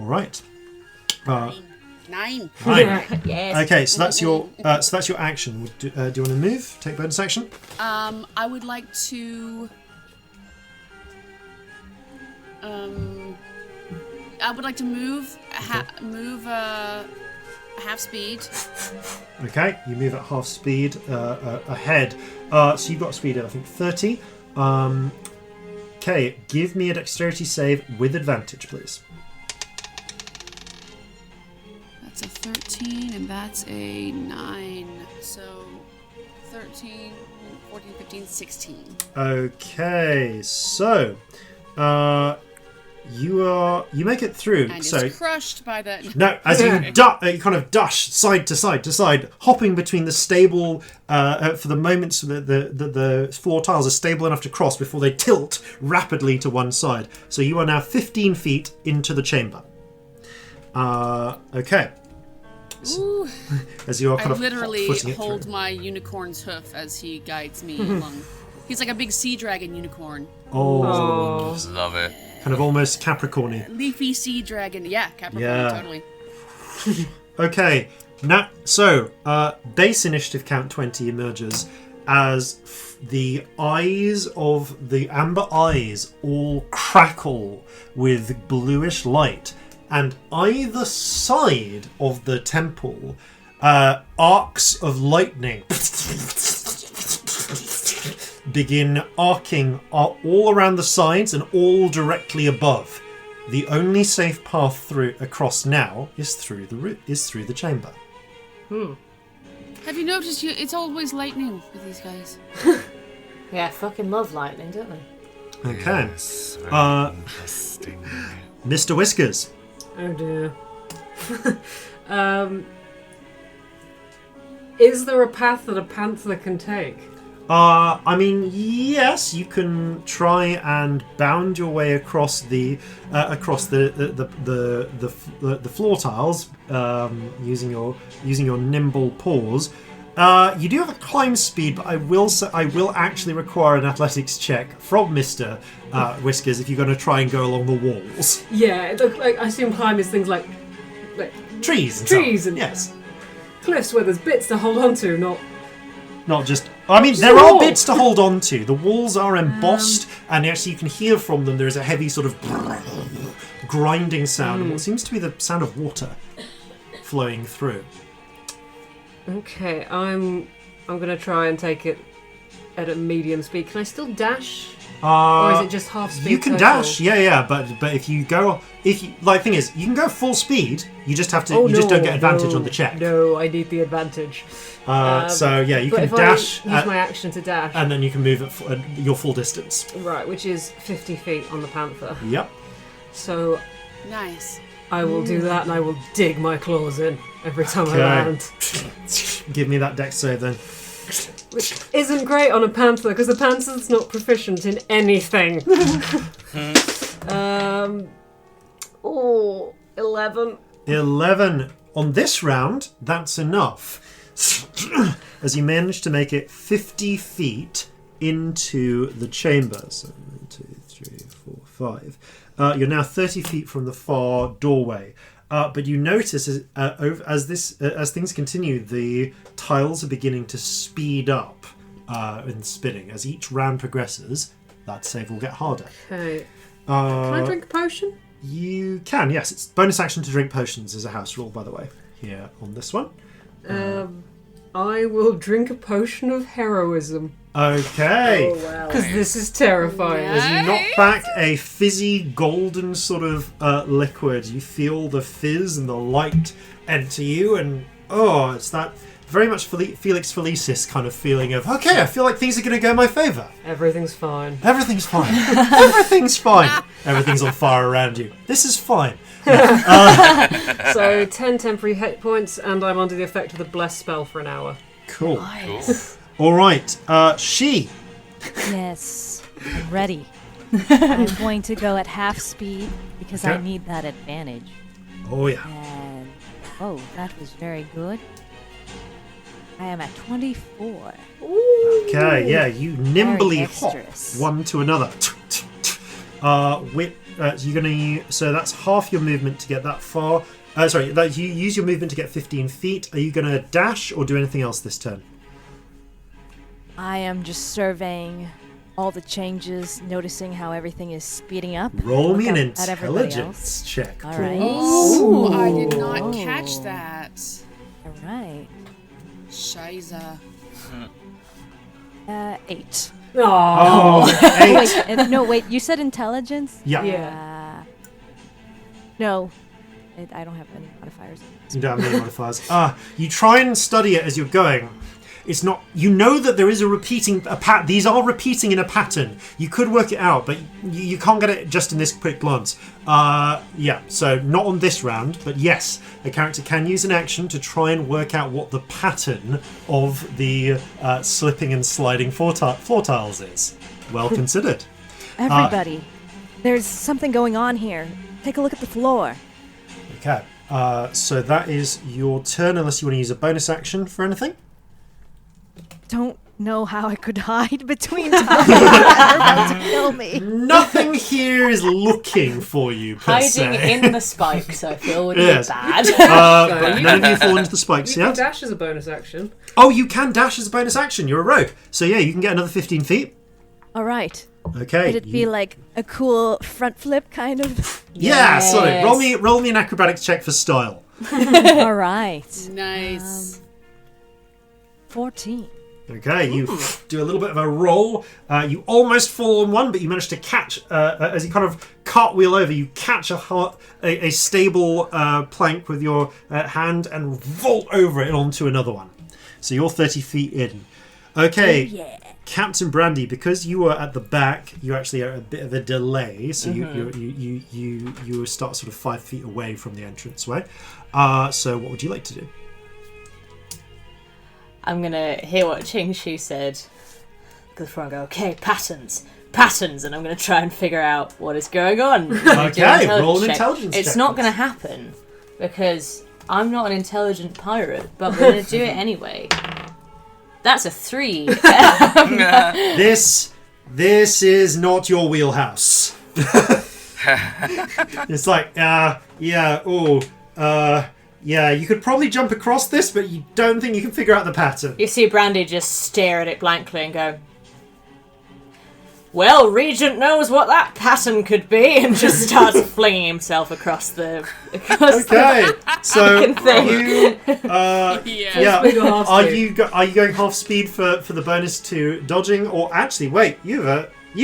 All right. 9. Yes. Okay, so that's your action. Do you want to move? Take bonus action? I would like to. I would like to move. Half speed. Okay, you move at half speed ahead. So you've got speed at I think 30. Okay, give me a dexterity save with advantage, please. That's a 13, and that's a 9. So 13, 14, 15, 16. Okay, so you make it through. And so it's crushed by the... No, as you kind of dash side to side, hopping between the stable for the moments the floor tiles are stable enough to cross before they tilt rapidly to one side. So you are now 15 feet into the chamber. Okay. Ooh. As you are kind I of literally footing it hold through. my unicorn's hoof as he guides me along. He's like a big sea dragon unicorn. Oh. Love it. Kind of almost Capricorn-y. Leafy sea dragon. Yeah, Capricorn, totally. Okay, now, so base initiative count 20 emerges as the eyes of the amber eyes all crackle with bluish light, and either side of the temple, arcs of lightning begin arcing all around the sides and all directly above. The only safe path across now is through the chamber. Have you noticed it's always lightning with these guys? Yeah, fucking love lightning, don't they? Okay. Yes, very interesting. Mr. Whiskers. Oh dear. Is there a path that a panther can take? I mean, yes, you can try and bound your way across the floor tiles using your nimble paws. You do have a climb speed, but I will actually require an athletics check from Mr. Whiskers if you're going to try and go along the walls. Yeah, I assume climb is things like Trees and yes, cliffs where there's bits to hold on to, not just. I mean, there are bits to hold on to. The walls are embossed, and actually you can hear from them. There is a heavy sort of grinding sound, and what seems to be the sound of water flowing through. Okay, I'm gonna try and take it at a medium speed. Can I still dash? Or is it just half speed? You can total? dash, yeah, but thing is, you can go full speed. You just have to. Just don't get advantage on the check. No, I need the advantage. So yeah, you can if dash. I use my action to dash, and then you can move at your full distance. Right, which is 50 feet on the panther. Yep. So Nice. I will do that, and I will dig my claws in every time I land. Give me that dex save then. Which isn't great on a panther, because the panther's not proficient in anything. 11. 11. On this round, that's enough. As you manage to make it 50 feet into the chamber. So 1, 2, 3, 4, 5. You're now 30 feet from the far doorway. But you notice as things continue, the tiles are beginning to speed up in spinning. As each round progresses, that save will get harder. Okay. Can I drink a potion? You can, yes. It's bonus action to drink potions is a house rule, by the way, here on this one. I will drink a potion of heroism. Okay. Oh, wow. Because this is terrifying. As you knock back a fizzy golden sort of liquid, you feel the fizz and the light enter you, and it's that very much Felix Felicis kind of feeling of, okay, I feel like things are going to go in my favour. Everything's fine. Everything's fine. Everything's fine. Everything's on fire around you. This is fine. So 10 temporary hit points, and I'm under the effect of the bless spell for an hour. Cool. Nice. All right. She. Yes, I'm ready. I'm going to go at half speed because I need that advantage. Oh, yeah. And that was very good. I am at 24. Okay, yeah, you nimbly hop dexterous. one to another. So that's half your movement to get that far. You use your movement to get 15 feet. Are you going to dash or do anything else this turn? I am just surveying all the changes, noticing how everything is speeding up. Roll me an Look at everybody intelligence else. check. All right. Oh, I did not catch that. All right. Shiza. 8. Oh. 8. Wait, you said intelligence? Yeah. Yeah. No. I don't have any modifiers. You don't have any modifiers. You try and study it as you're going. It's not. You know that there is these are repeating in a pattern. You could work it out, but you can't get it just in this quick glance. So not on this round, but yes, a character can use an action to try and work out what the pattern of the slipping and sliding floor tiles is. Well considered. Everybody, there's something going on here. Take a look at the floor. Okay. So that is your turn, unless you want to use a bonus action for anything. Don't know how I could hide between tiles. They're about to kill me. Nothing here is looking for you, per Hiding se. in the spikes, I feel, would Yes. be bad. But none of you fall into the spikes You can yet. dash as a bonus action. Oh, you can dash as a bonus action. You're a rogue. So yeah, you can get another 15 feet. All right. Okay. Could it be like a cool front flip kind of? Yeah, sorry. Yes. Roll me an acrobatics check for style. All right. Nice. 14. Okay, you do a little bit of a roll. You almost fall on one, but you manage to catch, as you kind of cartwheel over, you catch a stable plank with your hand and vault over it onto another one. So you're 30 feet in. Okay, Captain Brandy, because you were at the back, you actually are a bit of a delay, so you start sort of 5 feet away from the entranceway. So what would you like to do? I'm going to hear what Ching Shu said. Go through and go, okay, patterns, and I'm going to try and figure out what is going on. Okay, roll an intelligence check. It's not going to happen because I'm not an intelligent pirate, but we're going to do it anyway. That's a 3. This is not your wheelhouse. It's like, you could probably jump across this, but you don't think you can figure out the pattern. You see Brandy just stare at it blankly and go, well, Regent knows what that pattern could be, and just starts flinging himself across the... Okay, so thing. are you going half speed for the bonus to dodging, or actually, wait, you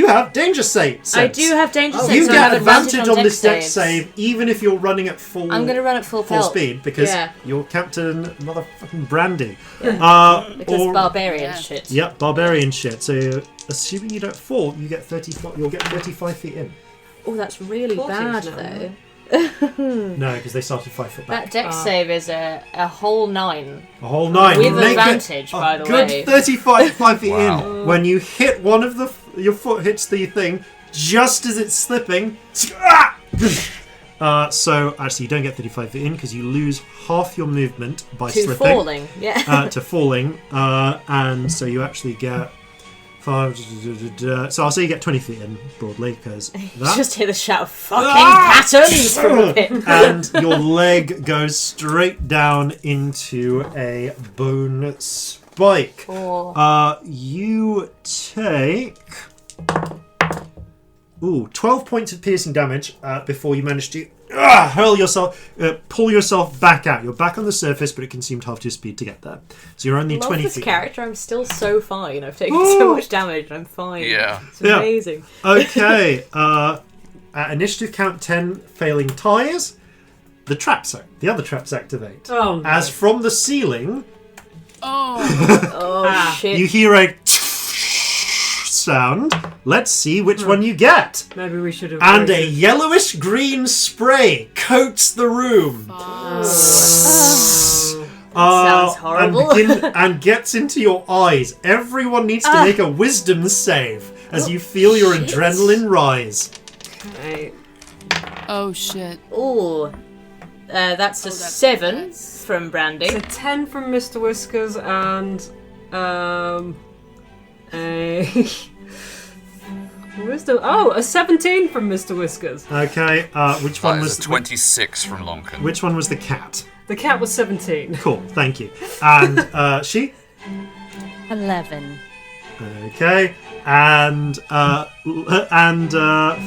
have danger sense. I do have danger sense. You so I get have advantage on this dex saves. save, even if you're running at full. I'm going to run at full pelt. speed because Yeah. you're Captain Motherfucking Brandy. Because barbarian shit. Yep, barbarian shit. So assuming you don't fall, you'll get 35 feet in. Oh, that's really 14's bad not though. No, because they started 5 foot back. That dex save is a whole 9. A whole 9. With You make advantage, it by a the good way. 35 feet Wow. in. When you hit one of your foot hits the thing just as it's slipping. So actually, you don't get 35 feet in because you lose half your movement by To slipping. falling, yeah. To falling, and so you actually get 5. So I'll say you get 20 feet in broadly because that. Just hear the shout of fucking patterns from a pit. And your leg goes straight down into a bone spike. You take 12 points of piercing damage before you manage to pull yourself back out. You're back on the surface, but it consumed half your speed to get there. So you're only 20 this feet. character, I'm still so fine. I've taken so much damage and I'm fine. Yeah. It's amazing. Okay. At initiative count 10, failing ties, the other traps activate. Oh, no. As from the ceiling, Shit. you hear a sound. Let's see which one you get. Maybe we should have. And a yellowish green spray coats the room. Sounds horrible. And gets into your eyes. Everyone needs to make a wisdom save as you feel your adrenaline rise. Right. Oh shit. Ooh. That's a 7 from Brandy. It's a 10 from Mr. Whiskers and a wisdom. Oh, a 17 from Mr. Whiskers. Okay, which one was 26 from Lonkon? Which one was the cat? The cat was 17. Cool, thank you. And she? 11. Okay, and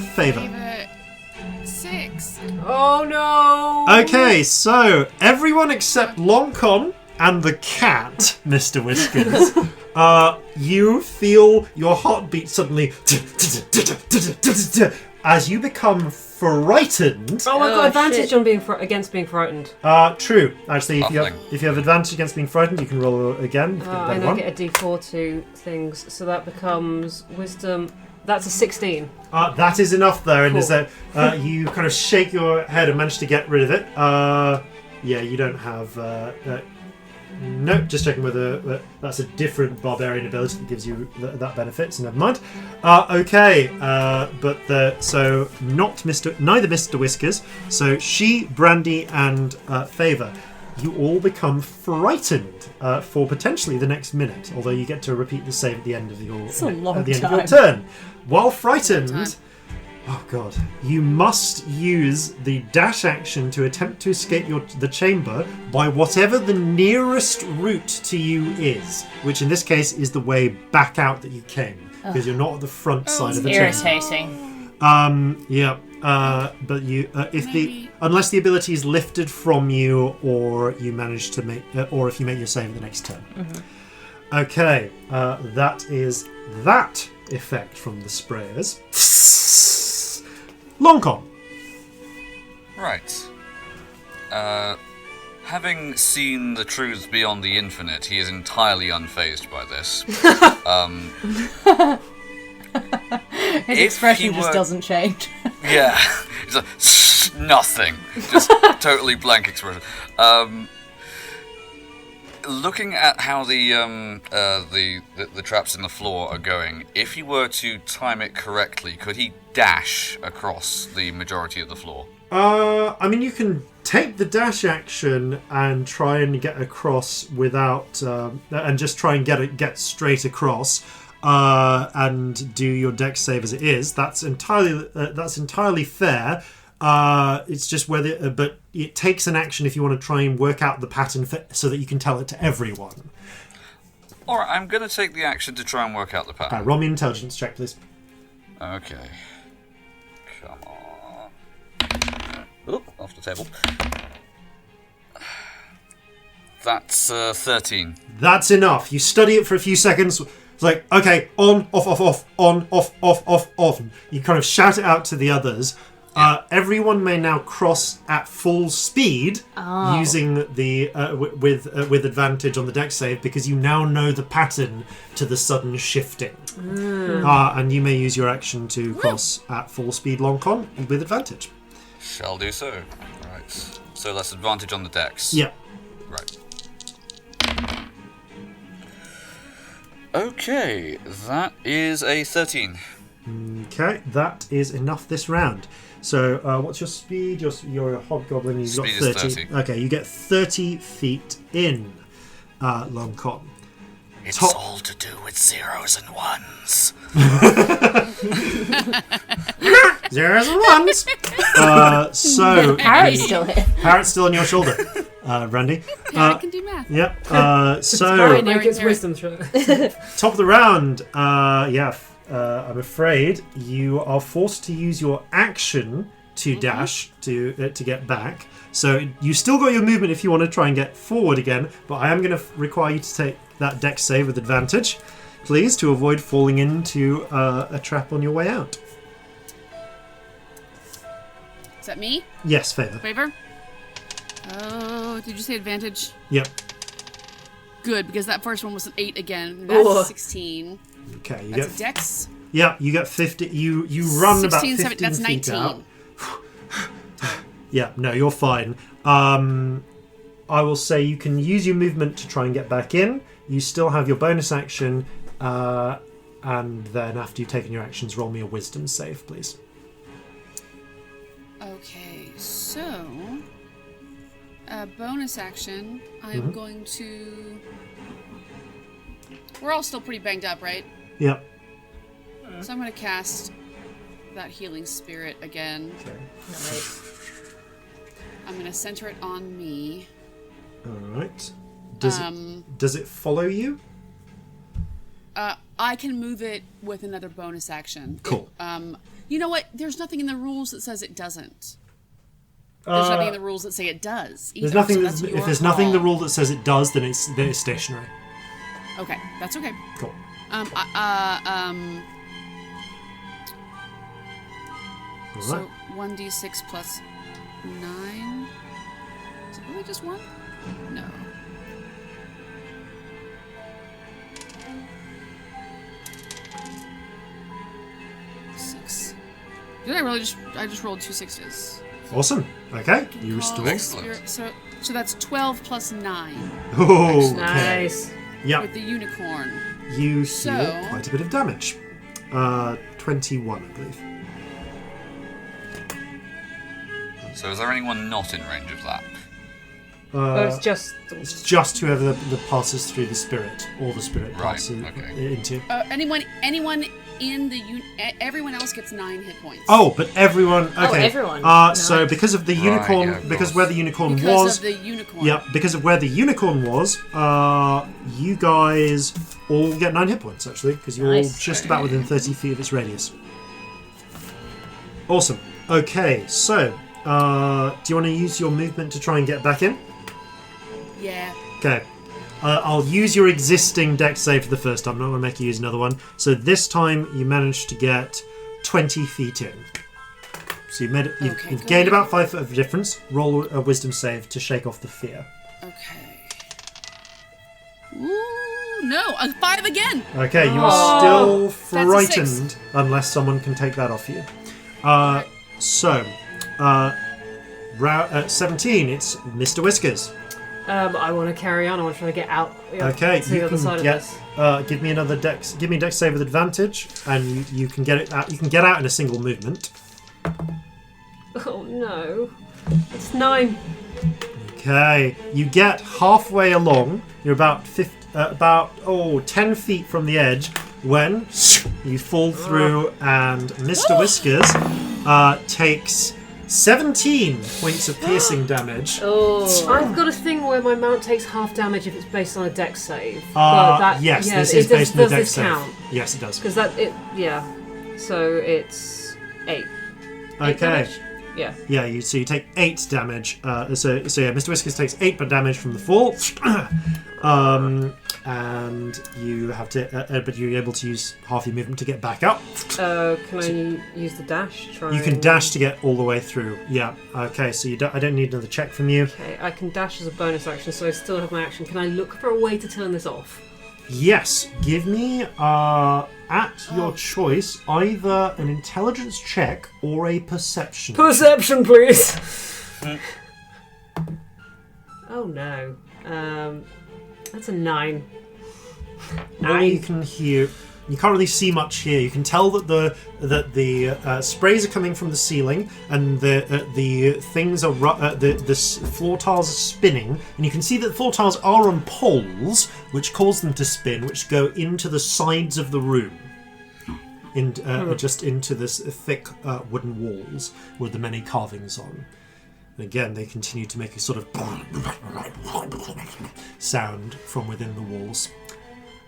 Favour. 6. Oh no! Okay, so everyone except Lonkon and the cat, Mr. Whiskers, you feel your heartbeat suddenly as you become frightened. Oh, I've got advantage on against being frightened. True. Actually, if you have advantage against being frightened, you can roll again. I now get a D4 to things, so that becomes wisdom. That's a 16. That is enough there, and Cool. is that you kind of shake your head and manage to get rid of it. You don't have. No, just checking whether that's a different barbarian ability that gives you that benefit. So never mind. Okay, so neither Mr. Whiskers. So she, Brandy, and Favour. You all become frightened for potentially the next minute, although you get to repeat the save at the end of your of your turn. While frightened, oh god, you must use the dash action to attempt to escape the chamber by whatever the nearest route to you is, which in this case is the way back out that you came, because you're not at the front side of the chamber. Irritating. But you, unless the ability is lifted from you, or you manage to make, or if you make your save the next turn. Mm-hmm. Okay, that is that effect from the sprayers. Lonkon. Right. Having seen the truths beyond the infinite, he is entirely unfazed by this. His expression just doesn't change. Yeah, he's like, nothing. Just totally blank expression. Looking at how the traps in the floor are going, if he were to time it correctly, could he dash across the majority of the floor? I mean, you can take the dash action and try and get across without, and just try and get straight across. And do your dex save as it is. That's entirely fair. It's just whether, but it takes an action if you want to try and work out the pattern so that you can tell it to everyone. All right, I'm going to take the action to try and work out the pattern. Roll me an intelligence check, please. Okay. Come on. Oop, off the table. That's 13. That's enough. You study it for a few seconds. It's like, okay, on, off, off, off, on, off, off, off, off. You kind of shout it out to the others. Everyone may now cross at full speed using the with advantage on the dex save, because you now know the pattern to the sudden shifting. And you may use your action to cross at full speed, Lonkon, with advantage. Shall do so. Right. So less advantage on the dex. Yeah. Right. Okay, that is a 13. Okay, that is enough this round. So, what's your speed? You're a hobgoblin. You've got 30. Speed is 30. Okay, you get 30 feet in, Lonkon. It's all to do with zeros and ones. Zeros and ones. So Parrot's still here. Parrot's still on your shoulder, Brandy. Yeah, I can do math. Yep. Alright, So now it gets wisdom through. top of the round. I'm afraid you are forced to use your action to dash to get back. So you still got your movement if you want to try and get forward again, but I am going to require you to take that dex save with advantage, please, to avoid falling into a trap on your way out. Is that me? Yes, Favour. Favour? Oh, did you say advantage? Yep. Good, because that first one was an 8 again. That's 16. Okay, you That's a get. dex. Yeah, you get 50. You run about 16, 15 that's feet 19. out. Yeah, no, you're fine. I will say you can use your movement to try and get back in. You still have your bonus action, and then after you've taken your actions, roll me a wisdom save, please. Okay, so bonus action. I'm going to. We're all still pretty banged up, right? Yep. So I'm going to cast that healing spirit again. Okay. I'm going to center it on me. All right. Does it follow you? I can move it with another bonus action. Cool. You know what? There's nothing in the rules that says it doesn't. There's nothing in the rules that say it does. There's either, nothing. so that's If your there's nothing in the call. rule that says it does, then it's stationary. Okay, that's okay. Cool. All So right. 1d6 plus 9. Is it really just 1? No. Six. Did I really I just rolled 2 6s. Awesome. Okay. You Call restore. Excellent. spirit- So that's 12 plus 9 Oh. Okay. Nice. Yeah. with the unicorn. You heal So- quite a bit of damage. 21, I believe. So is there anyone not in range of that? It's just. It's just whoever that passes through the spirit, or the spirit Right, passes okay. into. Anyone in the everyone else gets 9 hit points. Oh, but everyone. Okay. Oh, everyone. So Nice. because of the unicorn, yeah, of because course. where the unicorn because was, of the unicorn. yeah, because of where the unicorn was, you guys all get 9 hit points actually, because you're all Nice. just about within 30 feet of its radius. Awesome. Okay, so do you want to use your movement to try and get back in? Yeah. Okay. I'll use your existing dex save for the first time. I'm not going to make you use another one. So this time you managed to get 20 feet in. So you've Okay, you've good. gained about 5 foot of difference. Roll a wisdom save to shake off the fear. Okay. Ooh, no, a 5 again. Okay, you are still That's a 6. frightened unless someone can take that off you. So, 17, it's Mr. Whiskers. I want to carry on. I want to try to get out. Okay, to the you other side can of get. this. Give me another dex. Give me a dex save with advantage, and you can get it out. You can get out in a single movement. Oh no, it's 9. Okay, you get halfway along. You're about 10 feet from the edge when you fall through, and Mr. Whiskers takes 17 points of piercing damage. Oh. I've got a thing where my mount takes half damage if it's based on a dex save. Yes, yeah, this is based on does the dex this save. count? Yes, it does. Because yeah. So it's 8. 8 Okay. damage? Yeah. Yeah, you take 8 damage. So yeah, Mr. Whiskers takes 8 damage from the fall. And you have to, but you're able to use half your movement to get back up. Can I use the dash? You can dash to get all the way through. Yeah. Okay. So I don't need another check from you. Okay, I can dash as a bonus action, so I still have my action. Can I look for a way to turn this off? Yes. Give me at your choice either an intelligence check or a perception. Perception, please. Oh no. That's a 9. All you can hear. You can't really see much here. You can tell that the sprays are coming from the ceiling, and the things are the floor tiles are spinning, and you can see that the floor tiles are on poles, which cause them to spin, which go into the sides of the room, just into this thick wooden walls with the many carvings on. And again, they continue to make a sort of sound from within the walls.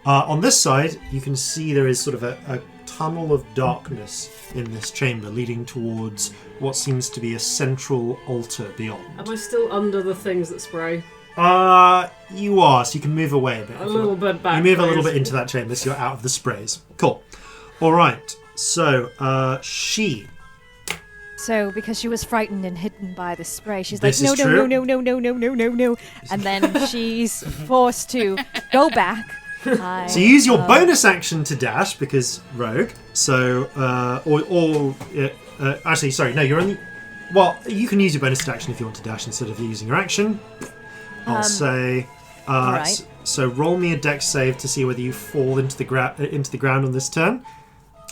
On this side, you can see there is sort of a tunnel of darkness in this chamber leading towards what seems to be a central altar beyond. Am I still under the things that spray? You are, so you can move away a bit. A little bit back. You move a please. little bit into that chamber, so you're out of the sprays. Cool. All right. So, she. So, because she was frightened and hidden by the spray, she's This like, is true. no. And then she's forced to go back. So you use your bonus action to dash because rogue. So actually, sorry, no, you're only. Well, you can use your bonus action if you want to dash instead of using your action. I'll say. Right. So roll me a dex save to see whether you fall into the ground on this turn.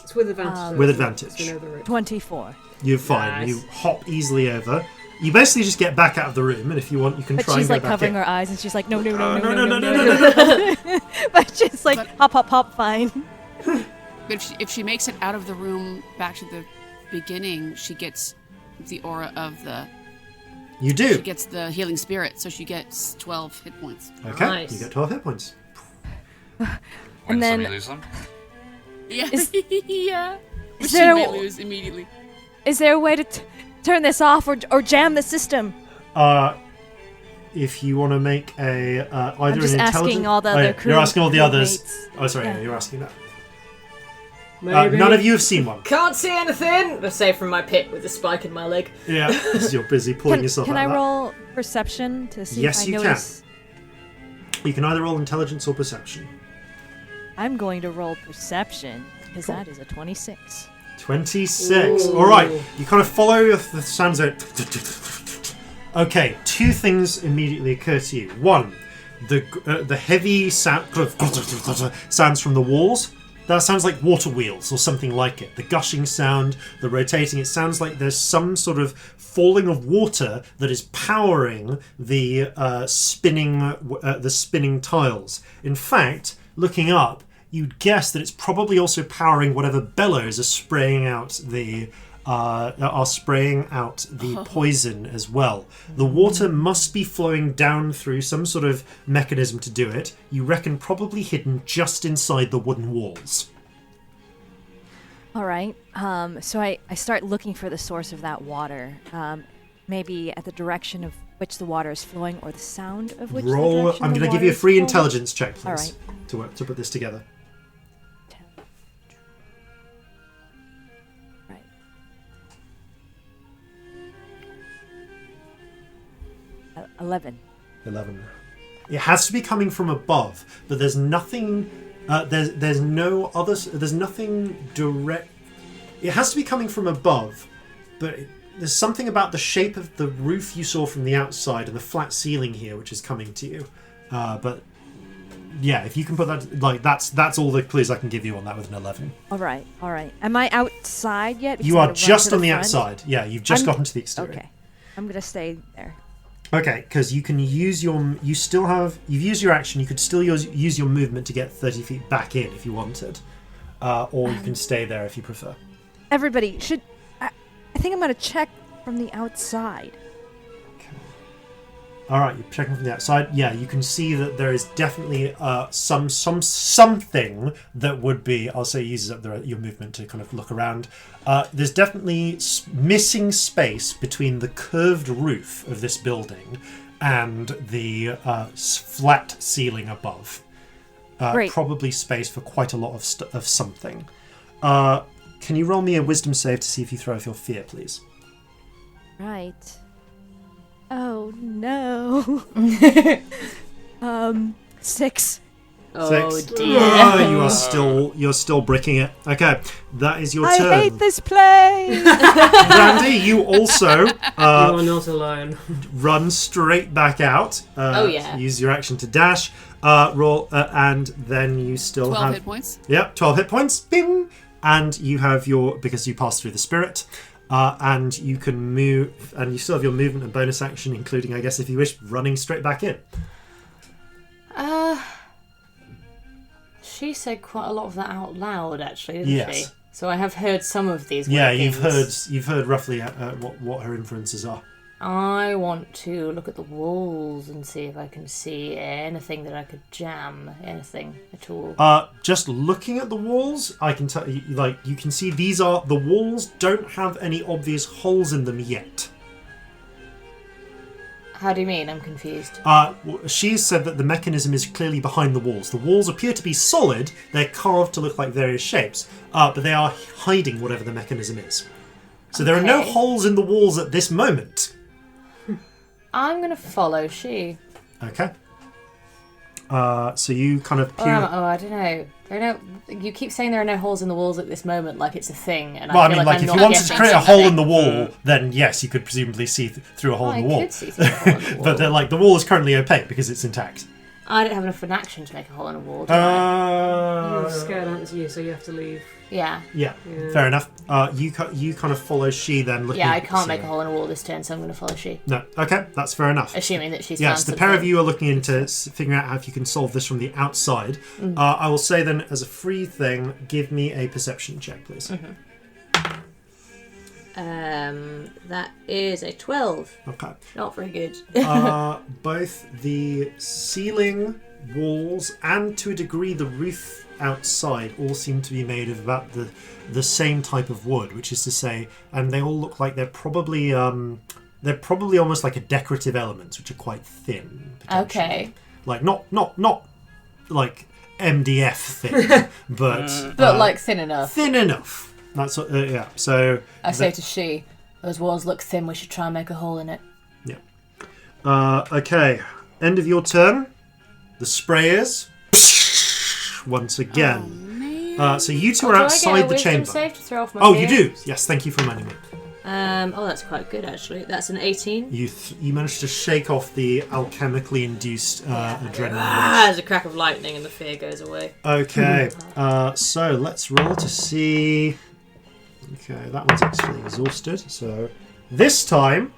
It's with advantage. With advantage. So we know the route. 24. You're fine. Nice. You hop easily over. You basically just get back out of the room, and if you want, you can But try and she's go like back covering in. her eyes, and she's like, no. No. But she's like, hop, fine. But if she makes it out of the room back to the beginning, she gets the aura of the. You do. She gets the healing spirit, so she gets 12 hit points. Okay, Nice. you get 12 hit points. Win And then- some, you lose some. Yeah. Is- But Is she there may a- lose immediately. Is there a way to turn this off or jam the system? If you want to make a either I'm just an asking intelligence. all the other crew. You're asking all the others. crewmates. Oh, sorry, Yeah. yeah, you're asking that. Maybe. None of you have seen one. Can't see anything! I say from my pit with a spike in my leg. Yeah, because you're busy pulling yourself Can out I of that. roll perception to see Yes, if I you notice? You can either roll intelligence or perception. I'm going to roll perception because that is a 26. 26. Ooh. All right, you kind of follow the sounds out. Okay, two things immediately occur to you. One, the heavy sound sounds from the walls. That sounds like water wheels or something like it. The gushing sound, the rotating. It sounds like there's some sort of falling of water that is powering the spinning tiles. In fact, looking up, you'd guess that it's probably also powering whatever bellows are spraying out the poison as well. The water must be flowing down through some sort of mechanism to do it. You reckon probably hidden just inside the wooden walls. All right. So I start looking for the source of that water. Maybe at the direction of which the water is flowing or the sound of which Roll. the direction I'm the going to give water you a is free flowing. intelligence check, please, All right. to put this together. Right. Uh, 11. 11. It has to be coming from above, but there's nothing. There's no other. There's nothing direct. It has to be coming from above, but there's something about the shape of the roof you saw from the outside and the flat ceiling here, which is coming to you. But yeah, if you can put that, that's all the clues I can give you on that with an 11. All right. Am I outside yet? Because You I are had to run just to on the front? outside. Yeah, you've just gotten to the exterior. Okay. I'm going to stay there. Okay, because you can use you've used your action, you could still use your movement to get 30 feet back in if you wanted. Or you can stay there if you prefer. Everybody, I think I'm going to check from the outside. Alright, you're checking from the outside. Yeah, you can see that there is definitely something that would be, I'll say uses up your movement to kind of look around. There's definitely missing space between the curved roof of this building and the flat ceiling above. Great. Probably space for quite a lot of something. Can you roll me a wisdom save to see if you throw off your fear, please? Right. Oh, no. 6. Oh 6. dear. Oh, you're still bricking it. Okay, that is your I turn. hate this place. Brandy, you also You are not alone. run straight back out. Oh, yeah. Use your action to dash. Roll, and then you still 12 have... hit points. Yep, 12 hit points. Bing! And you have because you passed through the spirit, and you can move, and you still have your movement and bonus action, including, I guess, if you wish, running straight back in. She said quite a lot of that out loud, actually, didn't Yes. she? So I have heard some of these Yeah, workings. you've heard roughly what her inferences are. I want to look at the walls and see if I can see anything that I could jam, anything at all. Just looking at the walls, I can tell you, you can see the walls don't have any obvious holes in them yet. How do you mean? I'm confused. She said that the mechanism is clearly behind the walls. The walls appear to be solid, they're carved to look like various shapes, but they are hiding whatever the mechanism is. So there are no holes in the walls at this moment. I'm going to follow she. Okay. So you kind of... I don't know. You keep saying there are no holes in the walls at this moment, like it's a thing. And Well, I feel if I'm you wanted to create a hole in the wall, Mm. then yes, you could presumably see through a hole in the wall. I could see through a hole in the wall. But the wall is currently opaque because it's intact. I don't have enough of an action to make a hole in a wall, do I? You're scared, aren't you? So you have to leave. Yeah. Yeah, fair enough. You kind of follow she then. Looking Yeah, I at can't the make a ceiling. hole in a wall this turn, so I'm going to follow she. No, okay, that's fair enough. Assuming that she's Yes, found the pair of something. you are looking into figuring out how if you can solve this from the outside. I will say then, as a free thing, give me a perception check, please. That is a 12. Okay. Not very good. Both the ceiling, walls, and to a degree the roof outside all seem to be made of about the same type of wood, which is to say, and they all look like they're probably almost like a decorative elements, which are quite thin. Okay. Like not like MDF thin, but like thin enough. Thin enough. That's what. Yeah. So I say to she, those walls look thin. We should try and make a hole in it. Yeah. Okay. End of your turn. The sprayers. Once again. So you two are outside the chamber. Save to throw off my Oh, fear? you do. Yes. Thank you for reminding me. That's quite good actually. That's an 18. You managed to shake off the alchemically induced adrenaline. There's a crack of lightning and the fear goes away. Okay. So let's roll to see. Okay, that one's actually exhausted. So this time,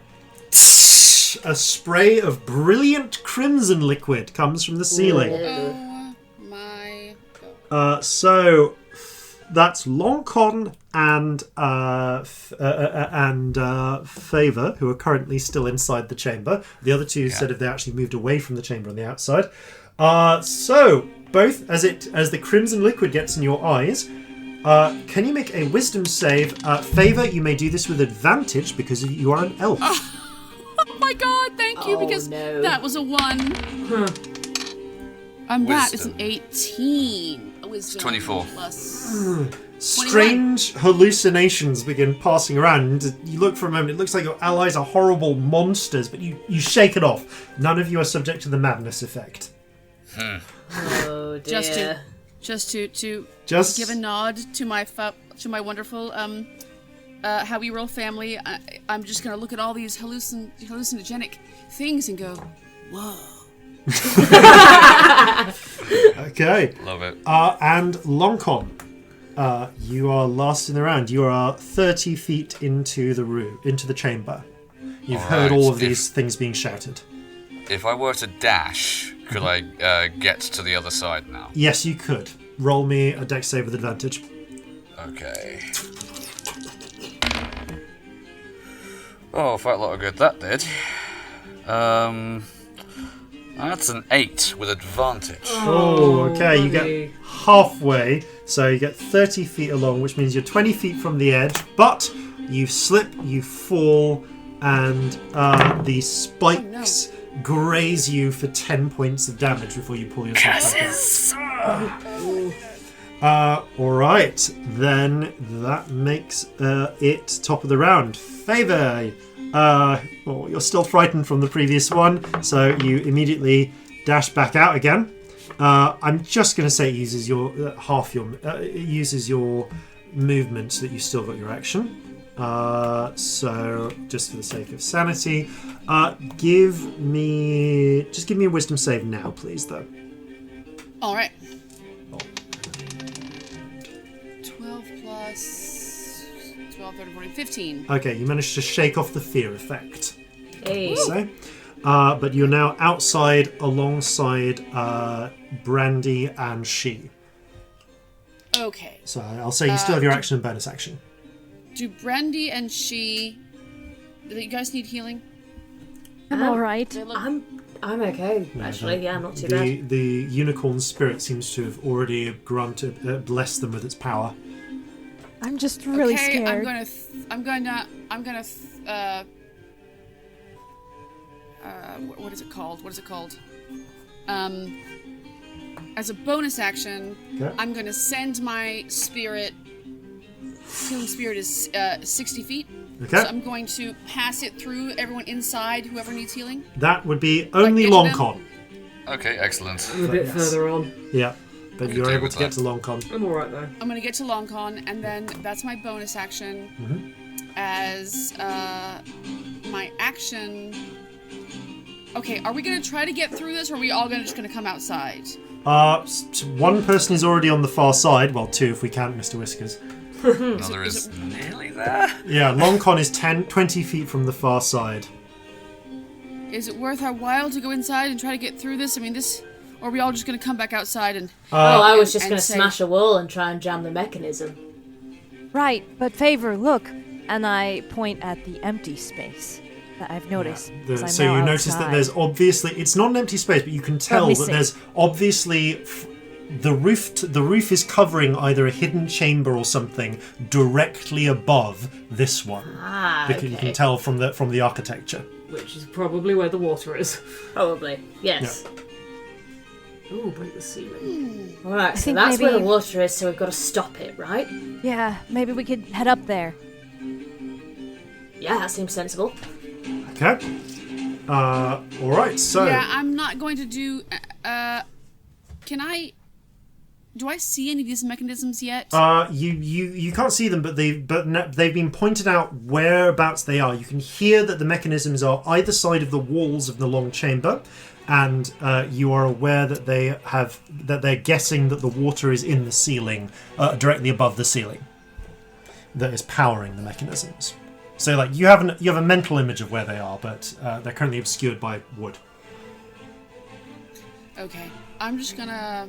a spray of brilliant crimson liquid comes from the ceiling. Oh my god. So that's Lonkon and Favour, who are currently still inside the chamber. The other two said if they actually moved away from the chamber on the outside. So both as the crimson liquid gets in your eyes, can you make a wisdom save? Favour, you may do this with advantage because you are an elf. Oh my god, thank you, because that was a 1. And that is an 18. Wisdom 24. Plus Strange hallucinations begin passing around. You look for a moment, it looks like your allies are horrible monsters, but you shake it off. None of you are subject to the madness effect. Oh dear. Just to give a nod to my wonderful how we roll family. I'm just gonna look at all these hallucinogenic things and go, whoa. Okay. Love it. And Lonkon, you are last in the round. You are 30 feet into the chamber. You've heard all of these things being shouted. If I were to dash, could I get to the other side now? Yes, you could. Roll me a dex save with advantage. Okay. Oh, quite a lot of good that did. That's an 8 with advantage. Oh, okay. You get halfway, so you get 30 feet along, which means you're 20 feet from the edge, but you slip, you fall, and the spikes graze you for 10 points of damage before you pull yourself back up. Alright, then that makes it top of the round. Favour! You're still frightened from the previous one, so you immediately dash back out again. I'm just going to say it uses your uses your movement so that you've still got your action. So just for the sake of sanity, give me a wisdom save now, please, though. All right. 12 plus 12, 13, 14, 15. Okay, you managed to shake off the fear effect. Hey. So, but you're now outside alongside Brandy and Shih. Okay. So I'll say you still have your action and bonus action. Do Brandy and Shih... Do you guys need healing? I'm all right. They look- I'm okay, actually. Yeah, I'm not too bad. The unicorn spirit seems to have already blessed them with its power. I'm just really okay, scared. What is it called? As a bonus action, Okay. I'm gonna send my spirit. Healing spirit is 60 feet. Okay. So I'm going to pass it through everyone inside, whoever needs healing. That would be only get to them? Lonkon. Okay, excellent. I'm a bit Yes. further on. Yeah, but You you're do able with to get that. to Lonkon. I'm alright though. I'm gonna get to Lonkon, and then that's my bonus action. As my action. Okay, are we gonna try to get through this, or are we all just gonna come outside? One person is already on the far side. Well, two if we count Mr. Whiskers. Another is nearly there. Yeah, Lonkon is 20 feet from the far side. Is it worth our while to go inside and try to get through this? I mean, this... Or are we all just going to come back outside and... I was just and going to say- smash a wall and try and jam the mechanism. Right, but Favour, look. And I point at the empty space that I've noticed. 'cause I'm So now you notice that outside. there's obviously... It's not an empty space, but you can tell me that see. there's obviously... The roof is covering either a hidden chamber or something directly above this one. Because you can tell from the architecture. Which is probably where the water is. Probably, yes. Ooh, break the ceiling. Alright, so think that's where the maybe- water is, so we've got to stop it, right? Yeah, maybe we could head up there. Yeah, that seems sensible. Okay. Alright, so... Yeah, I'm not going to do... Can I... Do I see any of these mechanisms yet? You can't see them, but they've been pointed out whereabouts they are. You can hear that the mechanisms are either side of the walls of the long chamber, and you are aware that they're guessing that the water is in the ceiling, directly above the ceiling, that is powering the mechanisms. So, like, you have a mental image of where they are, but they're currently obscured by wood. Okay, I'm just gonna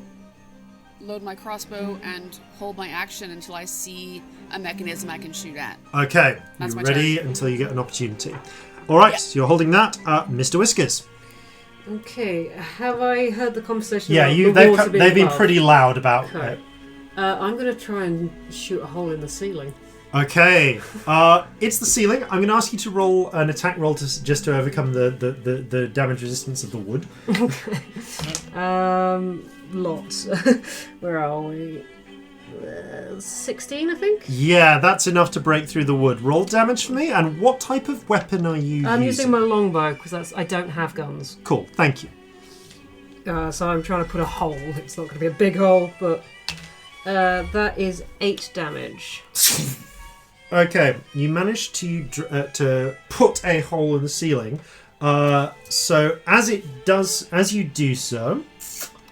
load my crossbow and hold my action until I see a mechanism I can shoot at. Okay, That's you're my ready until you get an opportunity. All right, so you're holding that, Mr. Whiskers. Okay, have I heard the conversation Yeah, about the water being they've been above? pretty loud about Okay. it. I'm going to try and shoot a hole in the ceiling. Okay, it's the ceiling. I'm going to ask you to roll an attack roll just to overcome the damage resistance of the wood. Lots. Where are we? 16, I think? Yeah, that's enough to break through the wood. Roll damage for me, and what type of weapon are you I'm using? using my longbow because I don't have guns. Cool, thank you. So I'm trying to put a hole. It's not going to be a big hole, but that is 8 damage. Okay, you managed to put a hole in the ceiling. So as you do so,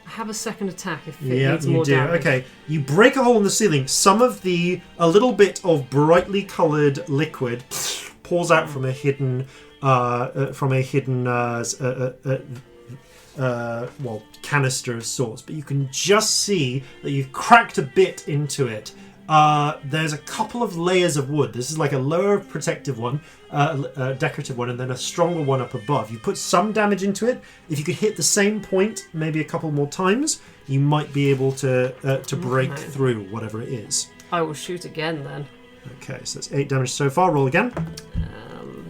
I have a second attack if it yeah, needs you more do. damage. Okay, you break a hole in the ceiling. A little bit of brightly coloured liquid pours out from a hidden, canister of sorts. But you can just see that you've cracked a bit into it. There's a couple of layers of wood. This is like a lower protective one, decorative one, and then a stronger one up above. You put some damage into it. If you could hit the same point maybe a couple more times, you might be able to break through whatever it is. I will shoot again then. Okay, so that's 8 damage so far. Roll again.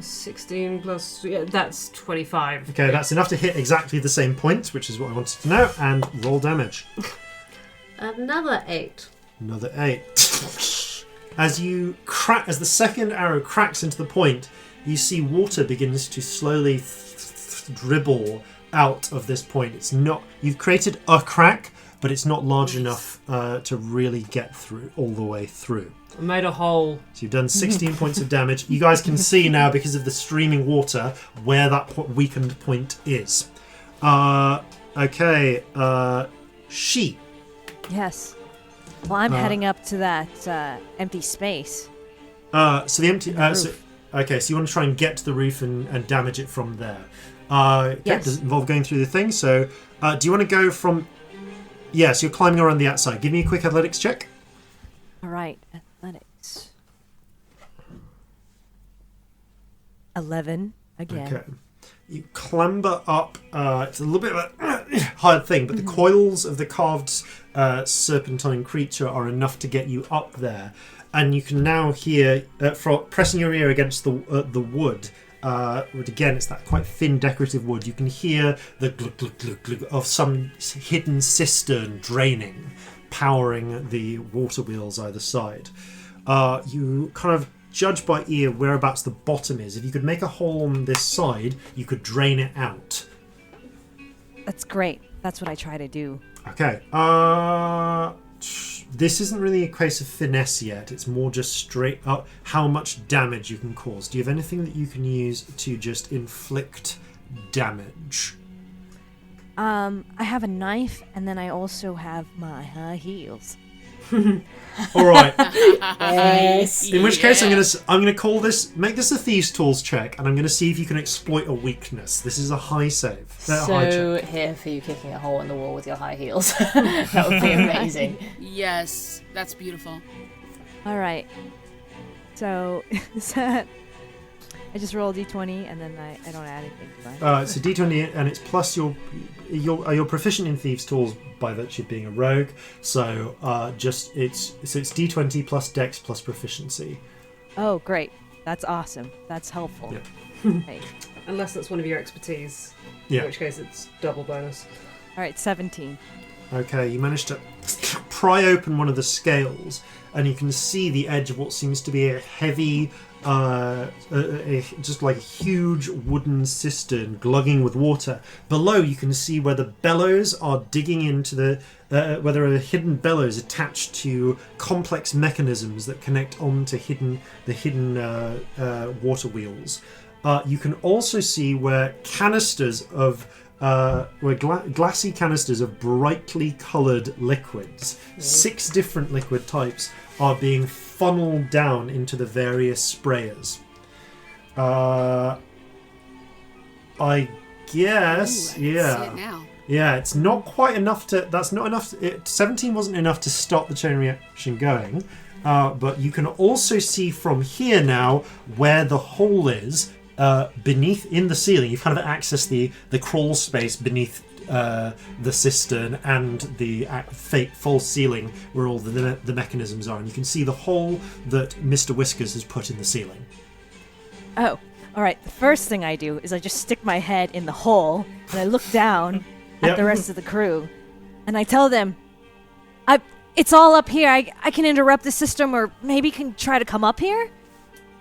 16 plus... Yeah, that's 25. Okay, that's enough to hit exactly the same point, which is what I wanted to know, and roll damage. Another 8. Another 8. As the second arrow cracks into the point, you see water begins to slowly dribble out of this point. It's not... You've created a crack, but it's not large enough to really get through, all the way through. I made a hole. So you've done 16 points of damage. You guys can see now, because of the streaming water, where that weakened point is. Okay, Shih. Yes. Well, I'm heading up to that empty space. So the empty... roof. Okay, so you want to try and get to the roof and damage it from there. Okay, Yes. does it involve going through the thing? So, do you want to go from... Yes, you're climbing around the outside. Give me a quick athletics check. All right, athletics. 11 again. Okay. You clamber up. It's a little bit of a hard thing, but the coils of the carved serpentine creature are enough to get you up there. And you can now hear, pressing your ear against the wood, but again, it's that quite thin decorative wood. You can hear the glug, glug, glug, glug of some hidden cistern draining, powering the water wheels either side. You kind of judge by ear whereabouts the bottom is. If you could make a hole on this side, you could drain it out. That's great. That's what I try to do. Okay. This isn't really a case of finesse yet. It's more just straight up how much damage you can cause. Do you have anything that you can use to just inflict damage? I have a knife, and then I also have my high heels. All right. Nice. In which case, I'm gonna call this. Make this a thieves' tools check, and I'm gonna see if you can exploit a weakness. This is a high save. High So check. here for you kicking a hole in the wall with your high heels. That would be amazing. Yes, that's beautiful. All right. So is that? I just roll a d20, and then I don't add anything. Right? It's a d20, and it's plus you're proficient in thieves' tools by virtue of being a rogue. So it's d20 plus dex plus proficiency. Oh, great. That's awesome. That's helpful. Yeah. Right. Unless that's one of your expertise, Yeah. in which case it's double bonus. All right, 17. Okay, you managed to pry open one of the scales, and you can see the edge of what seems to be a heavy, just like a huge wooden cistern glugging with water. Below, you can see where the bellows are digging into where there are hidden bellows attached to complex mechanisms that connect onto the hidden water wheels. You can also see where canisters of glassy canisters of brightly coloured liquids, 6 different liquid types, are being funneled down into the various sprayers. I guess, Ooh, I yeah. can see it now. Yeah, it's not quite enough to... That's not enough... 17 wasn't enough to stop the chain reaction going. But you can also see from here now where the hole is beneath in the ceiling. You've kind of accessed the crawl space beneath the cistern and the false ceiling where all the mechanisms are. And you can see the hole that Mr. Whiskers has put in the ceiling. Oh, all right. The first thing I do is I just stick my head in the hole, and I look down at the rest of the crew, and I tell them, it's all up here. I can interrupt the system, or maybe can try to come up here?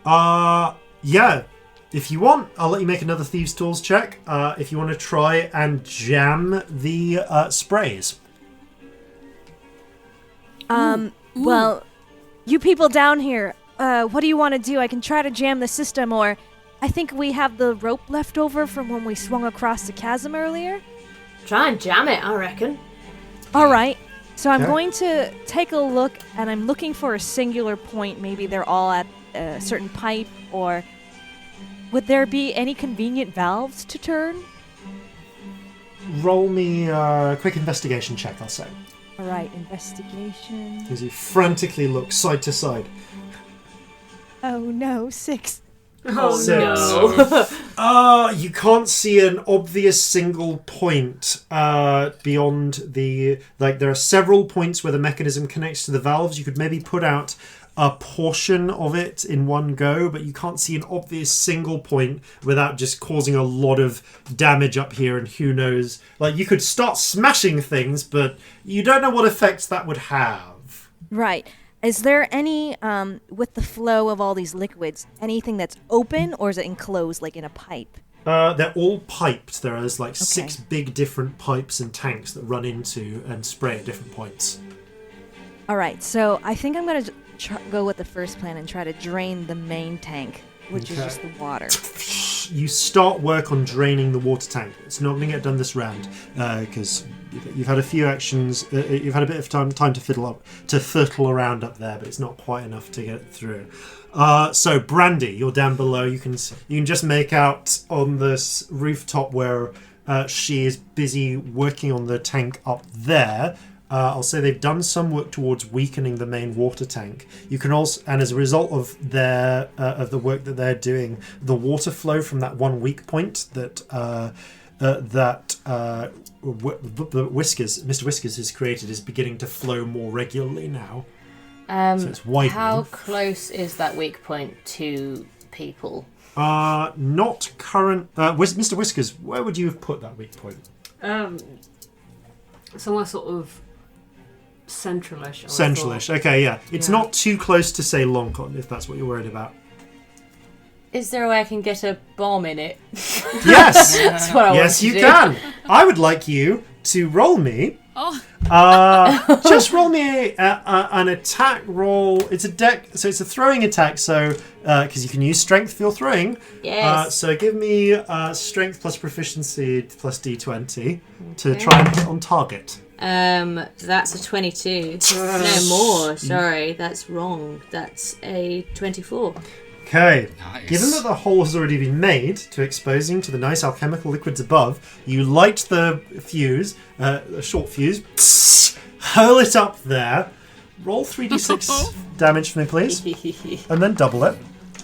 Yeah. If you want, I'll let you make another Thieves' Tools check. If you want to try and jam the sprays. Well, you people down here, what do you want to do? I can try to jam the system, or I think we have the rope left over from when we swung across the chasm earlier. Try and jam it, I reckon. All right. So I'm Okay. going to take a look, and I'm looking for a singular point. Maybe they're all at a certain pipe, or would there be any convenient valves to turn? Roll me a quick investigation check, I'll say. All right, investigation. As you frantically look side to side. Oh no, 6. Oh, Six. You can't see an obvious single point beyond the... Like, there are several points where the mechanism connects to the valves. You could maybe put out a portion of it in one go, but you can't see an obvious single point without just causing a lot of damage up here, and who knows. Like, you could start smashing things, but you don't know what effects that would have. Right. Is there any, with the flow of all these liquids, anything that's open, or is it enclosed, like in a pipe? They're all piped. There is like 6 big different pipes and tanks that run into and spray at different points. All right, so I think I'm going to go with the first plan and try to drain the main tank, which is Okay. just the water. You start work on draining the water tank. It's not going to get done this round because you've had a few actions. You've had a bit of time to fiddle around up there, but it's not quite enough to get through. So Brandy, you're down below. You can just make out on this rooftop where she is busy working on the tank up there. I'll say they've done some work towards weakening the main water tank. You can also, and as a result of the work that they're doing, the water flow from that one weak point that Mr. Whiskers has created is beginning to flow more regularly now. So it's widening. How close is that weak point to people? Not current. Mr. Whiskers, where would you have put that weak point? Somewhere sort of centralish. Centralish. Okay, yeah. It's not too close to say Lonkon, if that's what you're worried about. Is there a way I can get a bomb in it? Yes. That's what I yes, want to you do. can. I would like you to roll me. Just roll me an attack roll. It's a deck, so it's a throwing attack. So because you can use strength for your throwing. Yes. So give me strength plus proficiency plus d20 to try and hit on target. That's a 22. No more. Sorry, that's wrong. That's a 24. Okay. Nice. Given that the hole has already been made to exposing to the nice alchemical liquids above, you light the fuse, a short fuse, hurl it up there, roll 3d6 damage for me, please, and then double it.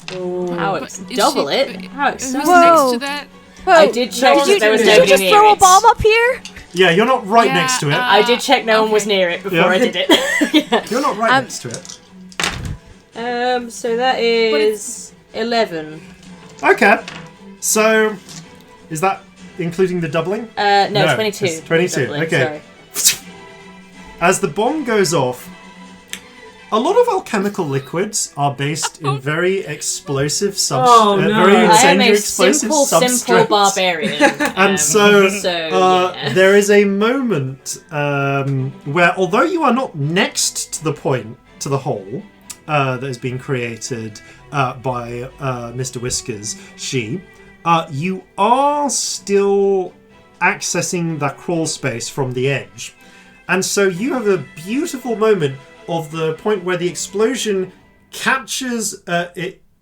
Double it? How Who's exciting. next to that? I did check that there was Did you nobody just near throw a it. bomb up here? Yeah, you're not right Yeah, next to it. I did check no one was near it before I did it. You're not right next to it. So that is 11. Okay. So, is that including the doubling? No, 22. It's 22. Doubling, Okay. sorry. As the bomb goes off, a lot of alchemical liquids are based in very explosive very I am incendiary a explosive simple substrates. barbarian. And so yeah. there is a moment where, although you are not next to the point, to the hole that has been created by Mr. Whiskers, you are still accessing that crawl space from the edge. And so you have a beautiful moment of the point where the explosion captures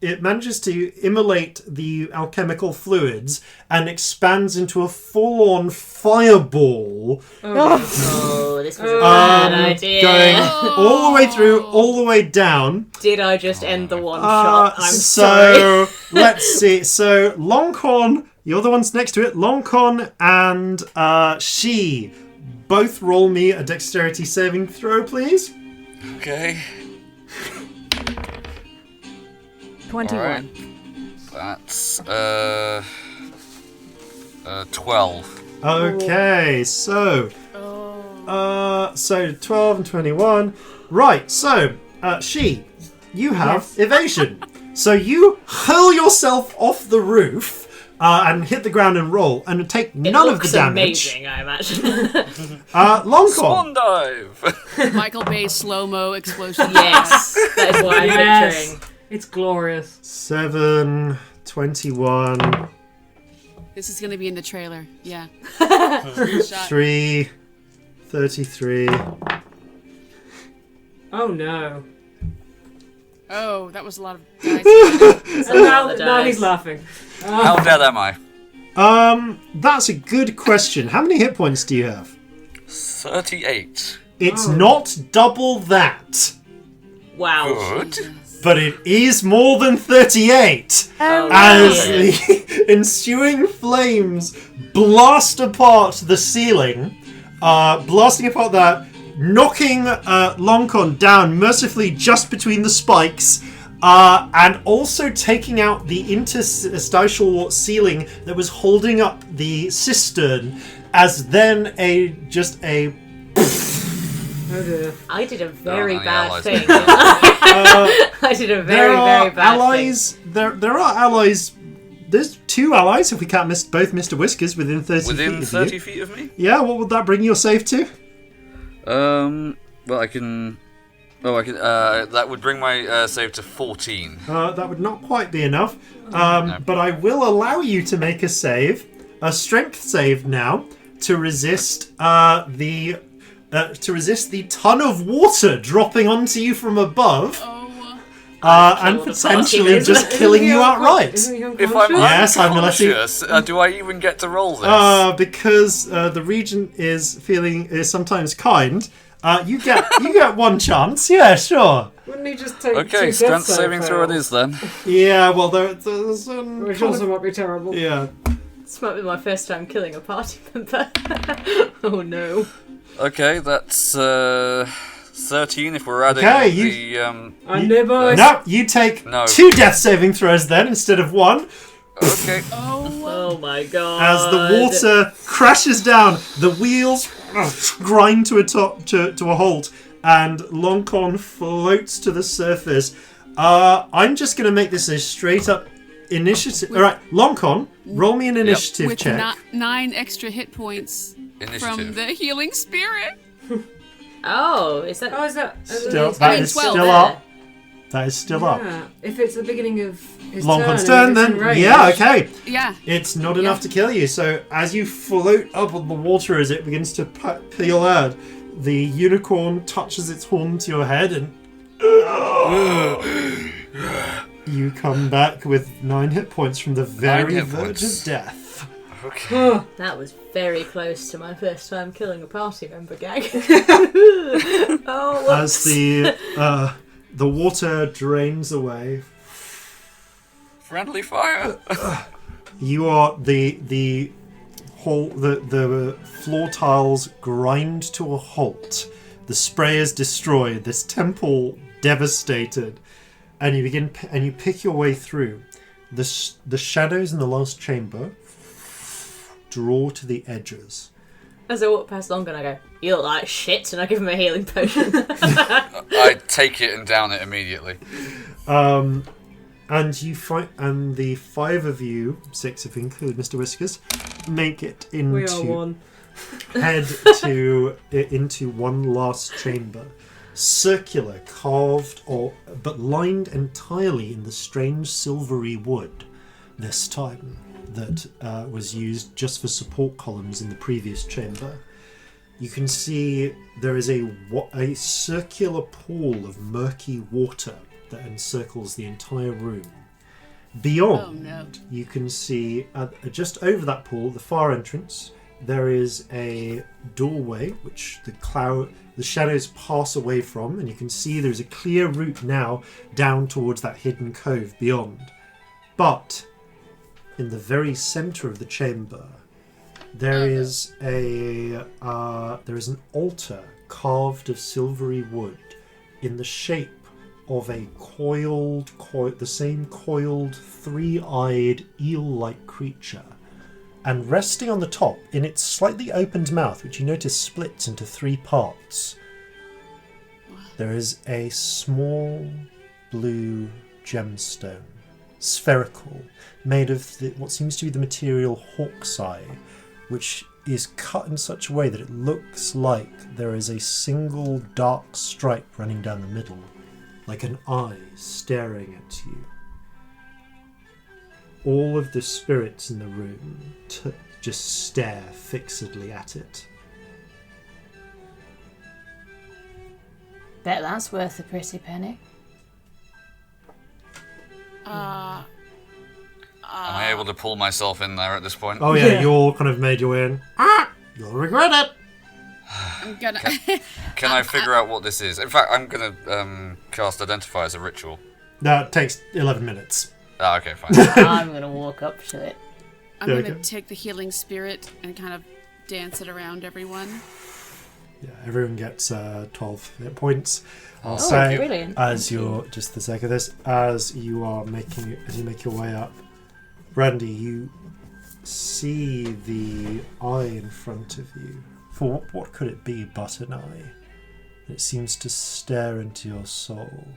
it manages to immolate the alchemical fluids and expands into a full-on fireball. Oh, this was a bad idea. Going all the way through, all the way down. Did I just end the one shot? I'm sorry. So, let's see. So, Lonkon, you're the ones next to it. Lonkon and She, both roll me a dexterity saving throw, please. Okay. 21. Alright. That's 12. Okay, so 12 and 21. Right, so She, you have evasion. So you hurl yourself off the roof and hit the ground and roll and take none of the damage. Amazing, I imagine. Lonkon. Swan dive! Michael Bay slow-mo explosion. Yes, that is what I'm picturing. It's glorious. 7, 21, This is going to be in the trailer. Yeah. 3, 33. Oh no. Oh, that was a lot of dice. So now he's laughing. How dead am I? That's a good question. How many hit points do you have? 38. It's not double that, Wow. Good. but it is more than 38. As the ensuing flames blast apart the ceiling, blasting apart that, knocking Lonkon down mercifully just between the spikes, and also taking out the interstitial ceiling that was holding up the cistern, as then a Oh dear. I did a very Oh, no, bad allies. thing. I did a very, very bad allies. thing. There are allies. There's 2 allies if we count both Mr. Whiskers within 30 Within feet of 30 you. feet of me? Yeah, what would that bring your save to? Well, I can... Oh, I can. That would bring my save to 14. That would not quite be enough. But I will allow you to make a save, a strength save now, to resist the ton of water dropping onto you from above. And potentially just killing you outright. If I'm unconscious, do I even get to roll this? Because the regent is sometimes kind. You get one chance. Yeah, sure. Wouldn't he just take okay, strength saving throw it is then. Yeah, well, there's which also might be terrible. Yeah. This might be my first time killing a party member. Oh no. Okay, that's 13 if we're adding No, you take 2 death saving throws then instead of 1. Okay. Oh my god. As the water crashes down, the wheels grind to a halt, and Lonkon floats to the surface. I'm just going to make this a straight up initiative. All right, Lonkon, roll me an initiative check. With 9 extra hit points from the healing spirit. Oh, is that? That is still up. That is still up. If it's the beginning of his Lonkon's turn, then okay. Yeah. It's not enough to kill you. So as you float up on the water, as it begins to peel out, the unicorn touches its horn to your head, and you come back with 9 hit points from the very verge of death. Okay. That was very close to my first time killing a party member, gang. As the water drains away, friendly fire. You are the floor tiles grind to a halt. The spray is destroyed. This temple devastated, and you pick your way through. The shadows in the last chamber draw to the edges. As I walk past Lonkon, I go, "You look like shit," and I give him a healing potion. I take it and down it immediately. And you fight, and the 5 of you, 6 if you include Mr Whiskers, make it into one last chamber, circular, carved, but lined entirely in the strange silvery wood. This time, that was used just for support columns in the previous chamber. You can see there is a circular pool of murky water that encircles the entire room. Beyond, you can see just over that pool, the far entrance, there is a doorway which the shadows pass away from, and you can see there's a clear route now down towards that hidden cove beyond. But in the very center of the chamber, there is an altar carved of silvery wood in the shape of a the same coiled, 3-eyed, eel-like creature. And resting on the top, in its slightly opened mouth, which you notice splits into 3 parts, there is a small blue gemstone, spherical, made of what seems to be the material hawk's eye, which is cut in such a way that it looks like there is a single dark stripe running down the middle, like an eye staring at you. All of the spirits in the room just stare fixedly at it. Bet that's worth a pretty penny. Am I able to pull myself in there at this point? Oh yeah, you all kind of made your way in. You'll regret it. I'm gonna. Can I figure out what this is? In fact, I'm gonna cast Identify as a ritual. That takes 11 minutes. Ah, okay, fine. I'm gonna walk up to it. I'm gonna take the healing spirit and kind of dance it around everyone. Yeah, everyone gets 12 hit points. I'll say, brilliant. as you're just the sake of this, as you make your way up, Brandy, you see the eye in front of you. For what could it be but an eye? It seems to stare into your soul.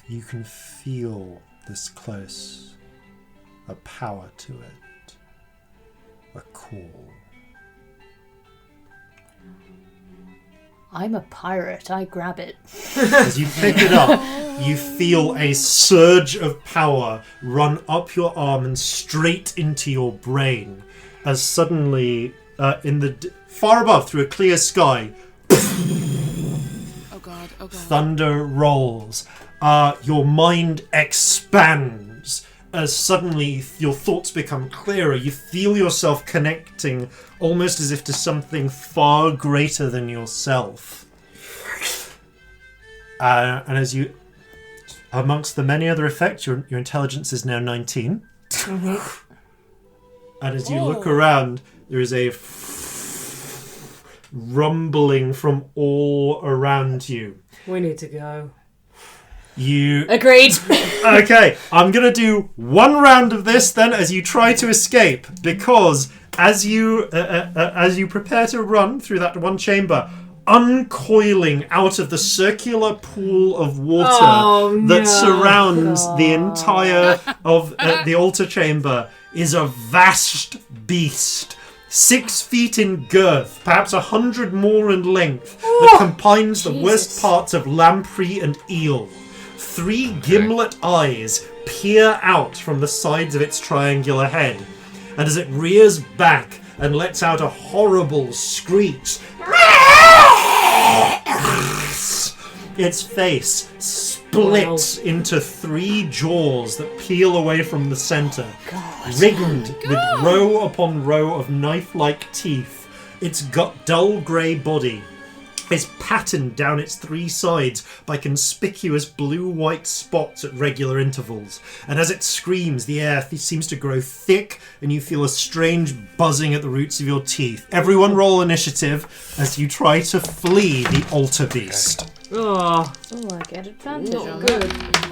You can feel this close, a power to it, a call. I'm a pirate, I grab it. As you pick it up, you feel a surge of power run up your arm and straight into your brain. as suddenly, far above, through a clear sky, Oh God. thunder rolls. Your mind expands as suddenly your thoughts become clearer. You feel yourself connecting almost as if to something far greater than yourself. And as you, amongst the many other effects, your intelligence is now 19. And as you look around, there is a rumbling from all around you. We need to go. You Agreed. Okay, I'm going to do one round of this then as you try to escape, because as you prepare to run through that one chamber, uncoiling out of the circular pool of water that surrounds the entire of the altar chamber is a vast beast. 6 feet in girth, perhaps 100 more in length, that combines the worst parts of lamprey and eel. 3 gimlet eyes peer out from the sides of its triangular head, and as it rears back and lets out a horrible screech, its face splits into 3 jaws that peel away from the center, rigged with row upon row of knife-like teeth. Its dull grey body is patterned down its 3 sides by conspicuous blue-white spots at regular intervals, and as it screams, the air seems to grow thick, and you feel a strange buzzing at the roots of your teeth. Everyone roll initiative as you try to flee the altar beast. Oh, I get advantage on Good. that.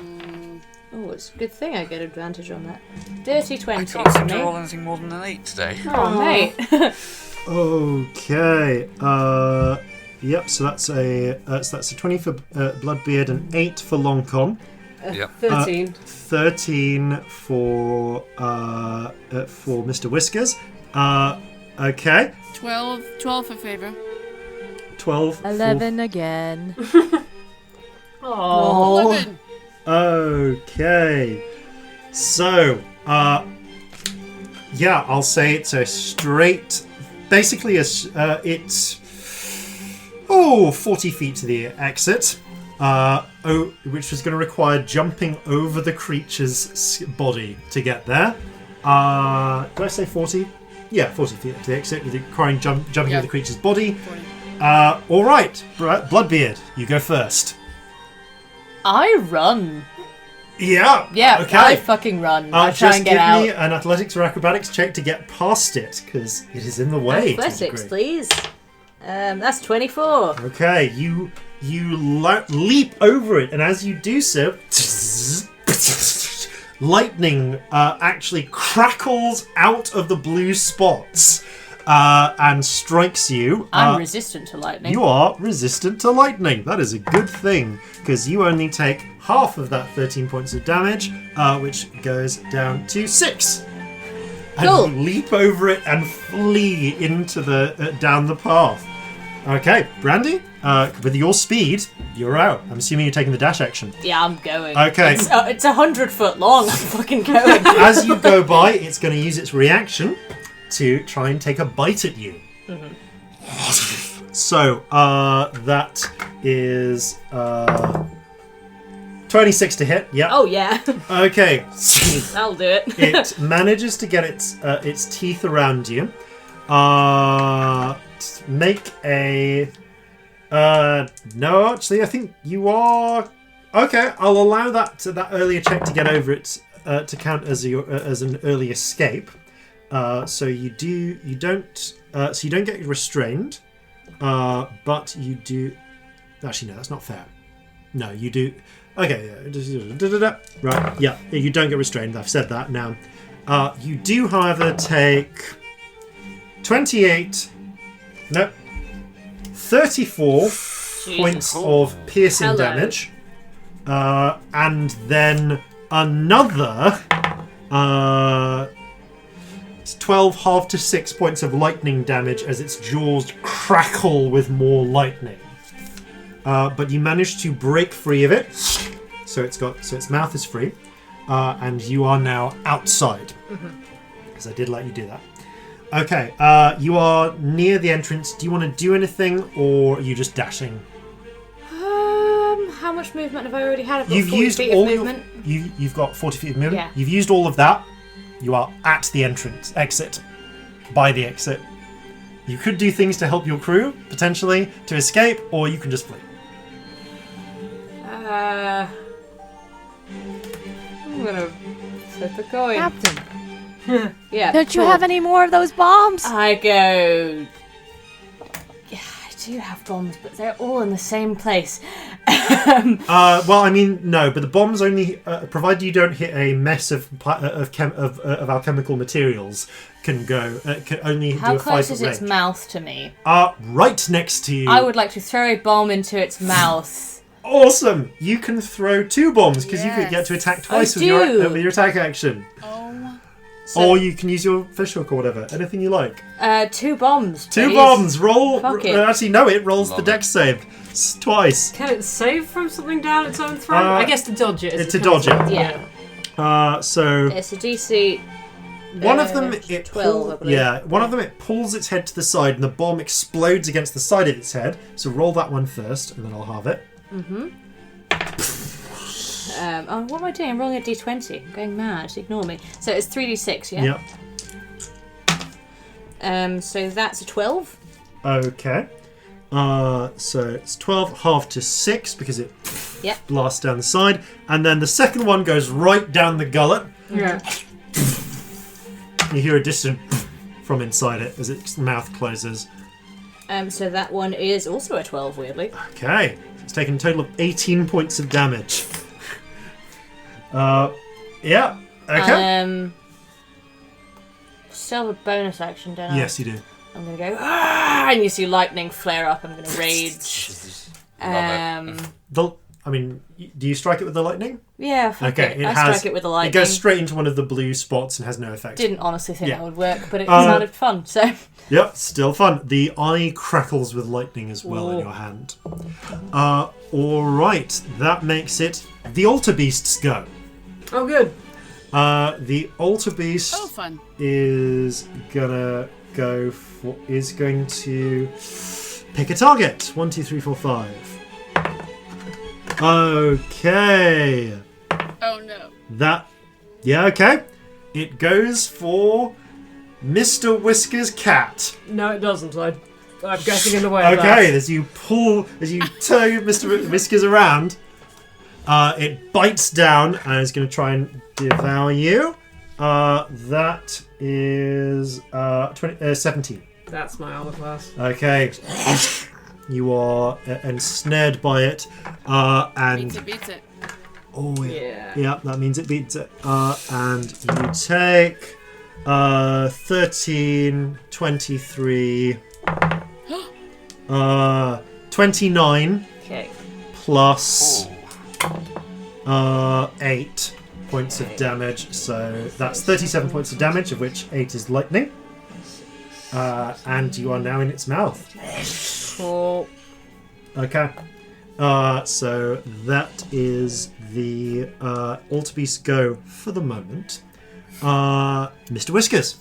Oh, it's a good thing I get advantage on that. Dirty 20 I can't for seem to me. roll anything more than an 8 today. Oh, mate. Okay. Yep. So that's a 20 for Bloodbeard and 8 for Lonkon. Yep. 13. 13 for Mr Whiskers. Okay. 12 for Favour. 12. 11 again. Oh. 11. Okay. So, yeah, I'll say it's a straight. Basically, it's 40 feet to the exit. Which was going to require jumping over the creature's body to get there. Did I say 40? Yeah, 40 feet to the exit, requiring jumping over the creature's body. 40. All right, Bloodbeard, you go first. I run. Yeah. Yeah, Okay. I fucking run. I try just and get give out. me an athletics or acrobatics check to get past it, because it is in the way. to a Athletics, degree. please. That's 24. Okay, you leap over it, and as you do so, lightning actually crackles out of the blue spots and strikes you. I'm resistant to lightning. You are resistant to lightning. That is a good thing, because you only take half of that 13 points of damage, which goes down to 6. And Cool. you leap over it and flee into the down the path. Okay, Brandy, with your speed, you're out. I'm assuming you're taking the dash action. Yeah, I'm going. Okay. It's 100 foot long. I'm fucking going. As you go by, it's going to use its reaction to try and take a bite at you. So, that is 26 to hit. Yeah. Oh, yeah. Okay. That'll do it. It manages to get its teeth around you. Make a. No, actually, I think you are. Okay, I'll allow that earlier check to get over it to count as an early escape. So you don't get restrained, but you do. Actually, no, that's not fair. No, you do. Okay, yeah. Right, yeah, you don't get restrained. I've said that now. You do, however, take 28. No, 34 points of piercing Hello. damage, and then another 12 half to 6 points of lightning damage as its jaws crackle with more lightning. But you managed to break free of it, so its mouth is free, and you are now outside, because I did let you do that. Okay, you are near the entrance. Do you want to do anything, or are you just dashing? How much movement have I already had? I've got You've 40 used feet all of movement. You've got 40 feet of movement. Yeah. You've used all of that. You are at the exit. By the exit. You could do things to help your crew, potentially, to escape, or you can just flee. I'm gonna flip a coin. Captain, Yeah. don't you cool. have any more of those bombs? I go. Yeah, I do have bombs, but they're all in the same place. Well, I mean, no, but the bombs only, provided you don't hit a mess of alchemical materials, can only How do a 5 close foot is its range. mouth to me? Right next to you. I would like to throw a bomb into its mouth. Awesome! You can throw 2 bombs because you could get to attack twice with your attack action. Or you can use your fish hook or whatever. Anything you like. 2 bombs. 2 please. bombs! Roll! Fuck it. Actually, no, it rolls Love the dex save. Twice. Can it save from something down its own throat? I guess to dodge it. To dodge it. Yeah. So It's a DC. one of them it 12, I believe. one of them it pulls its head to the side and the bomb explodes against the side of its head. So roll that one first and then I'll halve it. What am I doing? I'm rolling a d20. I'm going mad. Ignore me. So it's 3d6, yeah? Yep. So that's a 12. Okay. So it's 12 halved to 6 because it blasts down the side, and then the second one goes right down the gullet. Yeah. You hear a distant from inside it as its mouth closes. So that one is also a 12, weirdly. Okay. It's taken a total of 18 points of damage. Yeah. Okay. Still have a bonus action, don't I? Yes, you do. I'm gonna go, and you see lightning flare up. I'm gonna rage. Do you strike it with the lightning? Yeah, fuck Okay, it. I strike it with the lightning. It goes straight into one of the blue spots and has no effect. Didn't honestly think Yeah. that would work, but it sounded fun, so... Yep, still fun. The eye crackles with lightning as well in your hand. Alright, that makes it the Altar Beast's go. Oh, good. The Altar Beast fun. is going to pick a target. 1, 2, 3, 4, 5. Okay. Oh no. Okay. It goes for Mr. Whiskers' cat. No, it doesn't. I'm getting in the way of that. Okay, as you turn Mr. Whiskers around, it bites down and is going to try and devour you. That is 17. That's my armor class. Okay. You are ensnared by it, and Beats it. oh yeah, that means it beats it. And you take 13, 23, 29 Okay. plus 8 points of damage. So that's 37 points of damage, of which 8 is lightning. And you are now in its mouth. Cool. Okay. So that is the Altar Beast go for the moment. Mr. Whiskers.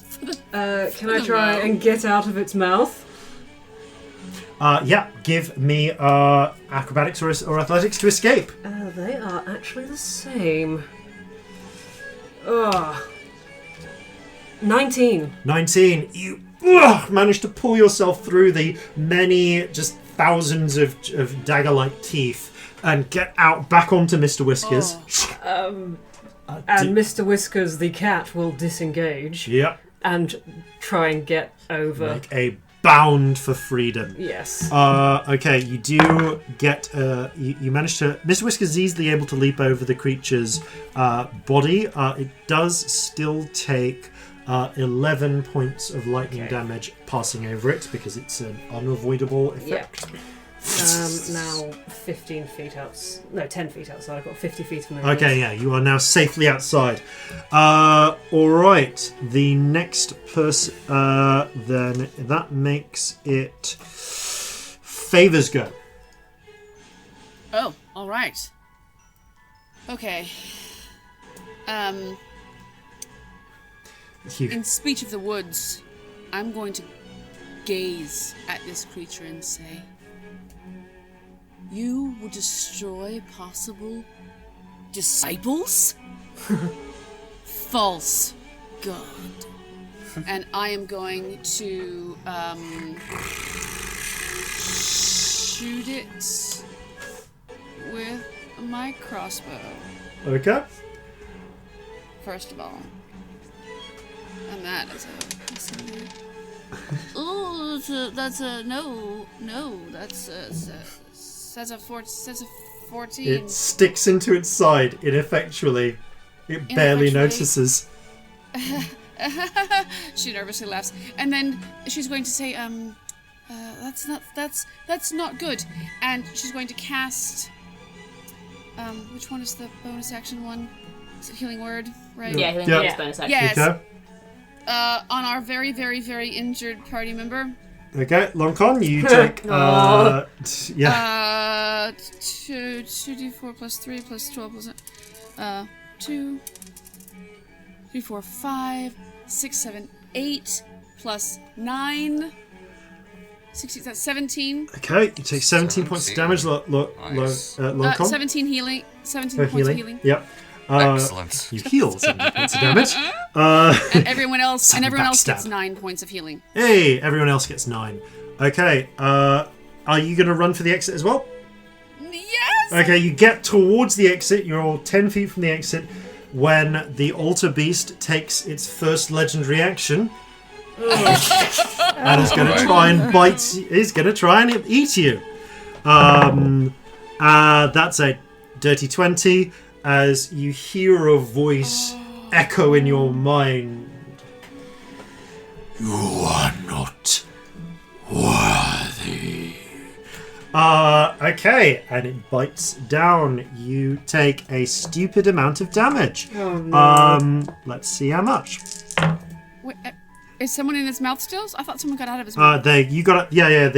Can I try and get out of its mouth? Yeah, give me acrobatics or athletics to escape. They are actually the same. 19. 19. You managed to pull yourself through the many, just thousands of dagger-like teeth and get out back onto Mr. Whiskers. And Mr. Whiskers, the cat, will disengage. Yep. And try and get over. Make a bound for freedom. Yes. Okay, you do get... you manage to... Mr. Whiskers is easily able to leap over the creature's body. It does still take 11 points of lightning damage passing over it because it's an unavoidable effect. Yeah. Now 15 feet out. No, 10 feet outside. I've got 50 feet of movement. Okay, yeah, you are now safely outside. Alright, the next person, then that makes it Favour's go. Oh, all right. Okay. In Speech of the Woods, I'm going to gaze at this creature and say, "You will destroy possible disciples? False god." And I am going to shoot it with my crossbow, Okay. first of all. And that is oh, that's a no, that's a 14. It sticks into its side ineffectually. It barely notices. She nervously laughs, and then she's going to say, that's not good. And she's going to cast, which one is the bonus action one? Is it Healing Word, right? Yeah, Healing Word is bonus action. Yes. Okay. On our very, very, very injured party member. Okay, Lonkon, you take, 2d4 plus 3 plus 12 plus 2, 3, 4, 5, 6, 7, 8 plus 9. 16, that's 17. Okay, you take 17 points of damage, Lonkon. 17 healing. 17 points of healing. Yep. Excellent. You heal 17 points of damage. And everyone else backstab. gets 9 points of healing. Hey, everyone else gets 9. Okay, are you going to run for the exit as well? Yes! Okay, you get towards the exit. You're 10 feet from the exit when the altar beast takes its first legendary action. And is going to try and bite. Is going to try and eat you. That's a dirty 20. As you hear a voice echo in your mind. You are not worthy. Okay, and it bites down. You take a stupid amount of damage. Oh, no. Let's see how much. Wait, is someone in his mouth still? I thought someone got out of his mouth. You got it. Yeah.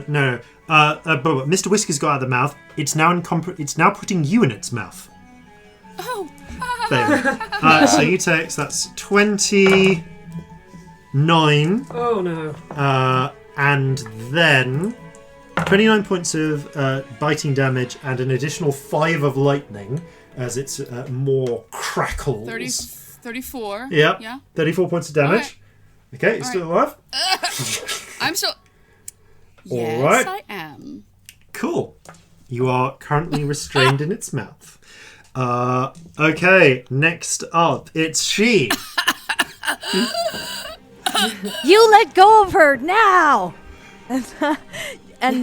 No. But Mr. Whiskers got out of the mouth. It's now it's now putting you in its mouth. Oh. There. So you take. So that's 29. Oh no. And then 29 points of biting damage and an additional 5 of lightning as it's more crackles. 34. Yep. Yeah. 34 points of damage. Right. Okay, you're still alive? I'm still. Yes, All right. I am. Cool. You are currently restrained in its mouth. Okay, next up, it's she. You let go of her now! And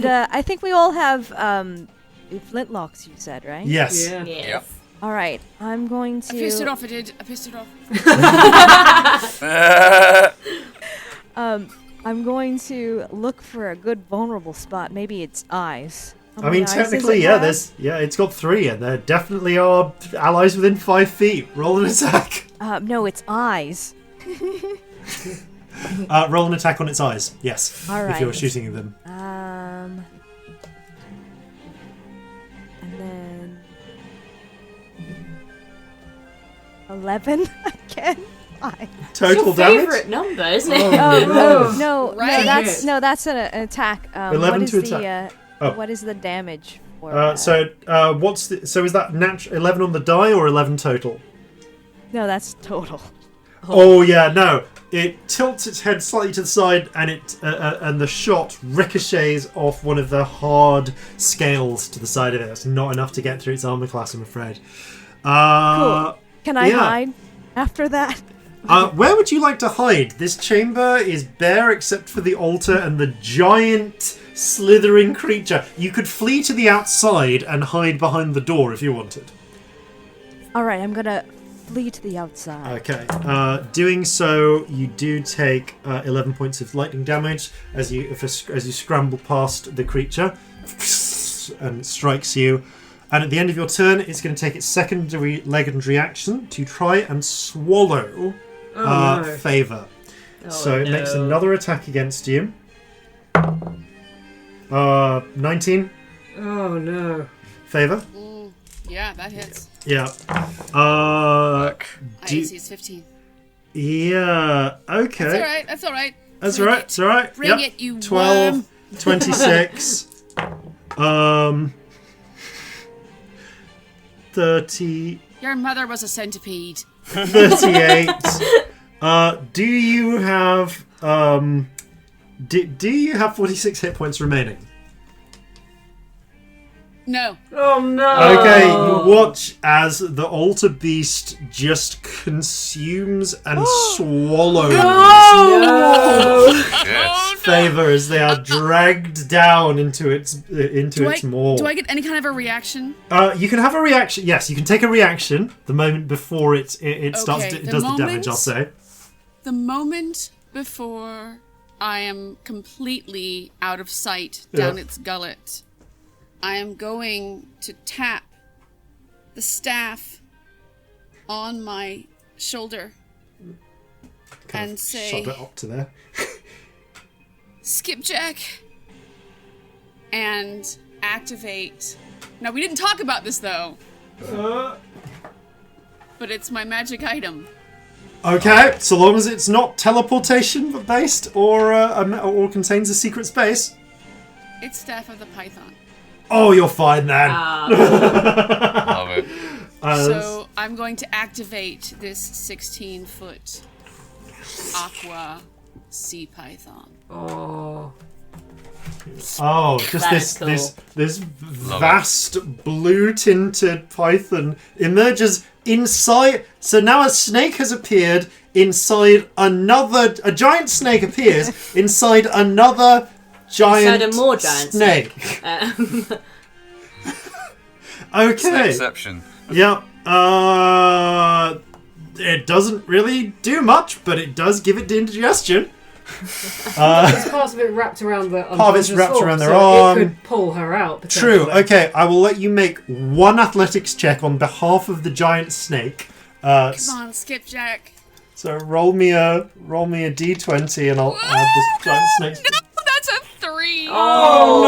I think we all have flintlocks, you said, right? Yes. Yeah. Yep. All right, I'm going to... I pissed it off, I did. I pissed it off. I'm going to look for a good vulnerable spot. Maybe its eyes. How I many mean, eyes does technically, it yeah, have? it's got 3, and there definitely are allies within 5 feet. Roll an attack. No, it's eyes. Roll an attack on its eyes, yes. All If right. you're shooting them. And then 11 again. Total Your damage? favourite number, isn't it? No, Right? that's an attack. 11 what is to the attack. what is the damage for? So is that 11 on the die or 11 total? No, that's total. Oh yeah, no. It tilts its head slightly to the side, and and the shot ricochets off one of the hard scales to the side of it. That's not enough to get through its armor class, I'm afraid. Cool. Can I yeah. hide after that? Where would you like to hide? This chamber is bare except for the altar and the giant slithering creature. You could flee to the outside and hide behind the door if you wanted. All right, I'm gonna flee to the outside. Okay. Doing so, you do take 11 points of lightning damage as you scramble past the creature and it strikes you. And at the end of your turn, it's going to take its secondary legendary action to try and swallow Favour. So it makes another attack against you. 19. Oh no. Favour. Yeah, that hits. Yeah. AC is 15. Yeah, okay. That's all right. That's all right. It's all right. Bring it, you 12, worm. 26, 30, Your mother was a centipede. 38. Do you have do you have 46 hit points remaining? No. Oh no! Okay, you watch as the altar beast just consumes and swallows Favour as they are dragged down into its maw. Do I get any kind of a reaction? You can have a reaction. Yes, you can take a reaction the moment before it starts. Okay, It does the damage. I'll say. The moment before I am completely out of sight down its gullet, I am going to tap the staff on my shoulder and say, shove it up to there. Skipjack, and activate. Now, we didn't talk about this though, but it's my magic item. Okay, so long as it's not teleportation based or contains a secret space. It's Staff of the Python. Oh, you're fine then. Love it. So I'm going to activate this 16-foot aqua sea python. Oh. Oh, just this vast blue tinted python emerges inside. So now a snake has appeared inside a giant snake appears inside another giant Inside a more giant snake. It's an Okay. exception. Yeah. It doesn't really do much, but it does give it indigestion. There's part of it wrapped around the Part of it's wrapped around their so arm. It could pull her out. True. potentially. Okay, I will let you make one athletics check on behalf of the giant snake. Come on, Skipjack. So roll me a d20, and I'll add this giant snake. No, that's a 3. Oh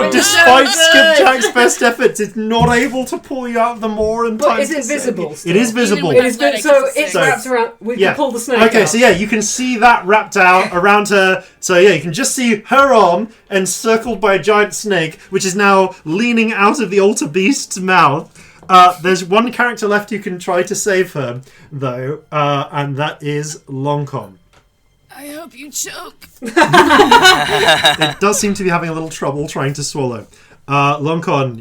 no! Despite Skipjack's best efforts, it's not able to pull you out of the moor in But time. is to it save visible you. still? It is visible. Even It is Athletics so is a it's six. wrapped around. We can pull the snake Okay, out. so yeah, you can see that wrapped out around her. So yeah, you can just see her arm encircled by a giant snake, which is now leaning out of the altar beast's mouth. There's one character left who can try to save her, though, and that is Lonkon. I hope you choke. It does seem to be having a little trouble trying to swallow. Lonkon,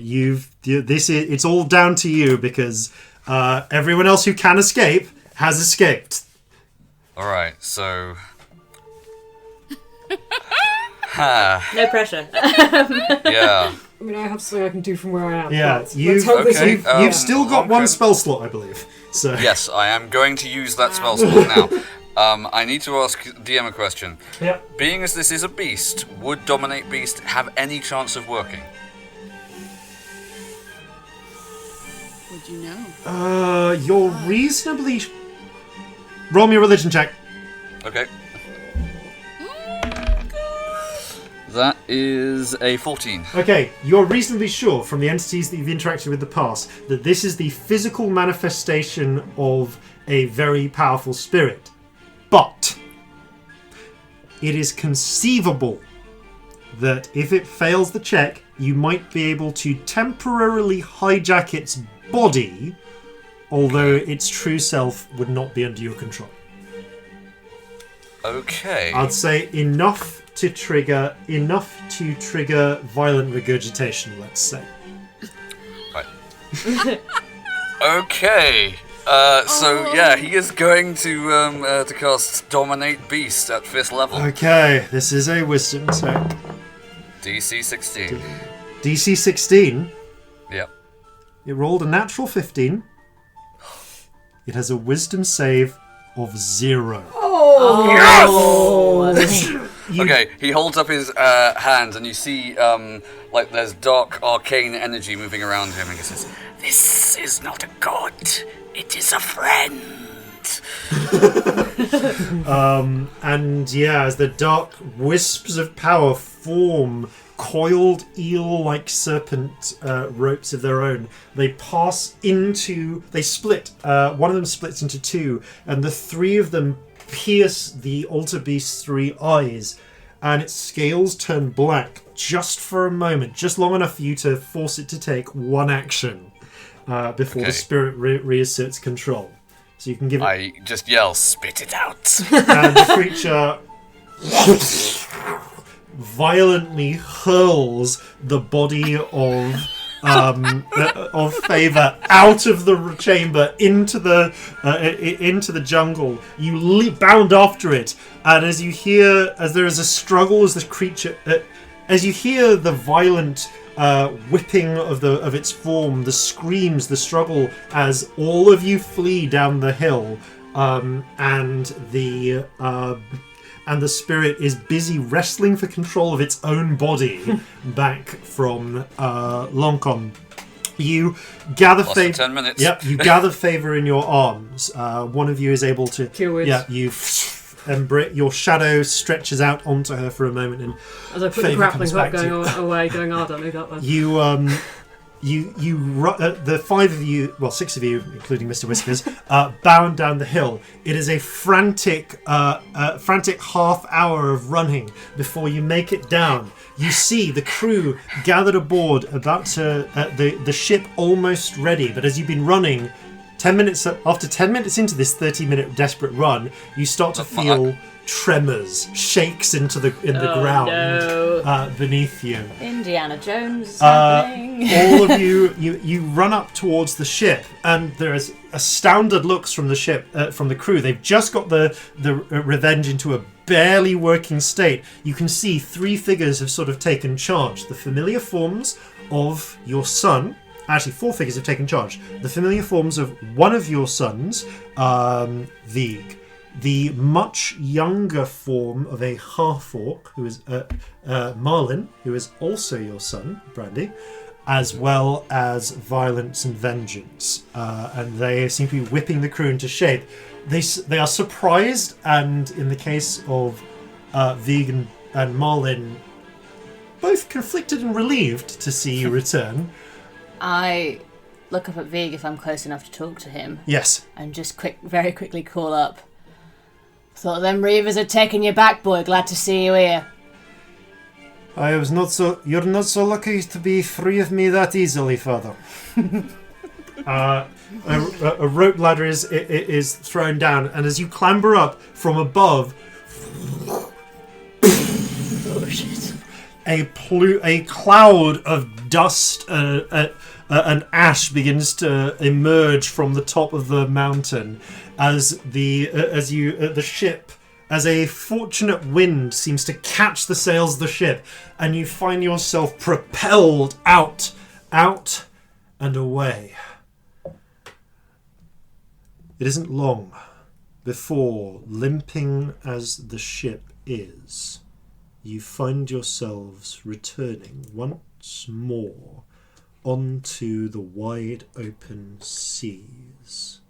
it's all down to you because everyone else who can escape has escaped. Alright, so... No pressure. Yeah. I mean, I have something I can do from where I am. Yeah, but you've, let's hope this okay, is- you've still got one Lonkon. spell slot, I believe. So Yes, I am going to use that spell slot now. I need to ask DM a question. Yep. Being as this is a beast, would Dominate Beast have any chance of working? Would you know? You're reasonably. Roll me a religion check. Okay. That is a 14. Okay, you're reasonably sure from the entities that you've interacted with in the past that this is the physical manifestation of a very powerful spirit. But it is conceivable that if it fails the check, you might be able to temporarily hijack its body, although its true self would not be under your control. Okay. I'd say enough to trigger violent regurgitation, let's say. Right. Okay. So yeah, he is going to cast Dominate Beast at 5th level. Okay, this is a wisdom check. DC 16. DC 16. Yep. It rolled a natural 15. It has a wisdom save of 0. Okay, he holds up his hand, and you see like there's dark arcane energy moving around him, and he says, "This is not a god; it is a friend." And yeah, as the dark wisps of power form coiled eel-like serpent ropes of their own. They split. One of them splits into two, and the three of them pierce the altar beast's three eyes, and its scales turn black just for a moment, just long enough for you to force it to take one action before the spirit reasserts control. So you can give it... I just yell, spit it out. And the creature violently hurls the body of Favour out of the chamber into the jungle. You bound after it, and as there is a struggle as the creature, as you hear the violent whipping of its form, the screams, the struggle as all of you flee down the hill, and the spirit is busy wrestling for control of its own body back from Lonkon. You gather Favour. 10 minutes. Yep, you gather Favour in your arms. One of you is able to. Kill it. Yeah, your shadow stretches out onto her for a moment, and as I put the grappling hook going away, going, I don't know that one. The five of you, well, six of you, including Mr Whiskers, bound down the hill. It is a frantic half hour of running before you make it down. You see the crew gathered aboard, about to the ship almost ready. But as you've been running, 10 minutes after 10 minutes into this 30-minute desperate run, you start to feel tremors, shakes in the ground beneath you. Indiana Jones happening. All of you run up towards the ship, and there is astounded looks from the ship, from the crew. They've just got the Revenge into a barely working state. You can see three figures have sort of taken charge. The familiar forms of your son. Actually, four figures have taken charge. The familiar forms of one of your sons, Vig. The much younger form of a half-orc, who is Marlin, who is also your son, Brandy, as well as Violence and Vengeance. And they seem to be whipping the crew into shape. They are surprised, and in the case of Vig and Marlin, both conflicted and relieved to see you return. I look up at Vig if I'm close enough to talk to him. Yes. And just very quickly call up. Thought them Reavers had taken you back, boy. Glad to see you here. You're not so lucky to be free of me that easily, father. A rope ladder is thrown down, and as you clamber up from above, Oh shit! A cloud of dust and ash begins to emerge from the top of the mountain as the ship, as a fortunate wind seems to catch the sails of the ship, and you find yourself propelled out and away. It isn't long before, limping as the ship is, you find yourselves returning once more onto the wide open seas.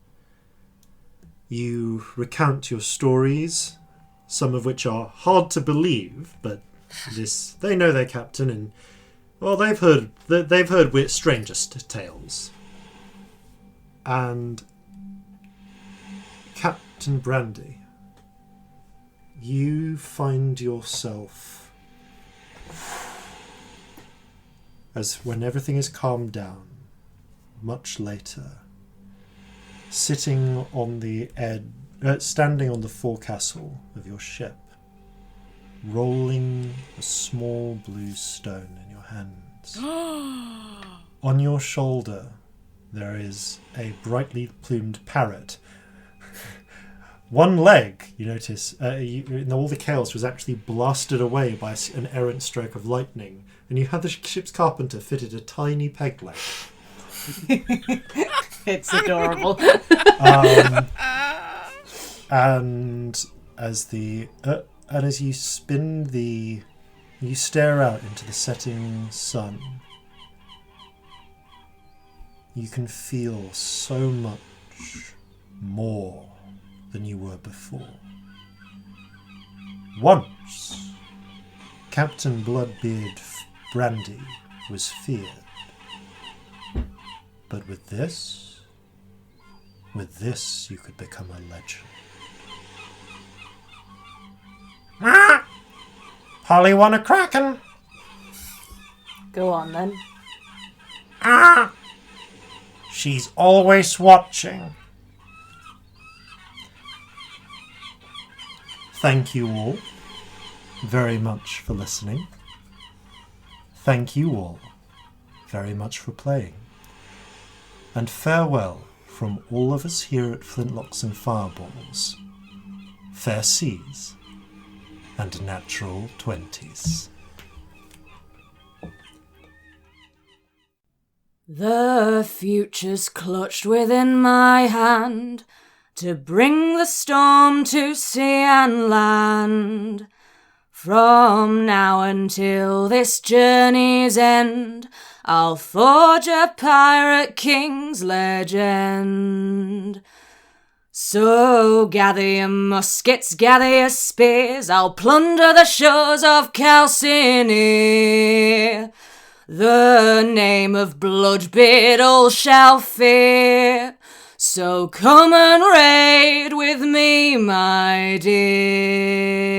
You recount your stories, some of which are hard to believe, but they know their captain, and well, they've heard strangest tales. And Captain Brandy, you find yourself, as when everything is calmed down, much later, sitting on the standing on the forecastle of your ship, rolling a small blue stone in your hands. On your shoulder, there is a brightly plumed parrot. One leg, you notice, in all the chaos, was actually blasted away by an errant stroke of lightning, and you had the ship's carpenter fitted a tiny peg leg. It's adorable. And as you you stare out into the setting sun, you can feel so much more than you were before. Once, Captain Bloodbeard Brandy was feared. But with this you could become a legend. Polly want a kraken? Go on then. She's always watching. Thank you all very much for listening. Thank you all very much for playing. And farewell from all of us here at Flintlocks and Fireballs. Fair seas and natural 20s. The future's clutched within my hand to bring the storm to sea and land. From now until this journey's end, I'll forge a pirate king's legend. So gather your muskets, gather your spears, I'll plunder the shores of Calcinea. The name of Bloodbeard all shall fear, so come and raid with me, my dear.